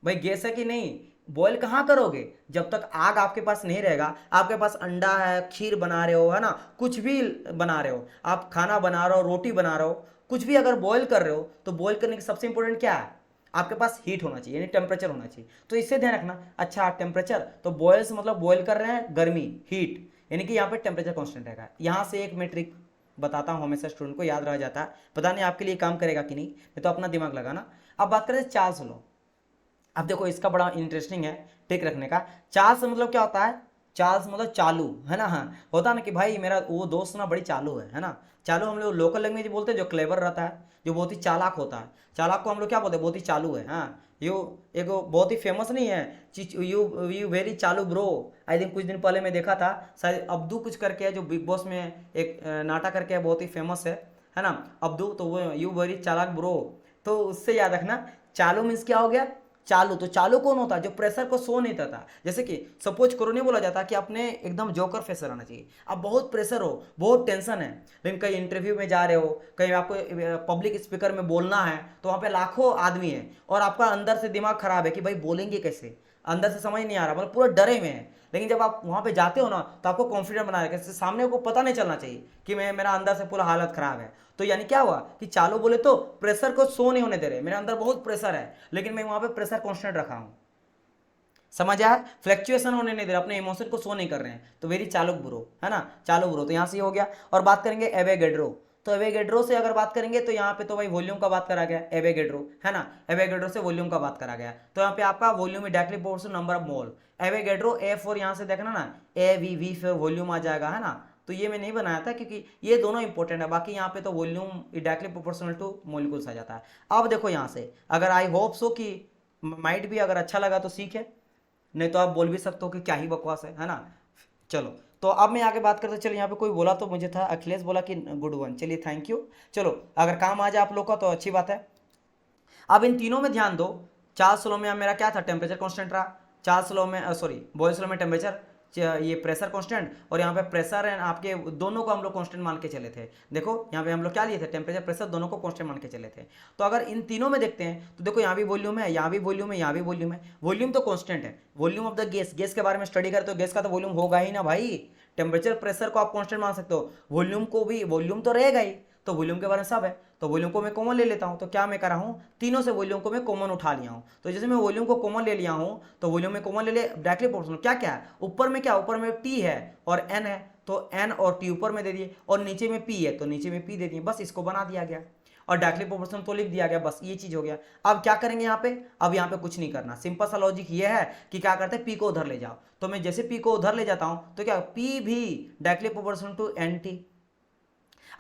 भाई गैस है कि नहीं, बॉयल कहाँ करोगे, जब तक आग आपके पास नहीं रहेगा। आपके पास अंडा है, खीर बना रहे हो, है ना, कुछ भी बना रहे हो, आप खाना बना रहे हो, रोटी बना रहे हो, कुछ भी अगर बॉयल कर रहे हो, तो बॉयल करने की सबसे इंपॉर्टेंट क्या है, आपके पास हीट होना चाहिए, यानी टेम्परेचर होना चाहिए। तो इससे ध्यान रखना। अच्छा टेम्परेचर, तो बॉयल से मतलब बॉयल कर रहे हैं गर्मी, हीट, यानी कि यहाँ पे टेम्परेचर कांस्टेंट रहेगा। यहाँ से एक मैं ट्रिक बताता हूँ, हमेशा स्टूडेंट को याद रह जाता है, पता नहीं आपके लिए काम करेगा कि नहीं तो अपना दिमाग लगाना। अब बात करें चार्ल्स लॉ। अब देखो इसका बड़ा इंटरेस्टिंग है टिक रखने का। चार्ल्स मतलब क्या होता है, चार्ल्स मतलब चालू, है ना। हाँ होता ना कि भाई मेरा वो दोस्त ना बड़ी चालू है ना। चालू हम लोग लोकल लैंग्वेज बोलते हैं, जो क्लेवर रहता है, जो बहुत ही चालाक होता है। चालाक को हम लोग क्या बोलते हैं, बहुत ही चालू है। हाँ यू एक बहुत ही फेमस नहीं है, यू यू वेरी चालू ब्रो। आई थिंक कुछ दिन पहले मैं देखा था, शायद अब्दू कुछ करके है, जो बिग बॉस में एक नाटक करके है, बहुत ही फेमस है ना अब्दू। तो वो यू वेरी चालाक ब्रो, तो उससे याद रखना चालू मीन्स क्या हो गया, चालू। तो चालू कौन होता है, जो प्रेशर को सो नहीं देता। जैसे कि सपोज करो, नहीं बोला जाता कि अपने एकदम जोकर फेस रहना चाहिए। अब बहुत प्रेशर हो, बहुत टेंशन है, लेकिन कहीं इंटरव्यू में जा रहे हो, कहीं आपको पब्लिक स्पीकर में बोलना है, तो वहाँ पे लाखों आदमी है, और आपका अंदर से दिमाग खराब है कि भाई बोलेंगे कैसे, अंदर से समझ नहीं आ रहा, मतलब पूरा डरे हुए हैं। लेकिन जब आप वहाँ पे जाते हो ना, तो आपको कॉन्फिडेंट बना रखा है, सामने को पता नहीं चलना चाहिए कि मैं मेरा अंदर से पूरा हालत खराब है। तो यानी क्या हुआ कि चालू बोले तो प्रेशर को शो नहीं होने दे रहे, मेरे अंदर बहुत प्रेशर है, लेकिन मैं वहाँ पे प्रेशर कॉन्स्टेंट रखा हूँ। समझ आया, फ्लक्चुएशन होने नहीं दे रहे, अपने इमोशन को शो नहीं कर रहे हैं, तो वेरी चालुक ब्रो, है ना, चालू ब्रो। तो यहाँ से हो गया। और बात करेंगे एवोगैड्रो। तो एवोगैड्रो से अगर बात करेंगे तो यहाँ पे तो भाई वॉल्यूम का बात करा गया, एवोगैड्रो है ना, एवोगैड्रो से वॉल्यूम का बात करा गया। तो यहाँ पे आपका volume directly proportional number of mole, Avogadro F4 यहाँ से देखना ना, AVV फिर वॉल्यूम आ जाएगा है ना। तो ये मैं नहीं बनाया था क्योंकि ये दोनों इंपॉर्टेंट है, बाकी यहाँ पे तो volume directly proportional to molecules आ जाता है। अब देखो यहाँ से अगर आई होप सो कि माइट भी अगर अच्छा लगा तो सीख है, नहीं तो आप बोल भी सकते हो कि क्या ही बकवास है ना। चलो तो अब मैं आगे बात करता, चलो यहाँ पे कोई बोला तो मुझे था, अखिलेश बोला कि गुड वन, चलिए थैंक यू। चलो अगर काम आ जाए आप लोग का तो अच्छी बात है। अब इन तीनों में ध्यान दो, चार्ल्स लॉ में मेरा क्या था, टेम्परेचर कांस्टेंट रहा, चार्ल्स लॉ में सॉरी बॉयल्स लॉ में टेम्परेचर, ये प्रेशर कांस्टेंट, और यहाँ पे प्रेशर एंड आपके दोनों को हम लोग कांस्टेंट मान के चले थे। देखो यहाँ पे हम लोग क्या लिए थे, टेम्परेचर प्रेशर दोनों को कांस्टेंट मान के चले थे। तो अगर इन तीनों में देखते हैं तो देखो यहाँ भी वॉल्यूम है, यहाँ भी वॉल्यूम है, यहाँ भी वॉल्यूम है, वॉल्यूम तो कांस्टेंट है। Volume of the gas, gas के बारे में स्टडी करें तो गैस का तो वॉल्यूम होगा ही ना भाई। टेम्परेचर प्रेशर को आप कांस्टेंट मान सकते हो, वॉल्यूम को भी वॉल्यूम तो रहेगा ही। तो वॉल्यूम के बारे में सब है, तो वॉल्यूम को मैं कॉमन ले लेता हूं। तो क्या मैं कर रहा हूं, तीनों से वॉल्यूम को मैं कॉमन उठा लिया हूं। तो जैसे मैं वॉल्यूम को कॉमन ले लिया हूं तो वॉल्यूम में कॉमन ले ले, डायरेक्टली प्रोपोर्शनल क्या क्या है, ऊपर में क्या, ऊपर में T है और N है, तो N और T ऊपर में दे दिए, और नीचे में P है तो नीचे में P दे दिए, बस इसको बना दिया गया और डायरेक्टली प्रोपोर्शनल तो लिख दिया गया, बस ये चीज हो गया। अब क्या करेंगे यहाँ पे, अब यहाँ पे कुछ नहीं करना, सिंपल सा लॉजिक ये है कि क्या करते हैं, P को उधर ले जाओ। तो मैं जैसे P को उधर ले जाता हूं तो क्या P भी डायरेक्टली प्रोपोर्शनल टू NT।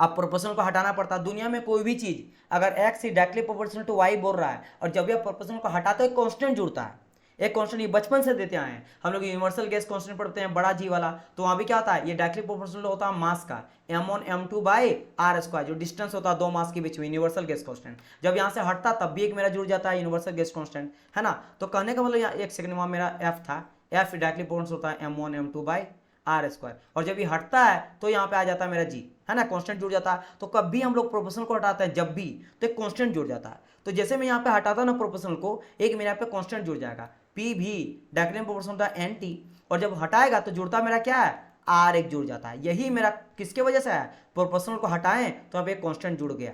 अब प्रोपोर्शनल को हटाना पड़ता है, दुनिया में कोई भी चीज अगर x directly proportional to y बोल रहा है और जब भी आप प्रोपोर्शनल को हटाते हो एक कांस्टेंट जुड़ता है, एक कांस्टेंट, ये बचपन से देते आए हैं हम लोग, यूनिवर्सल गैस कांस्टेंट पढ़ते हैं बड़ा जी वाला, तो वहां भी क्या होता है, ये डायरेक्टली प्रोपोर्शनल होता है मास का, m1 m2 by r square, जो डिस्टेंस होता है दो मास के बीच में, यूनिवर्सल गैस कांस्टेंट। जब यहाँ से हटता तब भी एक मेरा जुड़ जाता है यूनिवर्सल गैस कांस्टेंट, है ना। तो कहने का मतलब यहाँ एक सेकंड वहां मेरा f था, f डायरेक्टली प्रोपोर्शनल होता है m1 m2 by are square, और जब ये हटता है तो यहाँ पे आ जाता है मेरा जी, है ना, कांस्टेंट जुड़ जाता है। तो कभी हम लोग प्रोपोर्शनल को हटाते हैं जब भी, तो एक कांस्टेंट जुड़ जाता है। तो जैसे मैं यहाँ पे हटाता हूँ ना प्रोपोर्शनल को, एक मेरे यहाँ पे कांस्टेंट जुड़ जाएगा, पी भी डायरेक्टली प्रोपोर्शनल होता है NT, और जब हटाएगा तो जुड़ता मेरा क्या है, R एक जुड़ जाता है। यही मेरा किसके वजह से है, प्रोपोर्शनल को हटाएं तो अब एक कांस्टेंट जुड़ गया,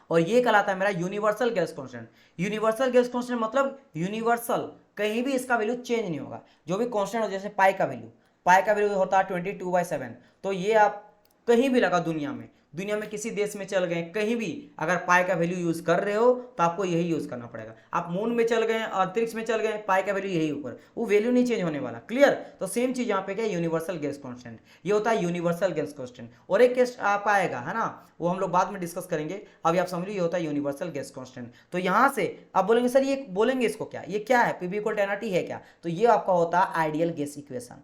और ये कहलाता है मेरा universal gas constant. Universal gas constant मतलब यूनिवर्सल, कहीं भी इसका वैल्यू चेंज नहीं होगा, जो भी कांस्टेंट हो, जैसे पाई का वैल्यू होता है 22/7, तो ये आप कहीं भी लगा दुनिया में किसी देश में चल गए, कहीं भी अगर पाई का वैल्यू यूज कर रहे हो तो आपको यही यूज करना पड़ेगा। आप मून में चल गए, अंतरिक्ष में चल गए, पाई का वैल्यू यही ऊपर, वो वैल्यू नहीं चेंज होने वाला, क्लियर। तो सेम चीज यहाँ पे क्या, यूनिवर्सल गैस कांस्टेंट, ये होता है यूनिवर्सल गैस कांस्टेंट। और एक केस आपका आएगा, है ना, वो हम लोग बाद में डिस्कस करेंगे, अभी आप समझ लीजिए, ये होता है यूनिवर्सल गैस कांस्टेंट। तो यहाँ से आप बोलेंगे सर ये बोलेंगे इसको क्या, ये क्या है, PV = nRT है क्या, तो ये आपका होता है आइडियल गैस इक्वेशन।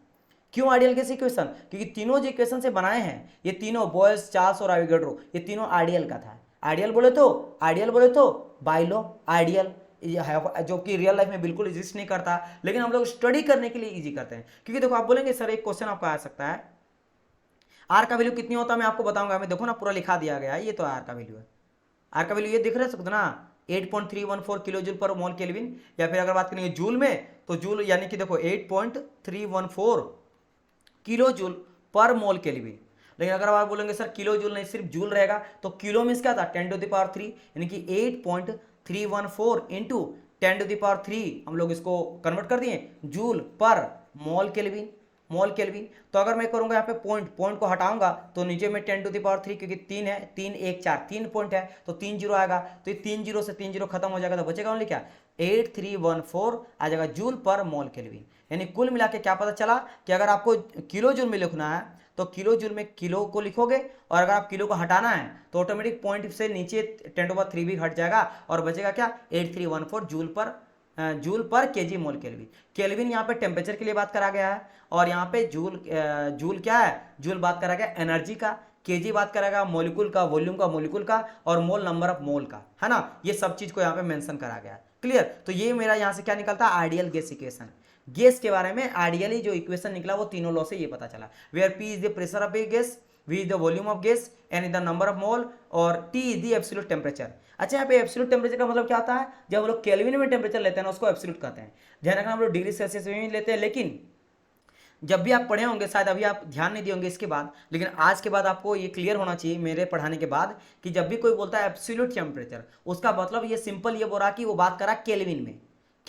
क्यों आइडियल गैस इक्वेशन, क्योंकि तीनों जो इक्वेशन से बनाए हैं, ये तीनों बॉयल्स, चार्ल्स और एवोगैड्रो, ये तीनों आइडियल का था। आइडियल बोले तो बाय लॉ आइडियल, जो कि रियल लाइफ में बिल्कुल एग्जिस्ट नहीं करता, लेकिन हम लोग स्टडी करने के लिए इजी करते हैं। क्योंकि देखो आप बोलेंगे सर एक क्वेश्चन आपका आ सकता है, आर का वैल्यू कितनी होता है मैं आपको बताऊंगा, मैं देखो ना पूरा लिखा दिया गया है, ये तो आर का वैल्यू है, आर का वैल्यू ये दिख रहा है ना, 8.314 किलो जूल पर मोल केल्विन। या फिर अगर बात करेंगे जूल में तो जूल यानी कि देखो 8.314 किलो जूल पर मोल केल्विन। लेकिन अगर आप बोलेंगे सर किलो जूल नहीं सिर्फ जूल रहेगा, तो किलो में क्या था 10⁻³ यानी कि 8.314 इंटू 10⁻³ हम लोग इसको कन्वर्ट कर दिए जूल पर मोल केल्विन, तो अगर मैं करूंगा यहाँ पे पॉइंट को हटाऊंगा तो नीचे में 10⁻³ क्योंकि 3 है, 3 1 4 3 पॉइंट है तो 3 जीरो आएगा, तो ये 3 जीरो से 3 जीरो खत्म हो जाएगा, तो बचेगा ओनली क्या 8314 आ जाएगा जूल पर मोल केल्विन। यानी कुल मिला के क्या पता चला कि अगर आपको किलो जूल में लिखना है तो किलो जूल में किलो को लिखोगे, और अगर आप किलो को हटाना है तो ऑटोमेटिक पॉइंट से नीचे 10⁻³ भी हट जाएगा और बचेगा क्या 8314 जूल पर केजी मोल केल्विन। केल्विन यहाँ पे टेम्परेचर के लिए बात करा गया है, और यहाँ पे जूल क्या है, जूल बात करा गया एनर्जी का, केजी बात करेगा मॉलिक्यूल का, वॉल्यूम का मॉलिक्यूल का, और मोल नंबर ऑफ मोल का, है ना, ये सब चीज को यहाँ पे मेंशन करा गया है, क्लियर। तो ये मेरा यहाँ से क्या निकलता है आइडियल गैस इक्वेशन। गैस के बारे में आइडियली जो इक्वेशन निकला वो तीनों लॉ से ये पता चला, where P is the pressure of a gas, V is the volume of gas, N is the number of mole, और T is the absolute temperature. अच्छा यहाँ पे एब्सोल्यूट टेम्परेचर का मतलब क्या होता है, जब हम लोग केल्विन में टेम्परेचर लेते हैं ना उसको एब्सोल्यूट कहते हैं। ध्यान रखना हम लोग डिग्री सेल्सियस में लेते हैं, लेकिन जब भी आप पढ़े होंगे, शायद अभी आप ध्यान नहीं दिए होंगे इसके बाद, लेकिन आज के बाद आपको ये क्लियर होना चाहिए मेरे पढ़ाने के बाद कि जब भी कोई बोलता है एब्सोल्यूट टेम्परेचर, उसका मतलब ये सिंपल ये बोला कि वो बात करा केल्विन में।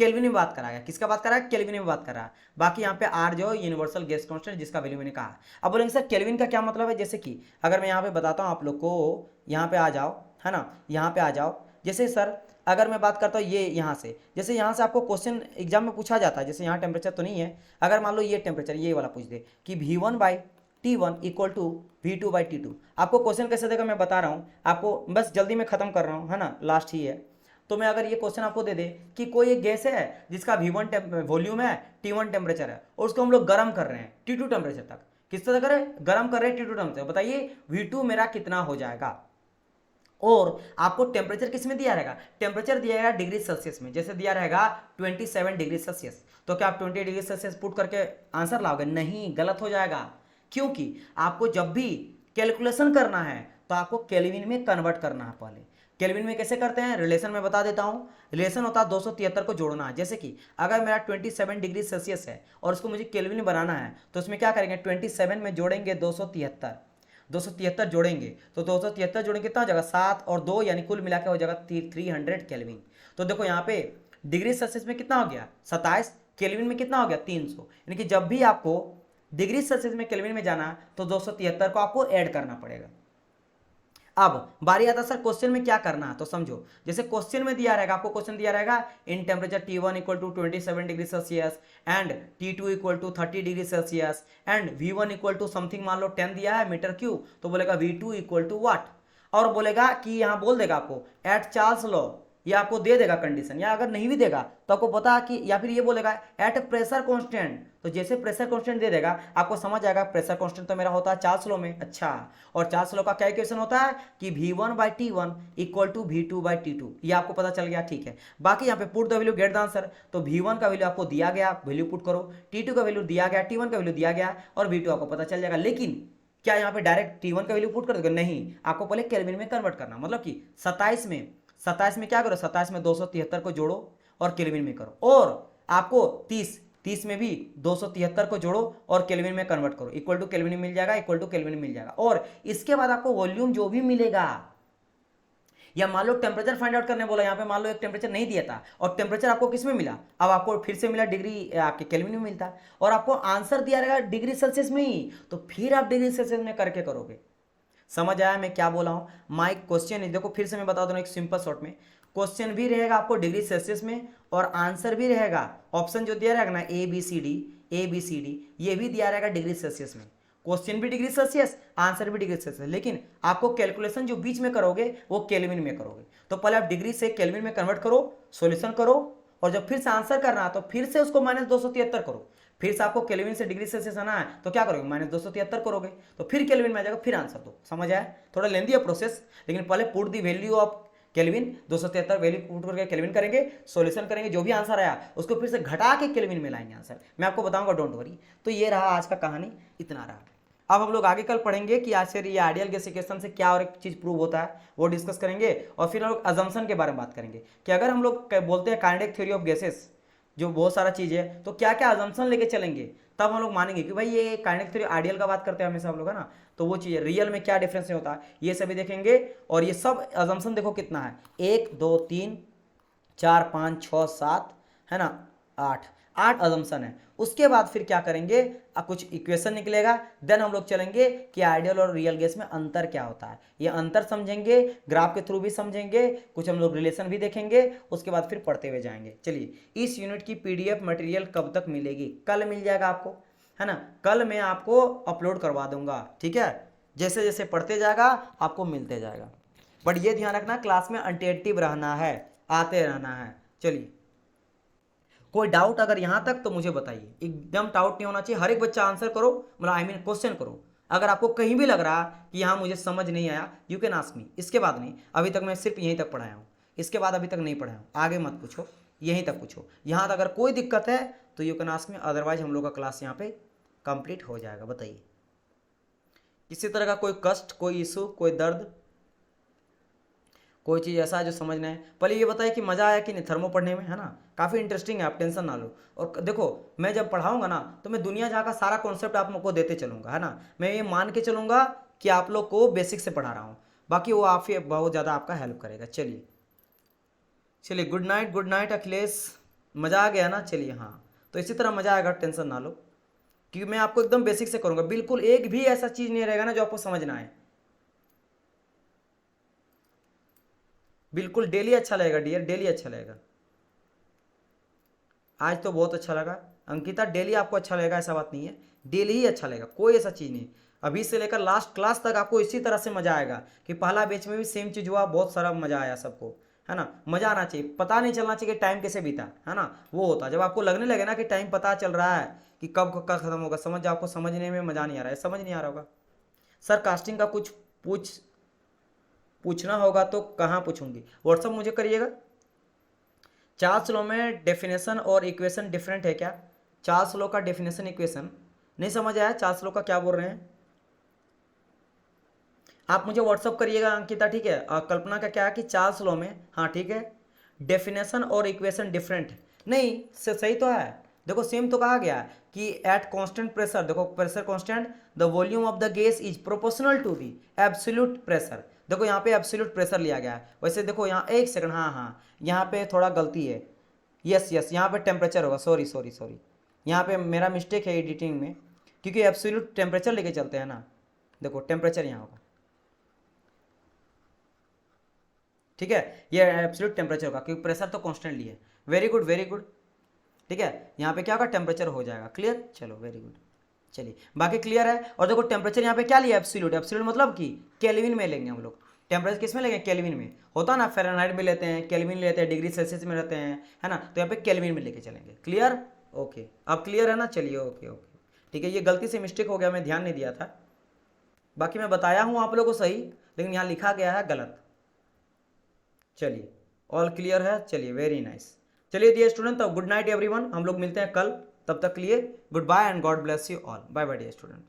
केल्विन में बात कराया, किसका बात कराया, केल्विन में बात करा। बाकी यहाँ पे आर जो यूनिवर्सल गैस कांस्टेंट जिसका वैल्यू मैंने कहा। अब बोलेंगे सर केल्विन का क्या मतलब है, जैसे कि अगर मैं यहाँ पे बताता हूँ आप लोग को, यहाँ पे आ जाओ, है ना, यहाँ पे आ जाओ। जैसे सर अगर मैं बात करता हूँ ये यहाँ से, जैसे यहाँ से आपको क्वेश्चन एग्जाम में पूछा जाता है, जैसे यहाँ टेम्परेचर तो नहीं है, अगर मान लो ये टेम्परेचर ये वाला पूछ दे कि V1/T1 इक्वल टू V2/T2, आपको क्वेश्चन कैसे देगा मैं बता रहा हूँ आपको, बस जल्दी मैं खत्म कर रहा हूँ, है ना, लास्ट ही है। तो मैं अगर ये क्वेश्चन आपको दे दे कि कोई एक गैस है जिसका V1 वॉल्यूम है, T1 टेम्परेचर है, और उसको हम लोग गर्म कर रहे हैं T2 टेम्परेचर तक, किस तरह करें, गर्म कर रहे हैं T2 टेम्परेचर, बताइए V2 मेरा कितना हो जाएगा। और आपको टेम्परेचर किस में दिया रहेगा, टेम्परेचर दिया रहेगा डिग्री सेल्सियस में, जैसे दिया रहेगा 27 डिग्री सेल्सियस, तो क्या आप 20 डिग्री सेल्सियस पुट करके आंसर लाओगे, नहीं, गलत हो जाएगा। क्योंकि आपको जब भी कैलकुलेशन करना है तो आपको केल्विन में कन्वर्ट करना है। पहले केल्विन में कैसे करते हैं, रिलेशन में बता देता हूं। रिलेशन होता है 273 को जोड़ना है, जैसे कि अगर मेरा 27 डिग्री सेल्सियस है और उसको मुझे केल्विन में बनाना है, तो उसमें क्या करेंगे, 27 में जोड़ेंगे 273 जोड़ेंगे, तो 273 जोड़ेंगे कितना हो जाएगा, 7 और 2 यानी कुल मिला के हो जाएगा 300 केल्विन। तो देखो यहाँ पे डिग्री सेल्सियस में कितना हो गया 27, केल्विन में कितना हो गया 300, यानी कि जब भी आपको डिग्री सेल्सियस में केल्विन में जाना तो 273 को आपको ऐड करना पड़ेगा। अब बारी आता सर क्वेश्चन में क्या करना है, तो समझो, जैसे क्वेश्चन में दिया रहेगा, आपको क्वेश्चन दिया रहेगा in temperature T1 equal to 27 degree Celsius and T2 equal to 30 degree Celsius and V1 equal to something मान लो 10 दिया है मीटर क्यूब, तो बोलेगा V2 इक्वल टू वाट, और बोलेगा कि यहाँ बोल देगा आपको एट चार्ल्स लॉ, ये आपको दे देगा कंडीशन, या अगर नहीं भी देगा तो आपको पता कि, या फिर ये बोलेगा एट प्रेशर कांस्टेंट, तो जैसे प्रेशर कांस्टेंट दे देगा आपको समझ आएगा प्रेशर कांस्टेंट तो मेरा होता है चार्ल्स लॉ में। अच्छा, और चार्ल्स लॉ का क्या इक्वेशन होता है कि V1/T1 इक्वल टू V2/T2, ये आपको पता चल गया, ठीक है। बाकी यहाँ पे put the value get the answer, तो V1 का वैल्यू आपको दिया गया, वैल्यू पुट करो, T2 का वैल्यू दिया गया, T1 का वैल्यू दिया गया, और V2 आपको पता चल जाएगा। लेकिन क्या यहाँ पे डायरेक्ट T1 का वैल्यू पुट कर दोगे, नहीं, आपको पहले केल्विन में कन्वर्ट करना, मतलब कि 27 में क्या करो, 27 में 273 को जोड़ो और केल्विन में करो, और आपको 30 में भी 273 को जोड़ो और केल्विन में कन्वर्ट करो, इक्वल टू केल्विन मिल जाएगा, इक्वल टू केल्विन मिल जाएगा। और इसके बाद आपको वॉल्यूम जो भी मिलेगा, या मान लो टेम्परेचर फाइंड आउट करने बोला, यहाँ पे मान लो एक टेम्परेचर नहीं दिया था और टेम्परेचर आपको किस में मिला, अब आपको फिर से मिला डिग्री आपके केल्विन में मिलता, और आपको आंसर दिया रहेगा डिग्री सेल्सियस में ही, तो फिर आप डिग्री सेल्सियस में करके करोगे। समझ आया मैं क्या बोला हूँ। माई क्वेश्चन देखो फिर से मैं बता दूँ एक सिंपल शॉर्ट में, क्वेश्चन भी रहेगा आपको डिग्री सेल्सियस में और आंसर भी रहेगा, ऑप्शन जो दिया रहेगा ना ABCD ये भी दिया रहेगा डिग्री सेल्सियस में, क्वेश्चन भी डिग्री सेल्सियस, आंसर भी डिग्री सेल्सियस, लेकिन आपको कैलकुलेशन जो बीच में करोगे वो केल्विन में करोगे। तो पहले आप डिग्री से केल्विन में कन्वर्ट करो, सॉल्यूशन करो, और जब फिर से आंसर करना है तो फिर से उसको -273 करो, फिर से आपको केल्विन से डिग्री सेल्सियस आना है तो क्या करोगे, -273 करोगे, तो फिर केल्विन में आ जाएगा, फिर आंसर दो। समझ आया, थोड़ा लेंदी है प्रोसेस, लेकिन पहले put the value of kelvin, 273 value put करके केल्विन करेंगे, सॉल्यूशन करेंगे, जो भी आंसर आया उसको फिर से घटा के केल्विन में लाएंगे आंसर, मैं आपको बताऊंगा, डोंट वरी। तो ये रहा आज का कहानी, इतना रहा। अब हम लोग आगे कल पढ़ेंगे कि आखिर ये आइडियल गैस इक्वेशन से क्या और एक चीज़ प्रूव होता है वो डिस्कस करेंगे, और फिर हम लोग अजम्पशन के बारे में बात करेंगे कि अगर हम लोग बोलते हैं काइनेटिक थ्योरी ऑफ गैसेस, जो बहुत सारा चीज़ है, तो क्या क्या अजम्पशन लेके चलेंगे, तब हम लोग मानेंगे कि भाई ये काइनेटिक थ्योरी आइडियल का बात करते हैं हमेशा हम लोग, है ना, तो वो चीज़ रियल में क्या डिफरेंस होता है ये सभी देखेंगे। और ये सब अजम्पशन देखो कितना है, 1 2 3 4 5 6 7, है ना, 8 अजम्पशन है। उसके बाद फिर क्या करेंगे, कुछ इक्वेशन निकलेगा, देन हम लोग चलेंगे कि आइडियल और रियल गैस में अंतर क्या होता है, ये अंतर समझेंगे, ग्राफ के थ्रू भी समझेंगे, कुछ हम लोग रिलेशन भी देखेंगे, उसके बाद फिर पढ़ते हुए जाएंगे। चलिए, इस यूनिट की PDF मटेरियल कब तक मिलेगी, कल मिल जाएगा आपको, है ना, कल मैं आपको अपलोड करवा दूंगा, ठीक है, जैसे जैसे पढ़ते जाएगा आपको मिलते जाएगा, बट ये ध्यान रखना क्लास में अटेंटिव रहना है, आते रहना है। चलिए, कोई डाउट अगर यहाँ तक तो मुझे बताइए, एकदम डाउट नहीं होना चाहिए, हर एक बच्चा आंसर करो, मतलब आई मीन क्वेश्चन करो। अगर आपको कहीं भी लग रहा कि यहाँ मुझे समझ नहीं आया, यू कैन आस्क मी। इसके बाद नहीं, अभी तक मैं सिर्फ यहीं तक पढ़ाया हूँ, इसके बाद अभी तक नहीं पढ़ाया हूँ, आगे मत पूछो, यहीं तक पूछो। यहाँ तक अगर कोई दिक्कत है तो you can ask me, otherwise हम लोग का क्लास यहाँ पे कंप्लीट हो जाएगा। बताइए, किसी तरह का कोई कष्ट, कोई इशू, कोई दर्द, कोई चीज़ ऐसा है जो समझना है। पहले ये बताइए कि मज़ा आया कि नहीं थर्मो पढ़ने में, है ना, काफ़ी इंटरेस्टिंग है, आप टेंशन ना लो। और देखो, मैं जब पढ़ाऊंगा ना तो मैं दुनिया जहाँ का सारा कॉन्सेप्ट आप लोग को देते चलूँगा, है ना, मैं ये मान के चलूँगा कि आप लोग को बेसिक से पढ़ा रहा हूँ, बाकी वो आप बहुत ज़्यादा आपका हेल्प करेगा। चलिए, गुड नाइट अखिलेश। मज़ा आ गया ना, चलिए हाँ। तो इसी तरह मज़ा आएगा, टेंशन ना लो, क्योंकि मैं आपको एकदम बेसिक से करूँगा, बिल्कुल एक भी ऐसा चीज़ नहीं रहेगा ना जो आपको समझ ना आए। बिल्कुल डेली अच्छा लगेगा डियर, डेली अच्छा लगेगा। आज तो बहुत अच्छा लगा अंकिता, डेली आपको अच्छा लगेगा ऐसा बात नहीं है, डेली ही अच्छा लगेगा, कोई ऐसा चीज़ नहीं। अभी से लेकर लास्ट क्लास तक आपको इसी तरह से मज़ा आएगा कि पहला बैच में भी सेम चीज़ हुआ, बहुत सारा मज़ा आया सबको, है ना। मज़ा आना चाहिए, पता नहीं चलना चाहिए कि टाइम कैसे बीता, है ना। वो होता जब आपको लगने लगे ना कि टाइम पता चल रहा है कि कब कब खत्म होगा, समझ जाओ आपको समझने में मज़ा नहीं आ रहा है, समझ नहीं आ रहा होगा। सर कास्टिंग का कुछ पूछना होगा तो कहाँ पूछूंगी, व्हाट्सअप मुझे करिएगा। चार्ल्स लॉ में डेफिनेशन और इक्वेशन डिफरेंट है क्या? चार्ल्स लॉ का डेफिनेशन इक्वेशन नहीं समझ आया, चार्ल्स लॉ का क्या बोल रहे हैं आप, मुझे व्हाट्सअप करिएगा अंकिता, ठीक है। कल्पना का क्या है कि चार्ल्स लॉ में, हाँ ठीक है, डेफिनेशन और इक्वेशन डिफरेंट है। नहीं सही तो है, देखो सेम तो कहा गया है कि एट कांस्टेंट प्रेशर, देखो pressure constant, the volume of the gas is proportional to the absolute pressure. देखो यहाँ पे एब्सोल्यूट प्रेशर लिया गया है, वैसे देखो यहाँ एक सेकंड, हाँ हाँ यहाँ पे थोड़ा गलती है, यस यस यहाँ पे टेम्परेचर होगा, सॉरी सॉरी सॉरी, यहाँ पे मेरा मिस्टेक है एडिटिंग में, क्योंकि एब्सोल्यूट टेम्परेचर लेके चलते हैं ना। देखो टेम्परेचर यहाँ होगा, ठीक है, ये एब्सोल्यूट टेम्परेचर होगा क्योंकि प्रेशर तो कॉन्स्टेंटली है। वेरी गुड वेरी गुड, ठीक है, यहाँ पे क्या होगा, टेम्परेचर हो जाएगा, क्लियर, चलो वेरी गुड। चलिए बाकी क्लियर है। और देखो टेम्परेचर यहाँ पे क्या लिया, एब्सोल्यूट, एब्सोल्यूट मतलब कि केल्विन में लेंगे हम लोग, टेम्परेचर किस में लेंगे, केल्विन में, होता ना फ़ारेनहाइट में लेते हैं, केल्विन लेते हैं, डिग्री सेल्सियस में रहते हैं, है ना, तो यहाँ पे केल्विन में लेके चलेंगे, क्लियर, ओके, अब क्लियर है ना, चलिए ओके ओके, ठीक है, ये गलती से मिस्टेक हो गया, मैं ध्यान नहीं दिया था, बाकी मैं बताया हूँ आप लोगों को सही, लेकिन यहाँ लिखा गया है गलत। चलिए ऑल क्लियर है, चलिए वेरी नाइस। चलिए डियर स्टूडेंट, तो गुड नाइट एवरीवन, हम लोग मिलते हैं कल, तब तक के लिए good bye and God bless you all, bye bye dear student.